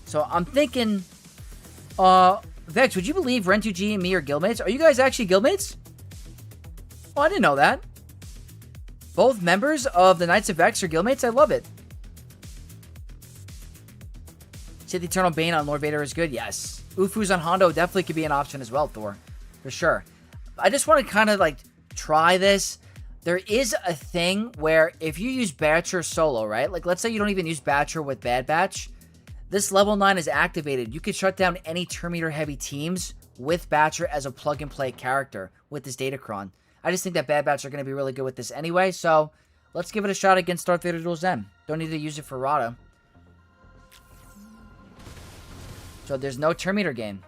So I'm thinking... Vex, would you believe Ren2G and me are guildmates? Are you guys actually guildmates? Oh, I didn't know that. Both members of the Knights of Vex are guildmates? I love it. Sith Eternal Bane on Lord Vader is good? Yes. Ufus on Hondo definitely could be an option as well, Thor. For sure. I just want to kind of, like, try this. There is a thing where if you use Batcher solo, right? Like, let's say you don't even use Batcher with Bad Batch. This level 9 is activated. You can shut down any turn meter heavy teams with Batcher as a plug-and-play character with this Datacron. I just think that Bad Batch are going to be really good with this anyway, so let's give it a shot against Darth Vader Dual Zen. Don't need to use it for Rada. So there's no turn meter gain.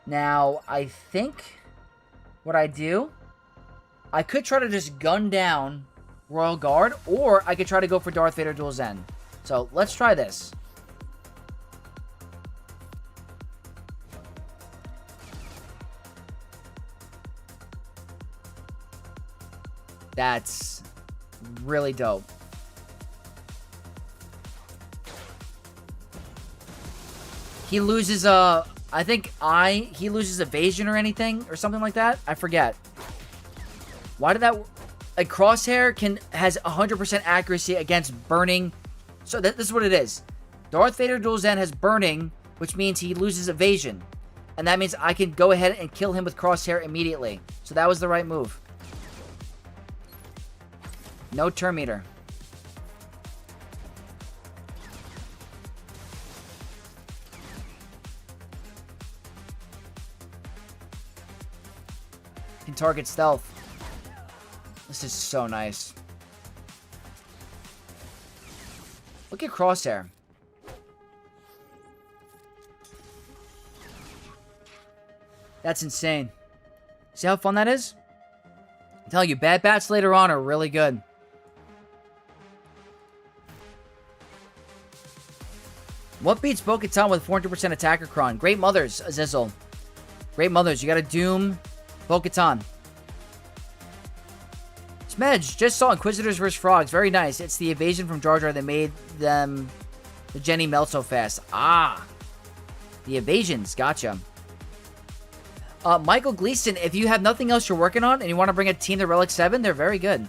Now, I think what I do, I could try to just gun down Royal Guard, or I could try to go for Darth Vader Dual Zen. So let's try this. That's really dope. He loses, I think he loses evasion or anything, or something like that. I forget. Why did that, like, Crosshair has 100% accuracy against burning. So this is what it is. Darth Vader Dual Zen has burning, which means he loses evasion. And that means I can go ahead and kill him with Crosshair immediately. So that was the right move. No turn meter. Can target stealth. This is so nice. Look at Crosshair. That's insane. See how fun that is? I'm telling you, Bad Bats later on are really good. What beats Bo-Katan with 400% attacker cron? Great Mothers, Azizel. Great Mothers. You got to Doom Bo-Katan. Smedge, just saw Inquisitors vs. Frogs. Very nice. It's the evasion from Jar Jar that made them... the Jenny melt so fast. Ah. The evasions. Gotcha. Michael Gleason, if you have nothing else you're working on and you want to bring a team to Relic 7, they're very good.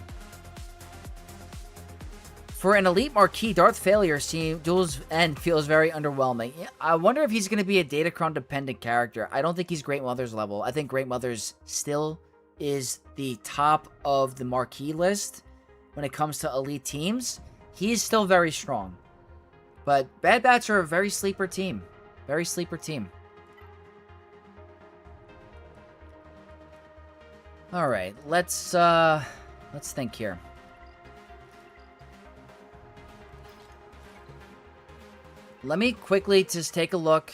For an Elite Marquee, Darth Failure Duel's End feels very underwhelming. I wonder if he's going to be a Datacron-dependent character. I don't think he's Great Mother's level. I think Great Mother's still is the top of the Marquee list when it comes to Elite teams. He is still very strong. But Bad Batch are a very sleeper team. Very sleeper team. Alright, let's think here. Let me quickly just take a look.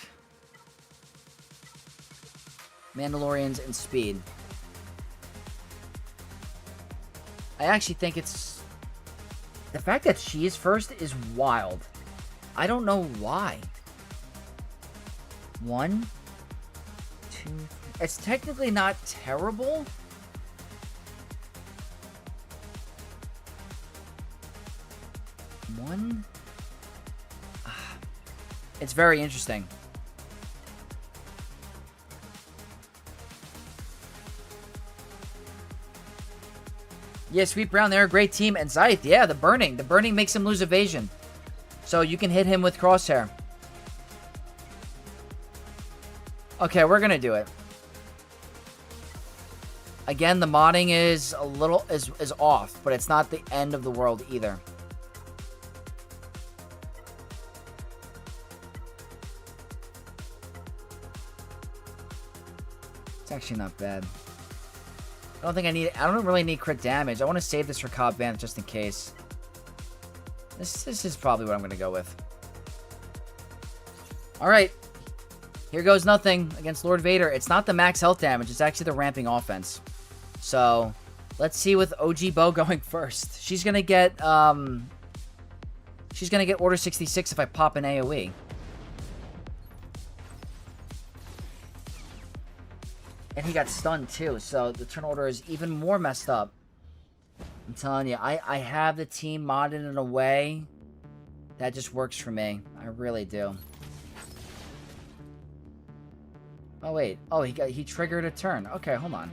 Mandalorians and speed. I actually think it's... the fact that she is first is wild. I don't know why. 1, 2... it's technically not terrible. One... it's very interesting. Yeah, Sweet Brown, they're a great team. And Scythe, yeah, the burning. The burning makes him lose evasion. So you can hit him with Crosshair. Okay, we're gonna do it. Again, the modding is a little is off, but it's not the end of the world either. It's actually not bad. I don't really need crit damage. I want to save this for Cobb Vanth just in case. This is probably what I'm going to go with. Alright. Here goes nothing against Lord Vader. It's not the max health damage. It's actually the ramping offense. So, let's see with OG Bo going first. She's going to get, she's going to get Order 66 if I pop an AoE. And he got stunned too, so the turn order is even more messed up. I'm telling you, I have the team modded in a way that just works for me. I really do. Oh wait, oh he triggered a turn. Okay, hold on.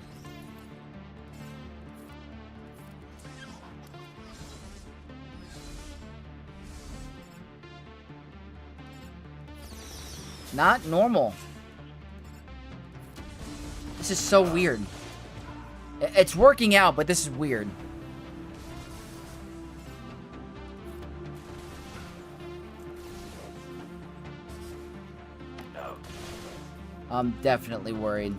Not normal. This is so weird. It's working out, but this is weird. I'm definitely worried.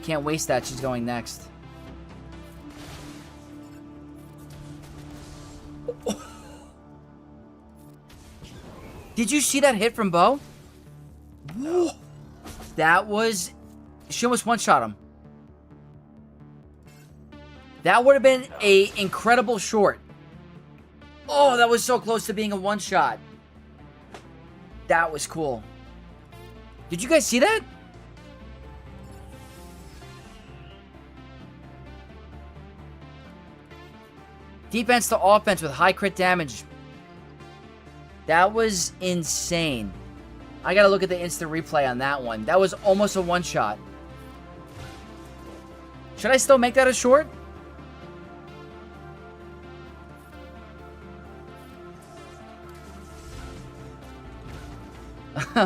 Can't waste that. She's going next. Did you see that hit from Bo? Whoa. That was... She almost one-shot him. That would have been a incredible short. Oh, that was so close to being a one-shot. That was cool. Did you guys see that? Defense to offense with high crit damage. That was insane. I gotta look at the instant replay on that one. That was almost a one-shot. Should I still make that a short?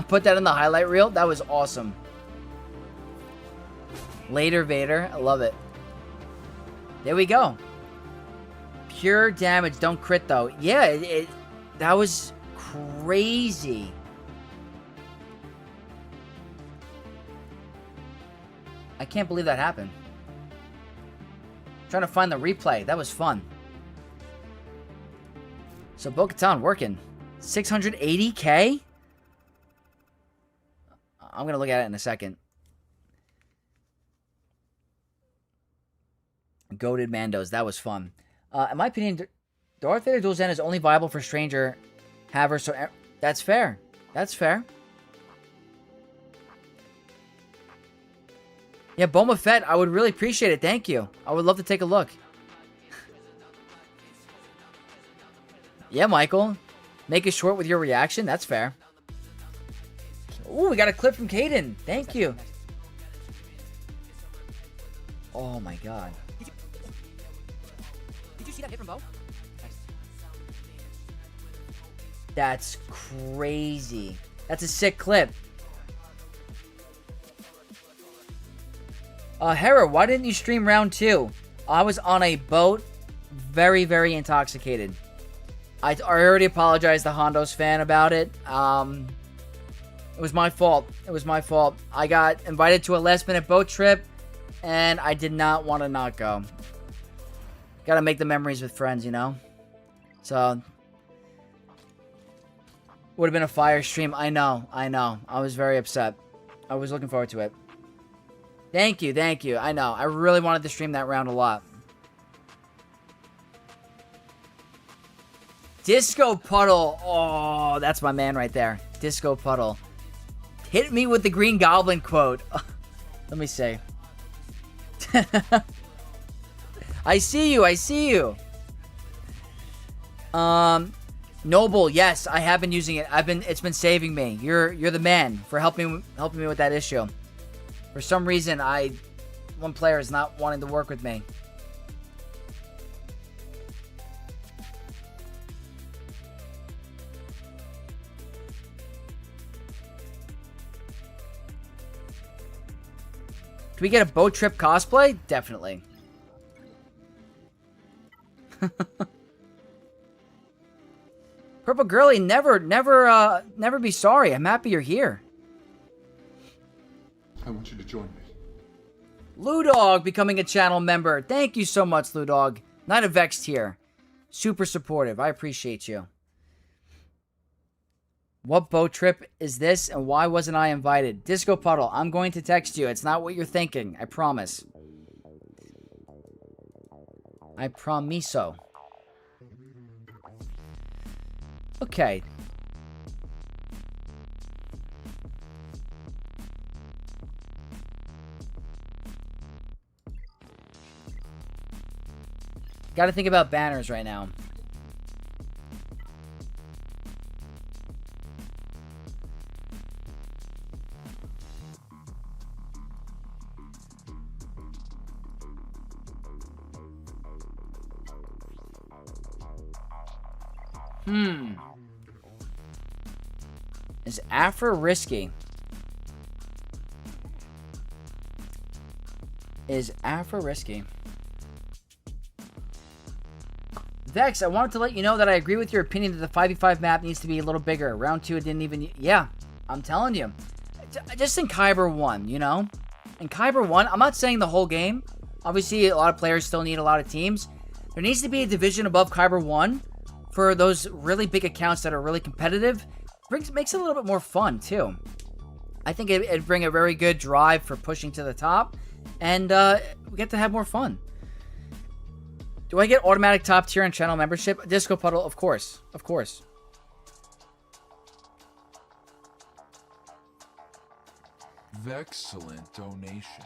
Put that in the highlight reel. That was awesome. Later, Vader. I love it. There we go. Pure damage. Don't crit, though. Yeah, that was crazy. I can't believe that happened. I'm trying to find the replay. That was fun. So Bo-Katan working. 680k? I'm going to look at it in a second. Goated Mandos. That was fun. In my opinion, Darth Vader Dual Zen is only viable for Stranger Haver. So that's fair. That's fair. Yeah, Boba Fett, I would really appreciate it. Thank you. I would love to take a look. Yeah, Michael. Make it short with your reaction. That's fair. Ooh, we got a clip from Caden. Thank you. Oh, my God. Did you see that hit from Bo? That's crazy. That's a sick clip. Hera, why didn't you stream round 2? I was on a boat, very, very intoxicated. I already apologized to Hondo's fan about it. It was my fault. It was my fault. I got invited to a last-minute boat trip, and I did not want to not go. Gotta make the memories with friends, you know? So, would have been a fire stream. I know. I was very upset. I was looking forward to it. Thank you. I know. I really wanted to stream that round a lot. Disco Puddle. Oh, that's my man right there. Disco Puddle. Hit me with the Green Goblin quote. Let me see. I see you. Noble, yes, I have been using it. It's been saving me. You're the man for helping me with that issue. For some reason, one player is not wanting to work with me. Can we get a boat trip cosplay? Definitely. Purple Girly, never be sorry. I'm happy you're here. I want you to join me. Ludog becoming a channel member. Thank you so much, Ludog. Not a Vexed here. Super supportive. I appreciate you. What boat trip is this and why wasn't I invited? Disco Puddle, I'm going to text you. It's not what you're thinking. I promise. I promiso. Okay. Got to think about banners right now. Is Afra risky? Is Afra risky? Vex, I wanted to let you know that I agree with your opinion that the 5v5 map needs to be a little bigger. Round 2, it didn't even... Yeah, I'm telling you. Just in Kyber 1, you know? In Kyber 1, I'm not saying the whole game. Obviously, a lot of players still need a lot of teams. There needs to be a division above Kyber 1 for those really big accounts that are really competitive. Makes it a little bit more fun, too. I think it'd bring a very good drive for pushing to the top. And we get to have more fun. Do I get automatic top tier and channel membership? Disco Puddle, of course. Of course. Vexcellent donation.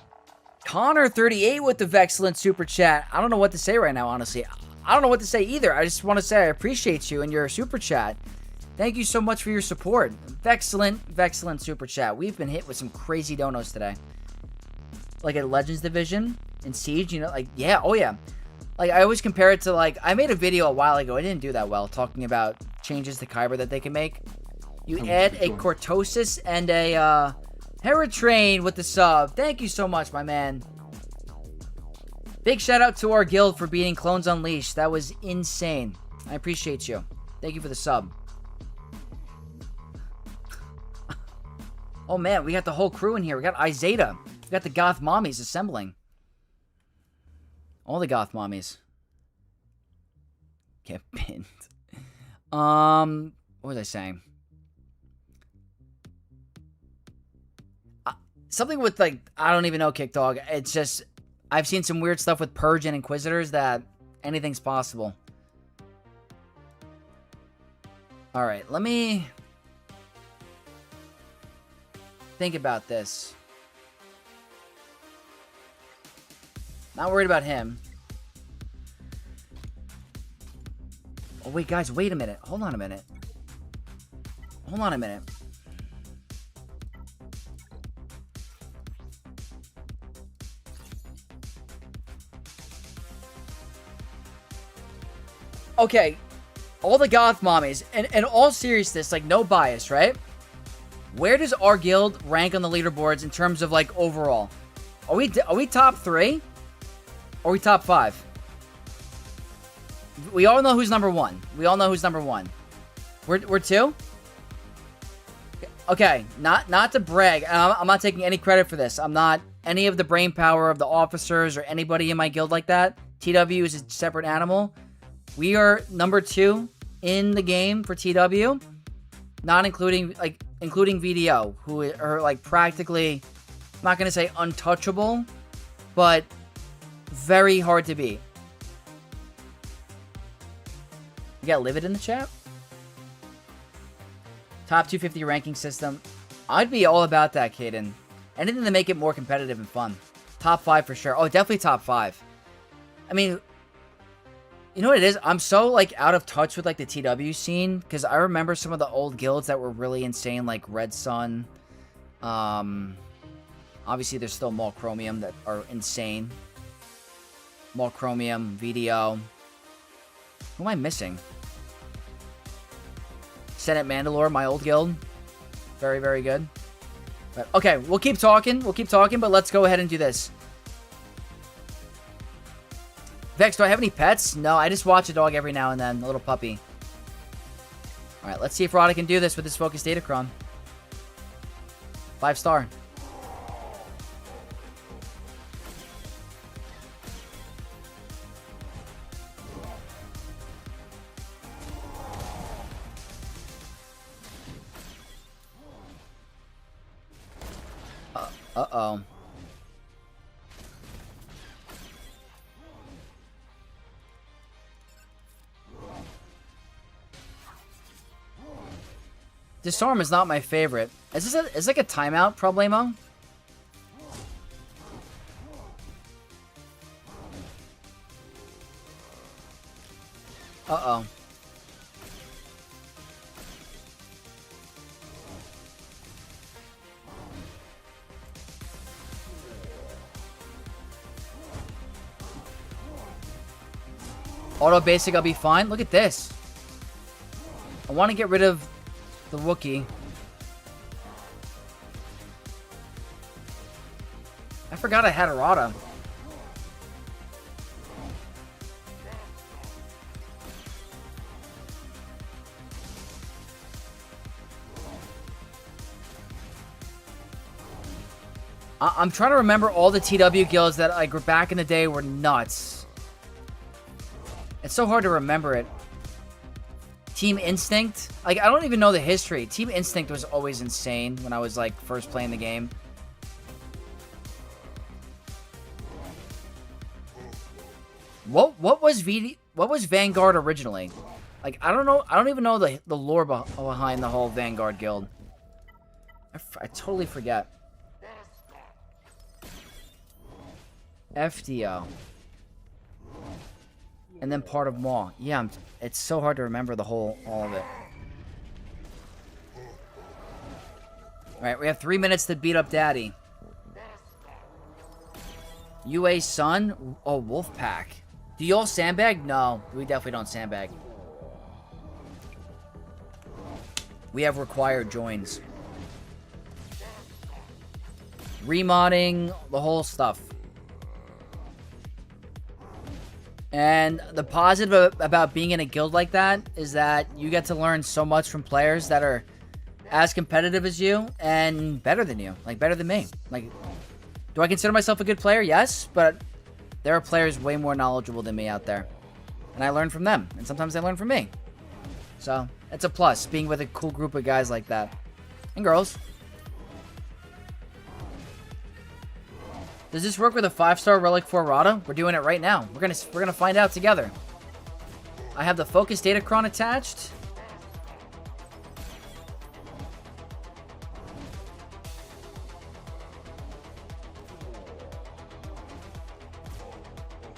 Connor38 with the Vexcellent super chat. I don't know what to say right now, honestly. I don't know what to say either. I just want to say I appreciate you and your super chat. Thank you so much for your support. Vexcellent super chat. We've been hit with some crazy donos today. Like at Legends Division in Siege, you know, like, yeah, oh yeah. Like, I always compare it to, like, I made a video a while ago. I didn't do that well, talking about changes to Kyber that they can make. You add a Cortosis and a, Heratrain with the sub. Thank you so much, my man. Big shout out to our guild for beating Clones Unleashed. That was insane. I appreciate you. Thank you for the sub. Oh, man, we got the whole crew in here. We got Izeta. We got the Goth Mommies assembling. All the Goth Mommies. Get pinned. What was I saying? Something with, like, I don't even know, Kickdog. It's just, I've seen some weird stuff with Purge and Inquisitors that anything's possible. Alright, let me think about this. Not worried about him. Oh, wait, guys, wait a minute. Hold on a minute. Hold on a minute. Okay, all the Goth Mommies, and in all seriousness, like, no bias, right? Where does our guild rank on the leaderboards in terms of, like, overall? Are we top 3? Or are we top 5? We all know who's number 1. We all know who's number 1. We're 2? Okay, not to brag. I'm not taking any credit for this. I'm not any of the brain power of the officers or anybody in my guild like that. TW is a separate animal. We are number 2 in the game for TW. Not including VDO, who are, like, practically, I'm not going to say untouchable, but very hard to beat. You got Livid in the chat? Top 250 ranking system. I'd be all about that, Caden. Anything to make it more competitive and fun. Top 5 for sure. Oh, definitely top 5. I mean, you know what it is? I'm so, like, out of touch with, like, the TW scene, because I remember some of the old guilds that were really insane, like Red Sun. Obviously, there's still Maul Chromium that are insane. Maul Chromium, VDO. Who am I missing? Senate Mandalore, my old guild. Very, very good. But, okay, we'll keep talking. We'll keep talking, but let's go ahead and do this. Vex, do I have any pets? No, I just watch a dog every now and then. A little puppy. Alright, let's see if Roddy can do this with his Focus Datacron. 5-star. Uh-oh. Disarm is not my favorite. Is this like a timeout, Problemo? Uh-oh. Auto basic, I'll be fine. Look at this. I want to get rid of the Wookiee. I forgot I had Errata. I'm trying to remember all the TW guilds that like back in the day were nuts. It's so hard to remember it. Team Instinct. Like, I don't even know the history. Team Instinct was always insane when I was, like, first playing the game. What was Vanguard originally? Like, I don't know. I don't even know the lore behind the whole Vanguard guild. I totally forget. FDO. And then part of Maw. Yeah, it's so hard to remember all of it. Alright, we have 3 minutes to beat up Daddy. UA Sun? Oh, Wolfpack. Do y'all sandbag? No, we definitely don't sandbag. We have required joins. Remodding, the whole stuff. And the positive about being in a guild like that is that you get to learn so much from players that are as competitive as you and better than you. Like, better than me. Like, do I consider myself a good player? Yes, but there are players way more knowledgeable than me out there. And I learn from them. And sometimes they learn from me. So, it's a plus, being with a cool group of guys like that. And girls. Does this work with a 5-star Relic for Errata? We're doing it right now. We're gonna find out together. I have the Focus Datacron attached.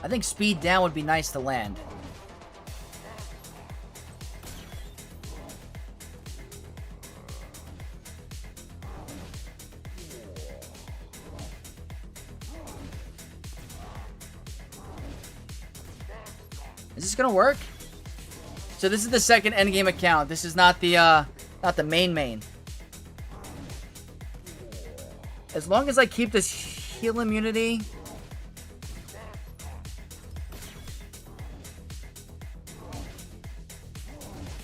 I think speed down would be nice to land. Is this gonna work? So this is the second endgame account. This is not the main. As long as I keep this heal immunity.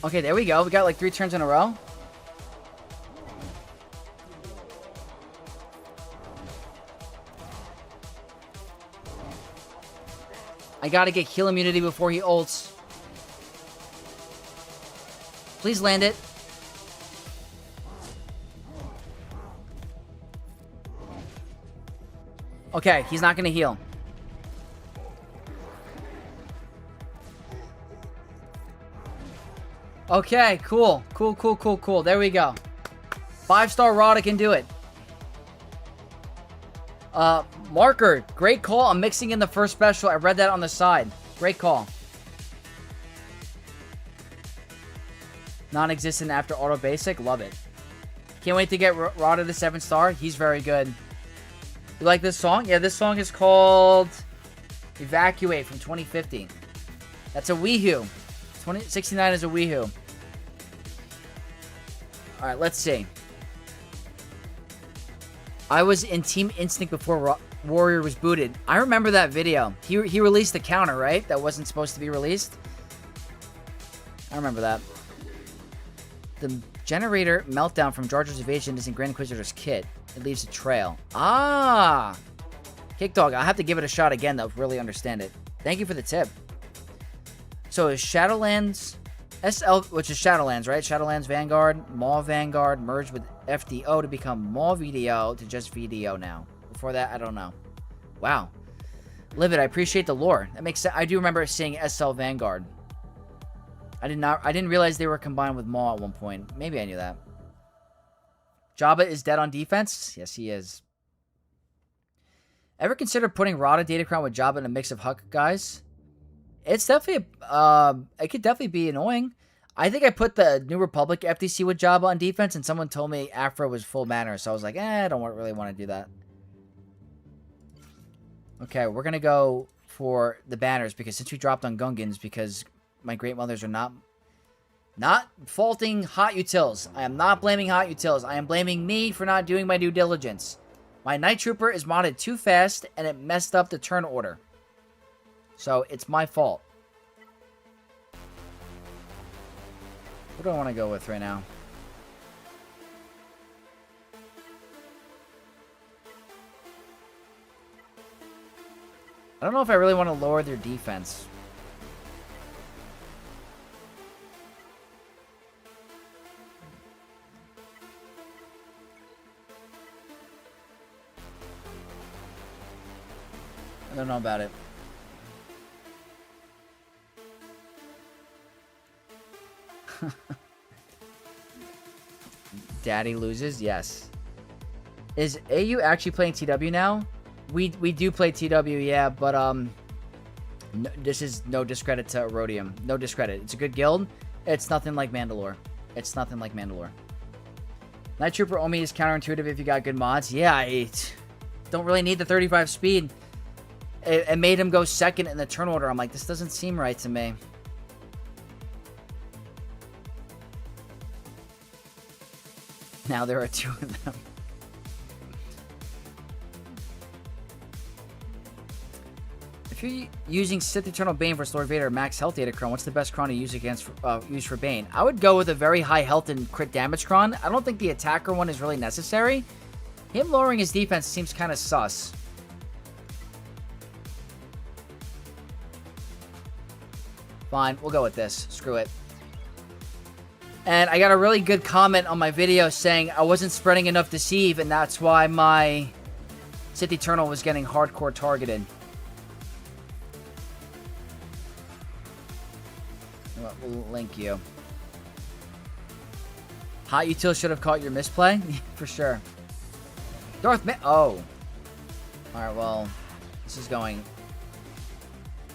Okay, there we go. We got like 3 turns in a row. I gotta get heal immunity before he ults. Please land it. Okay, he's not gonna heal. Okay, cool. Cool. There we go. 5-star Rada can do it. Marker, great call. I'm mixing in the first special. I read that on the side. Great call. Non-existent after auto basic. Love it. Can't wait to get Rada to 7-star. He's very good. You like this song? Yeah, this song is called Evacuate from 2015. That's a Weehoo. 2069 is a Weehoo. Alright, let's see. I was in Team Instinct before Warrior was booted. I remember that video. He released a counter, right? That wasn't supposed to be released. I remember that. The generator meltdown from Jar Jar's Evasion is in Grand Inquisitor's kit. It leaves a trail. Ah! Kickdog, I'll have to give it a shot again, though, to really understand it. Thank you for the tip. So is Shadowlands SL, which is Shadowlands, right? Shadowlands Vanguard, Maw Vanguard merged with FDO to become Maw VDO to just VDO now. Before that, I don't know. Wow. Livid, I appreciate the lore. That makes sense. I do remember seeing SL Vanguard. I didn't realize they were combined with Maw at one point. Maybe I knew that. Jabba is dead on defense? Yes, he is. Ever consider putting Rada Datacron with Jabba in a mix of Huck guys? It's definitely, it could definitely be annoying. I think I put the New Republic FTC with Jabba on defense, and someone told me Afro was full banner, so I was like, I don't really want to do that. Okay, we're going to go for the banners, because since we dropped on Gungans, because my great mothers are not faulting Hot Utils. I am not blaming Hot Utils. I am blaming me for not doing my due diligence. My Night Trooper is modded too fast, and it messed up the turn order. So, it's my fault. What do I want to go with right now? I don't know if I really want to lower their defense. I don't know about it. Daddy loses? Yes. Is AU actually playing TW now? We do play TW, yeah, but no, this is no discredit to Rhodium. No discredit. It's a good guild. It's nothing like Mandalore. It's nothing like Mandalore. Night Trooper Omi is counterintuitive if you got good mods. Yeah, I don't really need the 35 speed. It made him go second in the turn order. I'm like, this doesn't seem right to me. Now there are two of them. If you're using Sith Eternal Bane versus Lord Vader max health Datacron, what's the best Cron to use against use for Bane? I would go with a very high health and crit damage Cron. I don't think the attacker one is really necessary. Him lowering his defense seems kind of sus. Fine, we'll go with this. Screw it. And I got a really good comment on my video saying I wasn't spreading enough deceive, and that's why my Sith Eternal was getting hardcore targeted. We'll link you. Hot Util should have caught your misplay? For sure. Oh. Alright, well, this is going...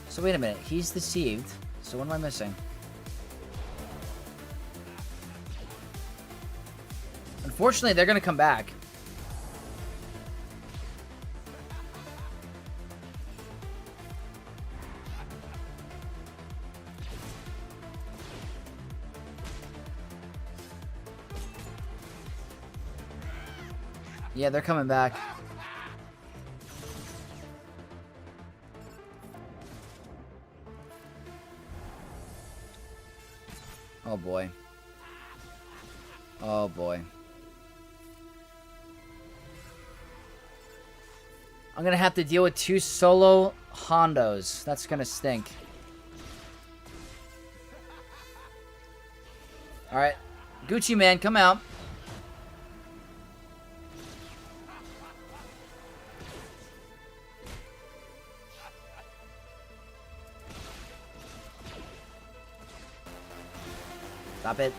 So wait a minute, he's deceived. So what am I missing? Unfortunately, they're going to come back. Yeah, they're coming back. Oh boy. Oh boy. I'm gonna have to deal with 2 solo Hondos. That's gonna stink. Alright. Gucci man, come out. Stop it.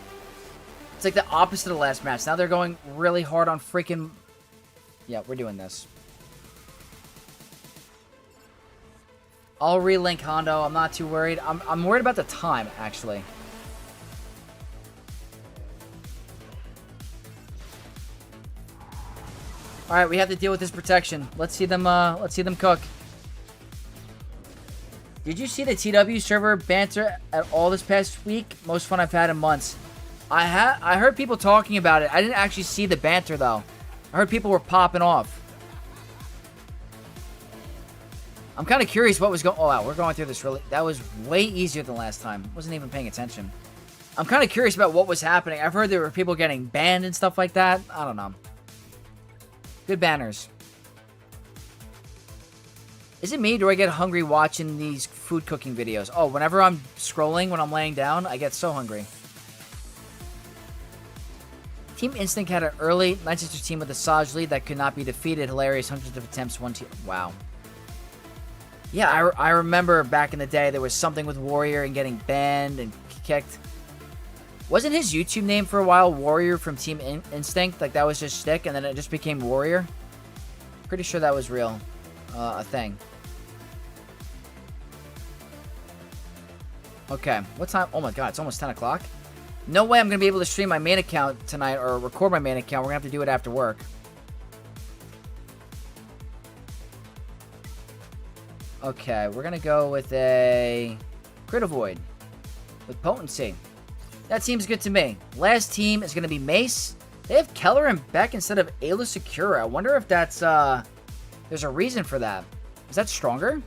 It's like the opposite of the last match. Now they're going really hard on freaking... Yeah, we're doing this. I'll relink Hondo. I'm not too worried. I'm worried about the time, actually. Alright, we have to deal with this protection. Let's see them cook. Did you see the TW server banter at all this past week? Most fun I've had in months. I heard people talking about it. I didn't actually see the banter, though. I heard people were popping off. I'm kind of curious what was going... Oh, wow, we're going through this really... That was way easier than last time. Wasn't even paying attention. I'm kind of curious about what was happening. I've heard there were people getting banned and stuff like that. I don't know. Good banners. Is it me? Do I get hungry watching these food cooking videos. Oh, whenever I'm scrolling, when I'm laying down, I get so hungry. Team Instinct had an early 9-6 team with a Saj lead that could not be defeated. Hilarious, hundreds of attempts, one team. Wow. Yeah, I remember back in the day there was something with Warrior and getting banned and kicked. Wasn't his YouTube name for a while Warrior from Team Instinct? Like that was just shtick and then it just became Warrior? Pretty sure that was real. A thing. Okay, what time? Oh my god, it's almost 10 o'clock. No way I'm going to be able to stream my main account tonight or record my main account. We're going to have to do it after work. Okay, we're going to go with a Crit Avoid with Potency. That seems good to me. Last team is going to be Mace. They have Keller and Beck instead of Ayla Secura. I wonder if that's, there's a reason for that. Is that stronger?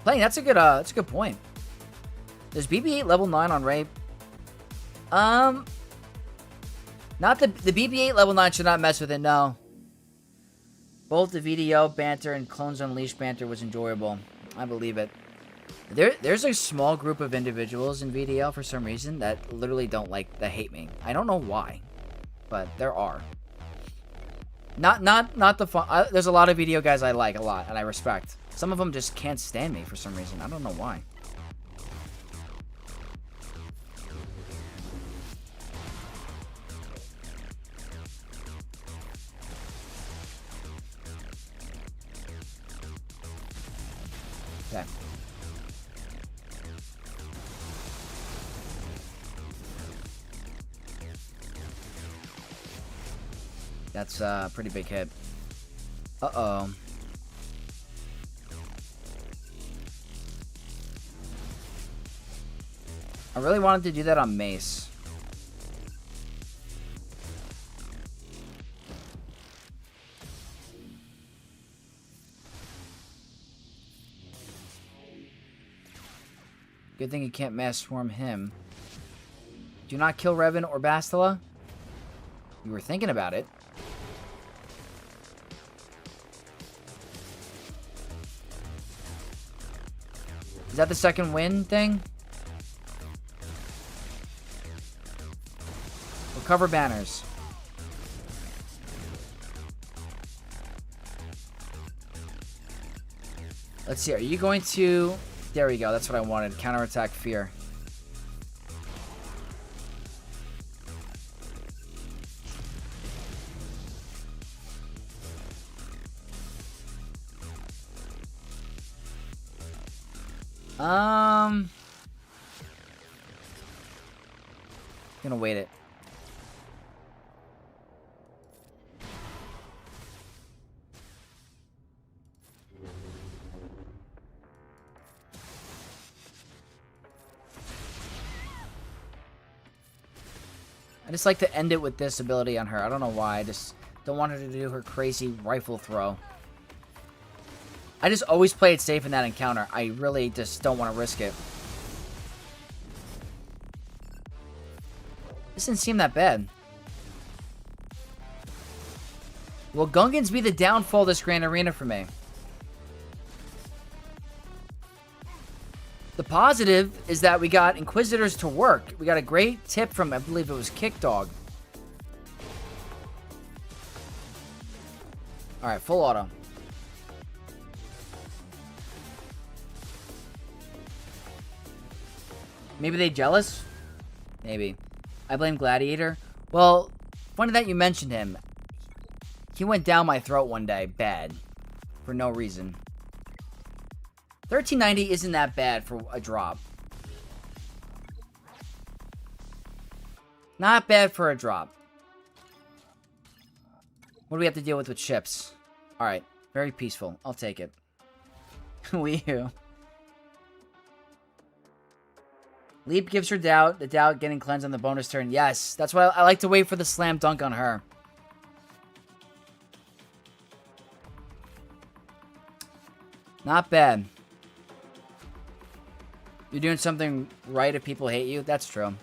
Playing, that's a good point. Does BB-8 level 9 on Ray? Not the BB-8 level 9 should not mess with it, no. Both the VDO banter and Clones Unleashed banter was enjoyable. I believe it. There's a small group of individuals in VDL for some reason that literally that hate me. I don't know why, but there are. Not the fun. There's a lot of video guys I like a lot and I respect. Some of them just can't stand me for some reason. I don't know why. Okay. That's a pretty big hit. Uh-oh. I really wanted to do that on Mace. Good thing you can't mass swarm him. Do not kill Revan or Bastila. You were thinking about it. Is that the second win thing? Recover banners. Let's see, are you going to... There we go, that's what I wanted. Counterattack Fear. Gonna wait it. I just like to end it with this ability on her. I don't know why. I just don't want her to do her crazy rifle throw. I just always play it safe in that encounter. I really just don't want to risk it. This didn't seem that bad. Will Gungans be the downfall of this Grand Arena for me? The positive is that we got Inquisitors to work. We got a great tip from, I believe it was Kickdog. Alright, full auto. Maybe they jealous? Maybe. I blame Gladiator. Well, funny that you mentioned him. He went down my throat one day, bad. For no reason. 1390 isn't that bad for a drop. Not bad for a drop. What do we have to deal with ships? Alright, very peaceful. I'll take it. Wii U. Leap gives her doubt. The doubt getting cleansed on the bonus turn. Yes, that's why I like to wait for the slam dunk on her. Not bad. You're doing something right if people hate you. That's true.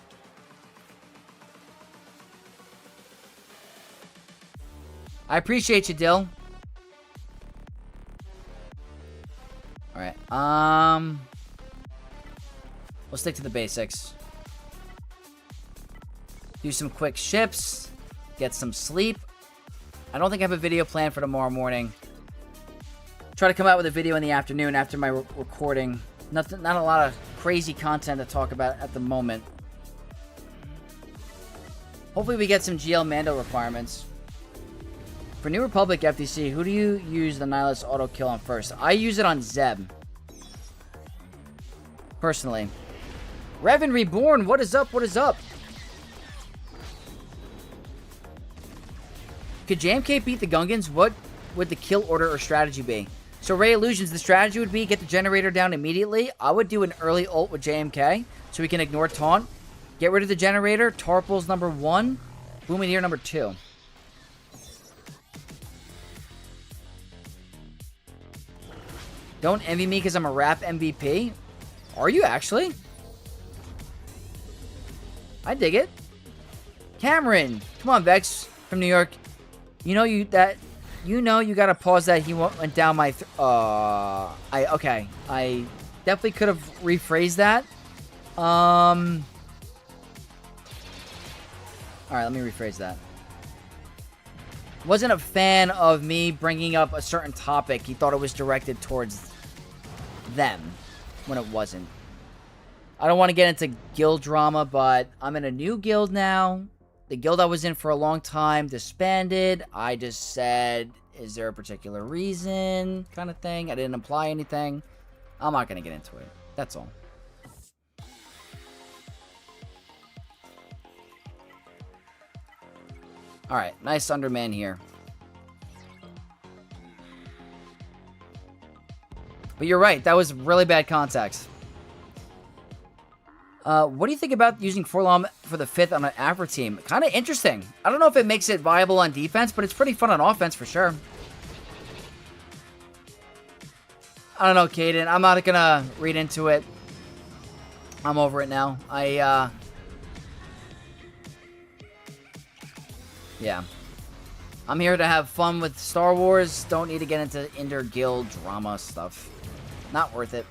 I appreciate you, Dill. We'll stick to the basics. Do some quick ships. Get some sleep. I don't think I have a video planned for tomorrow morning. Try to come out with a video in the afternoon after my recording. Not a lot of crazy content to talk about at the moment. Hopefully we get some GL Mando requirements. For New Republic FTC, who do you use the Nihilist auto kill on first? I use it on Zeb. Personally. Revan Reborn, what is up? What is up? Could JMK beat the Gungans? What would the kill order or strategy be? So Ray Illusions, the strategy would be get the generator down immediately. I would do an early ult with JMK so we can ignore taunt. Get rid of the generator. Tarpals number 1. Boomineer number 2. Don't envy me because I'm a rap MVP. Are you actually? I dig it. Cameron, come on, Vex from New York. You know you gotta pause that. He went down my. Okay. I definitely could have rephrased that. All right, let me rephrase that. Wasn't a fan of me bringing up a certain topic. He thought it was directed towards them when it wasn't. I don't want to get into guild drama, but I'm in a new guild now. The guild I was in for a long time disbanded. I just said, is there a particular reason kind of thing? I didn't imply anything. I'm not going to get into it. That's all. Alright, nice Underman here. But you're right, that was really bad context. What do you think about using Forlom for the 5th on an Afro team? Kind of interesting. I don't know if it makes it viable on defense, but it's pretty fun on offense for sure. I don't know, Caden. I'm not gonna read into it. I'm over it now. Yeah. I'm here to have fun with Star Wars. Don't need to get into inter-guild drama stuff. Not worth it.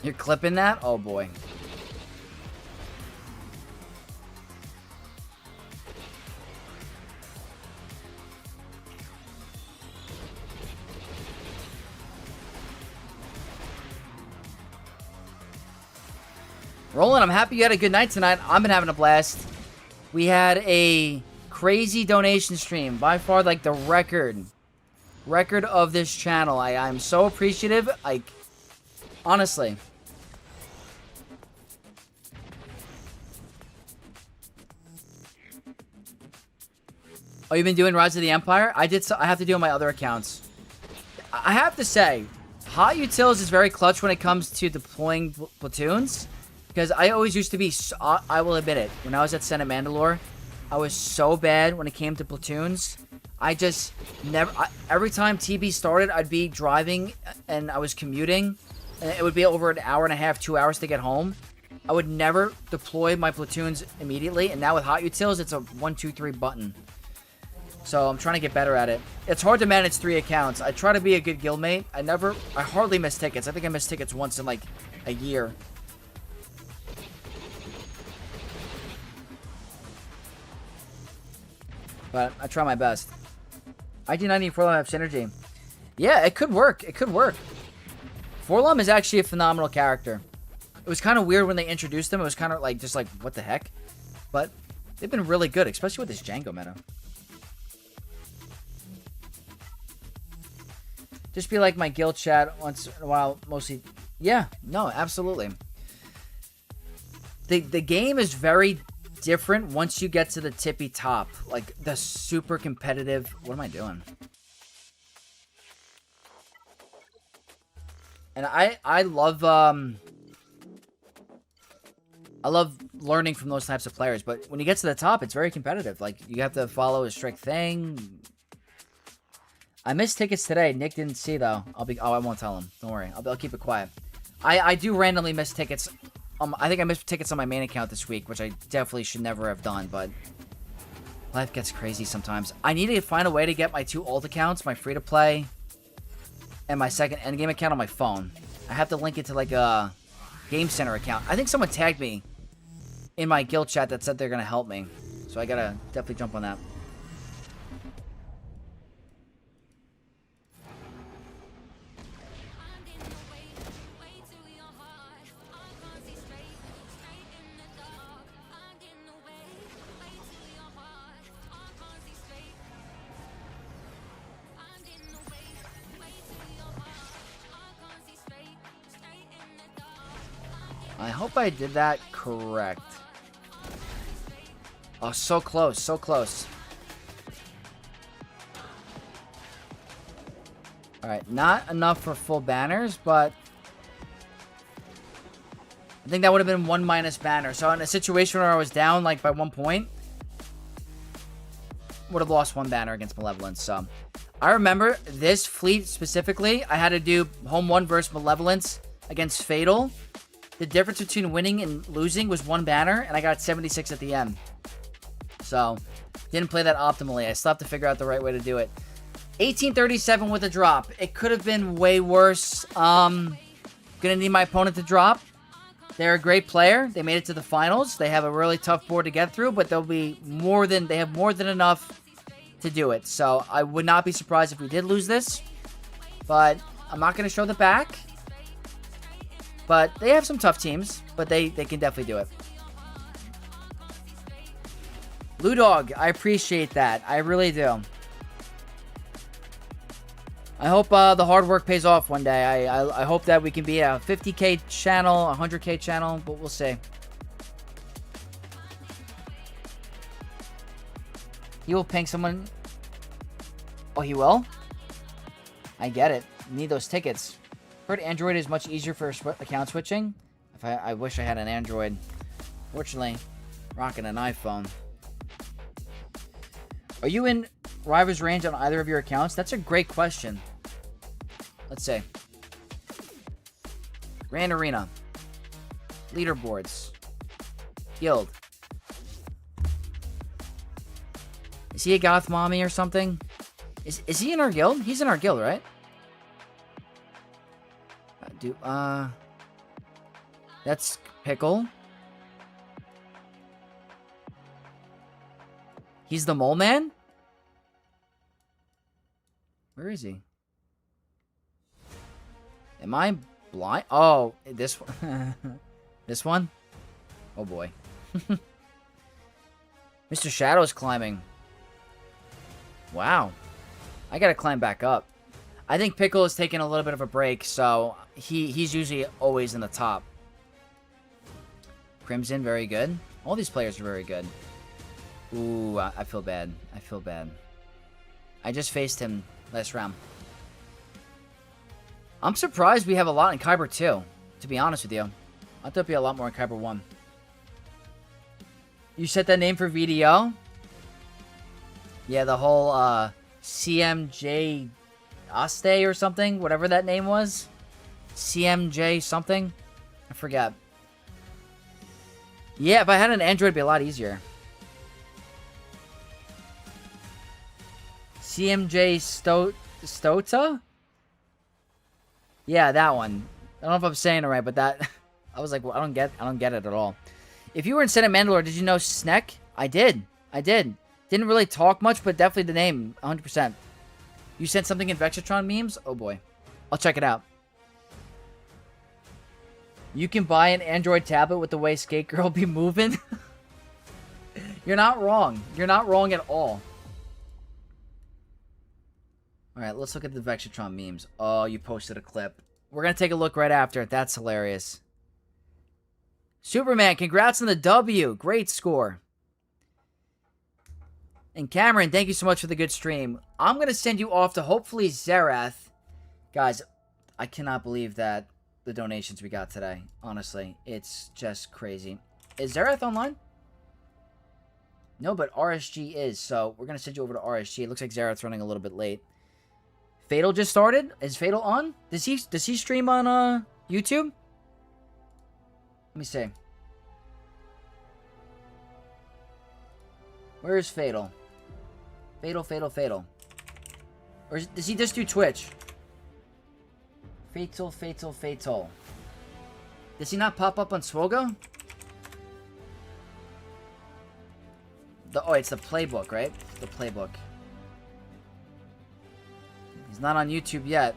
You're clipping that? Oh boy. Roland, I'm happy you had a good night tonight. I've been having a blast. We had a crazy donation stream. By far, like, the record of this channel. I'm so appreciative. Honestly. Oh, you've been doing Rise of the Empire? I have to do on my other accounts. I have to say, Hot Utils is very clutch when it comes to deploying platoons. Because I always used to be, I will admit it, when I was at Senate Mandalore, I was so bad when it came to platoons. I just never, every time TB started, I'd be driving and I was commuting. And it would be over an hour and a half, 2 hours to get home. I would never deploy my platoons immediately. And now with Hot Utils, it's a 1, 2, 3 button. So I'm trying to get better at it. It's hard to manage 3 accounts. I try to be a good guildmate. I hardly miss tickets. I think I missed tickets once in like a year. But I try my best. ID90 Forlom have synergy. Yeah, it could work. It could work. Forlom is actually a phenomenal character. It was kind of weird when they introduced him. It was kind of like, just like, what the heck? But they've been really good, especially with this Django meta. Just be like my guild chat once in a while, mostly. Yeah, no, absolutely. The game is very different once you get to the tippy top. Like, the super competitive... What am I doing? And I love... I love learning from those types of players, but when you get to the top, it's very competitive. Like, you have to follow a strict thing. I missed tickets today. Nick didn't see, though. I won't tell him. Don't worry. I'll keep it quiet. I do randomly miss tickets. I think I missed tickets on my main account this week, which I definitely should never have done, but Life gets crazy sometimes. I need to find a way to get my 2 alt accounts, my free-to-play, and my second endgame account on my phone. I have to link it to, like, a Game Center account. I think someone tagged me in my guild chat that said they're going to help me. So I gotta definitely jump on that. I hope I did that correct. Oh, so close, so close. Alright, not enough for full banners, but I think that would have been 1 minus banner. So in a situation where I was down like by 1 point, would have lost 1 banner against Malevolence. So I remember this fleet specifically, I had to do home 1 versus Malevolence against Fatal. The difference between winning and losing was 1 banner, and I got 76 at the end. So, didn't play that optimally. I still have to figure out the right way to do it. 1837 with a drop. It could have been way worse. Gonna need my opponent to drop. They're a great player. They made it to the finals. They have a really tough board to get through, but they have more than enough to do it. So, I would not be surprised if we did lose this. But, I'm not gonna show the back. But they have some tough teams, but they can definitely do it. Blue Dog, I appreciate that. I really do. I hope the hard work pays off one day. I hope that we can be a 50k channel, a 100k channel, but we'll see. He will ping someone. Oh, he will? I get it. Need those tickets. Heard Android is much easier for account switching. I wish I had an Android. Fortunately, rocking an iPhone. Are you in Rival's range on either of your accounts? That's a great question. Let's see. Grand Arena. Leaderboards. Guild. Is he a goth mommy or something? Is he in our guild? He's in our guild, right? That's Pickle. He's the mole man? Where is he? Am I blind? Oh, this one. This one? Oh boy. Mr. Shadow's climbing. Wow. I gotta climb back up. I think Pickle is taking a little bit of a break, so he's usually always in the top. Crimson, very good. All these players are very good. Ooh, I feel bad. I feel bad. I just faced him last round. I'm surprised we have a lot in Kyber 2, to be honest with you. I thought there'd be a lot more in Kyber 1. You set that name for VDO? Yeah, the whole CMJ Aste or something, whatever that name was. CMJ something. I forgot. Yeah, if I had an Android, it'd be a lot easier. CMJ Stota? Yeah, that one. I don't know if I'm saying it right, but that I was like, well, I don't get it at all. If you were in Senate Mandalore, did you know Sneck? I did. Didn't really talk much, but definitely the name, 100%. You sent something in Vexatron memes? Oh boy. I'll check it out. You can buy an Android tablet with the way Skate Girl be moving? You're not wrong. You're not wrong at all. Alright, let's look at the Vexatron memes. Oh, you posted a clip. We're going to take a look right after. That's hilarious. Superman, congrats on the W. Great score. And Cameron, thank you so much for the good stream. I'm going to send you off to hopefully Zerath. Guys, I cannot believe that the donations we got today. Honestly, it's just crazy. Is Zerath online? No, but RSG is. So we're going to send you over to RSG. It looks like Zerath's running a little bit late. Fatal just started? Is Fatal on? Does he stream on YouTube? Let me see. Where is Fatal? Fatal, Fatal, Fatal. Or does he just do Twitch? Fatal, Fatal, Fatal. Does he not pop up on Swogo? Oh, it's the playbook, right? The playbook. He's not on YouTube yet.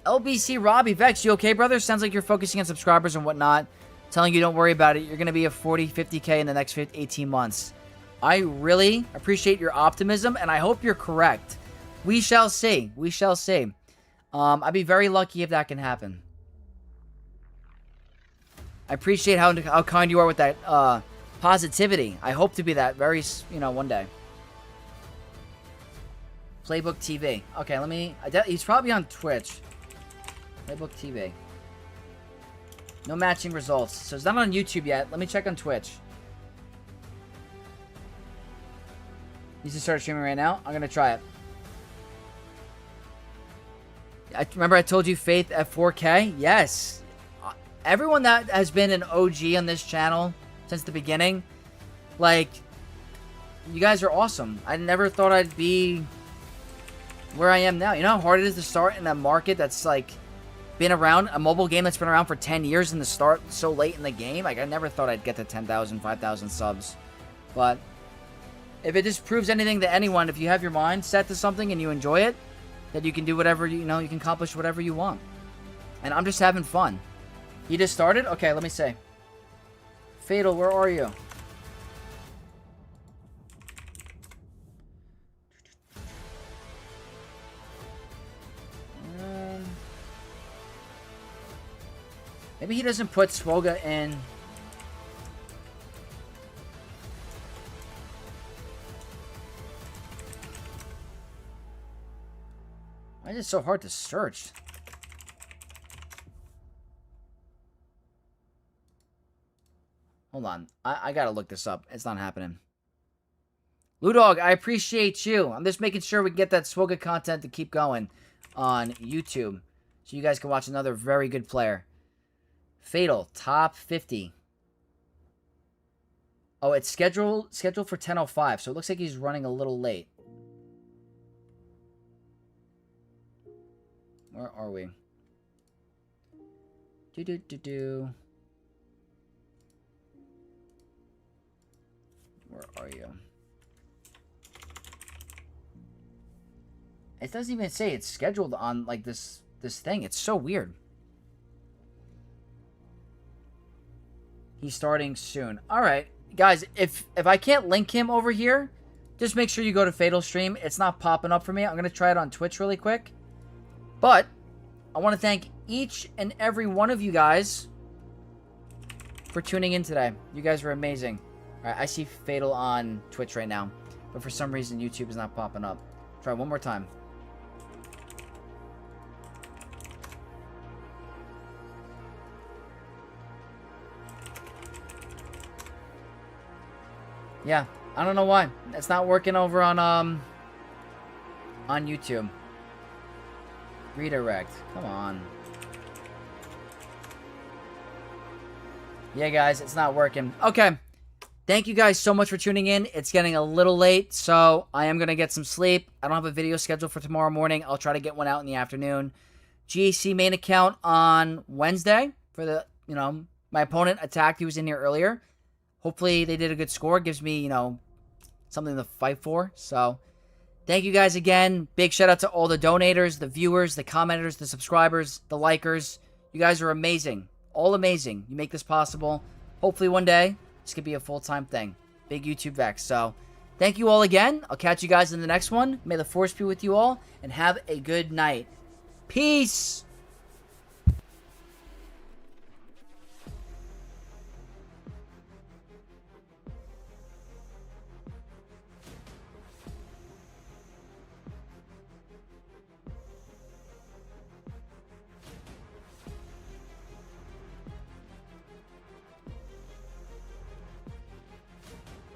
LBC Robbie Vex, you okay, brother? Sounds like you're focusing on subscribers and whatnot. Telling you don't worry about it. You're going to be a 40, 50K in the next 18 months. I really appreciate your optimism, and I hope you're correct. We shall see. We shall see. I'd be very lucky if that can happen. I appreciate how kind you are with that positivity. I hope to be that very, one day. Playbook TV. Okay, let me... He's probably on Twitch. Playbook TV. No matching results. So it's not on YouTube yet. Let me check on Twitch. Needs to start streaming right now. I'm going to try it. Remember I told you Faith at 4K? Yes. Everyone that has been an OG on this channel since the beginning, like, you guys are awesome. I never thought I'd be where I am now. You know how hard it is to start in a market that's, like, been around, a mobile game that's been around for 10 years and to start so late in the game? Like, I never thought I'd get to 10,000, 5,000 subs. But if it just proves anything to anyone, if you have your mind set to something and you enjoy it, that you can do whatever, you can accomplish whatever you want. And I'm just having fun. You just started? Okay, let me see. Fatal, where are you? Maybe he doesn't put Swoga in. Why is it so hard to search? Hold on. I gotta look this up. It's not happening. Ludog, I appreciate you. I'm just making sure we get that Swoga content to keep going on YouTube. So you guys can watch another very good player. Fatal, top 50. Oh, it's scheduled for 10:05, so it looks like he's running a little late. Where are we? Where are you? It doesn't even say it's scheduled on, like, this thing. It's so weird. He's starting soon. Alright, guys, if I can't link him over here, just make sure you go to Fatal Stream. It's not popping up for me. I'm going to try it on Twitch really quick. But I want to thank each and every one of you guys for tuning in today. You guys were amazing. Alright, I see Fatal on Twitch right now, but for some reason YouTube is not popping up. Try one more time. Yeah, I don't know why. It's not working over on YouTube. Redirect. Come on. Yeah, guys, it's not working. Okay. Thank you guys so much for tuning in. It's getting a little late, so I am going to get some sleep. I don't have a video scheduled for tomorrow morning. I'll try to get one out in the afternoon. GAC main account on Wednesday for the, my opponent attacked. He was in here earlier. Hopefully they did a good score. Gives me, something to fight for. So, thank you guys again. Big shout out to all the donators, the viewers, the commenters, the subscribers, the likers. You guys are amazing. All amazing. You make this possible. Hopefully one day, this could be a full-time thing. Big YouTube Vex. So, thank you all again. I'll catch you guys in the next one. May the force be with you all, and have a good night. Peace!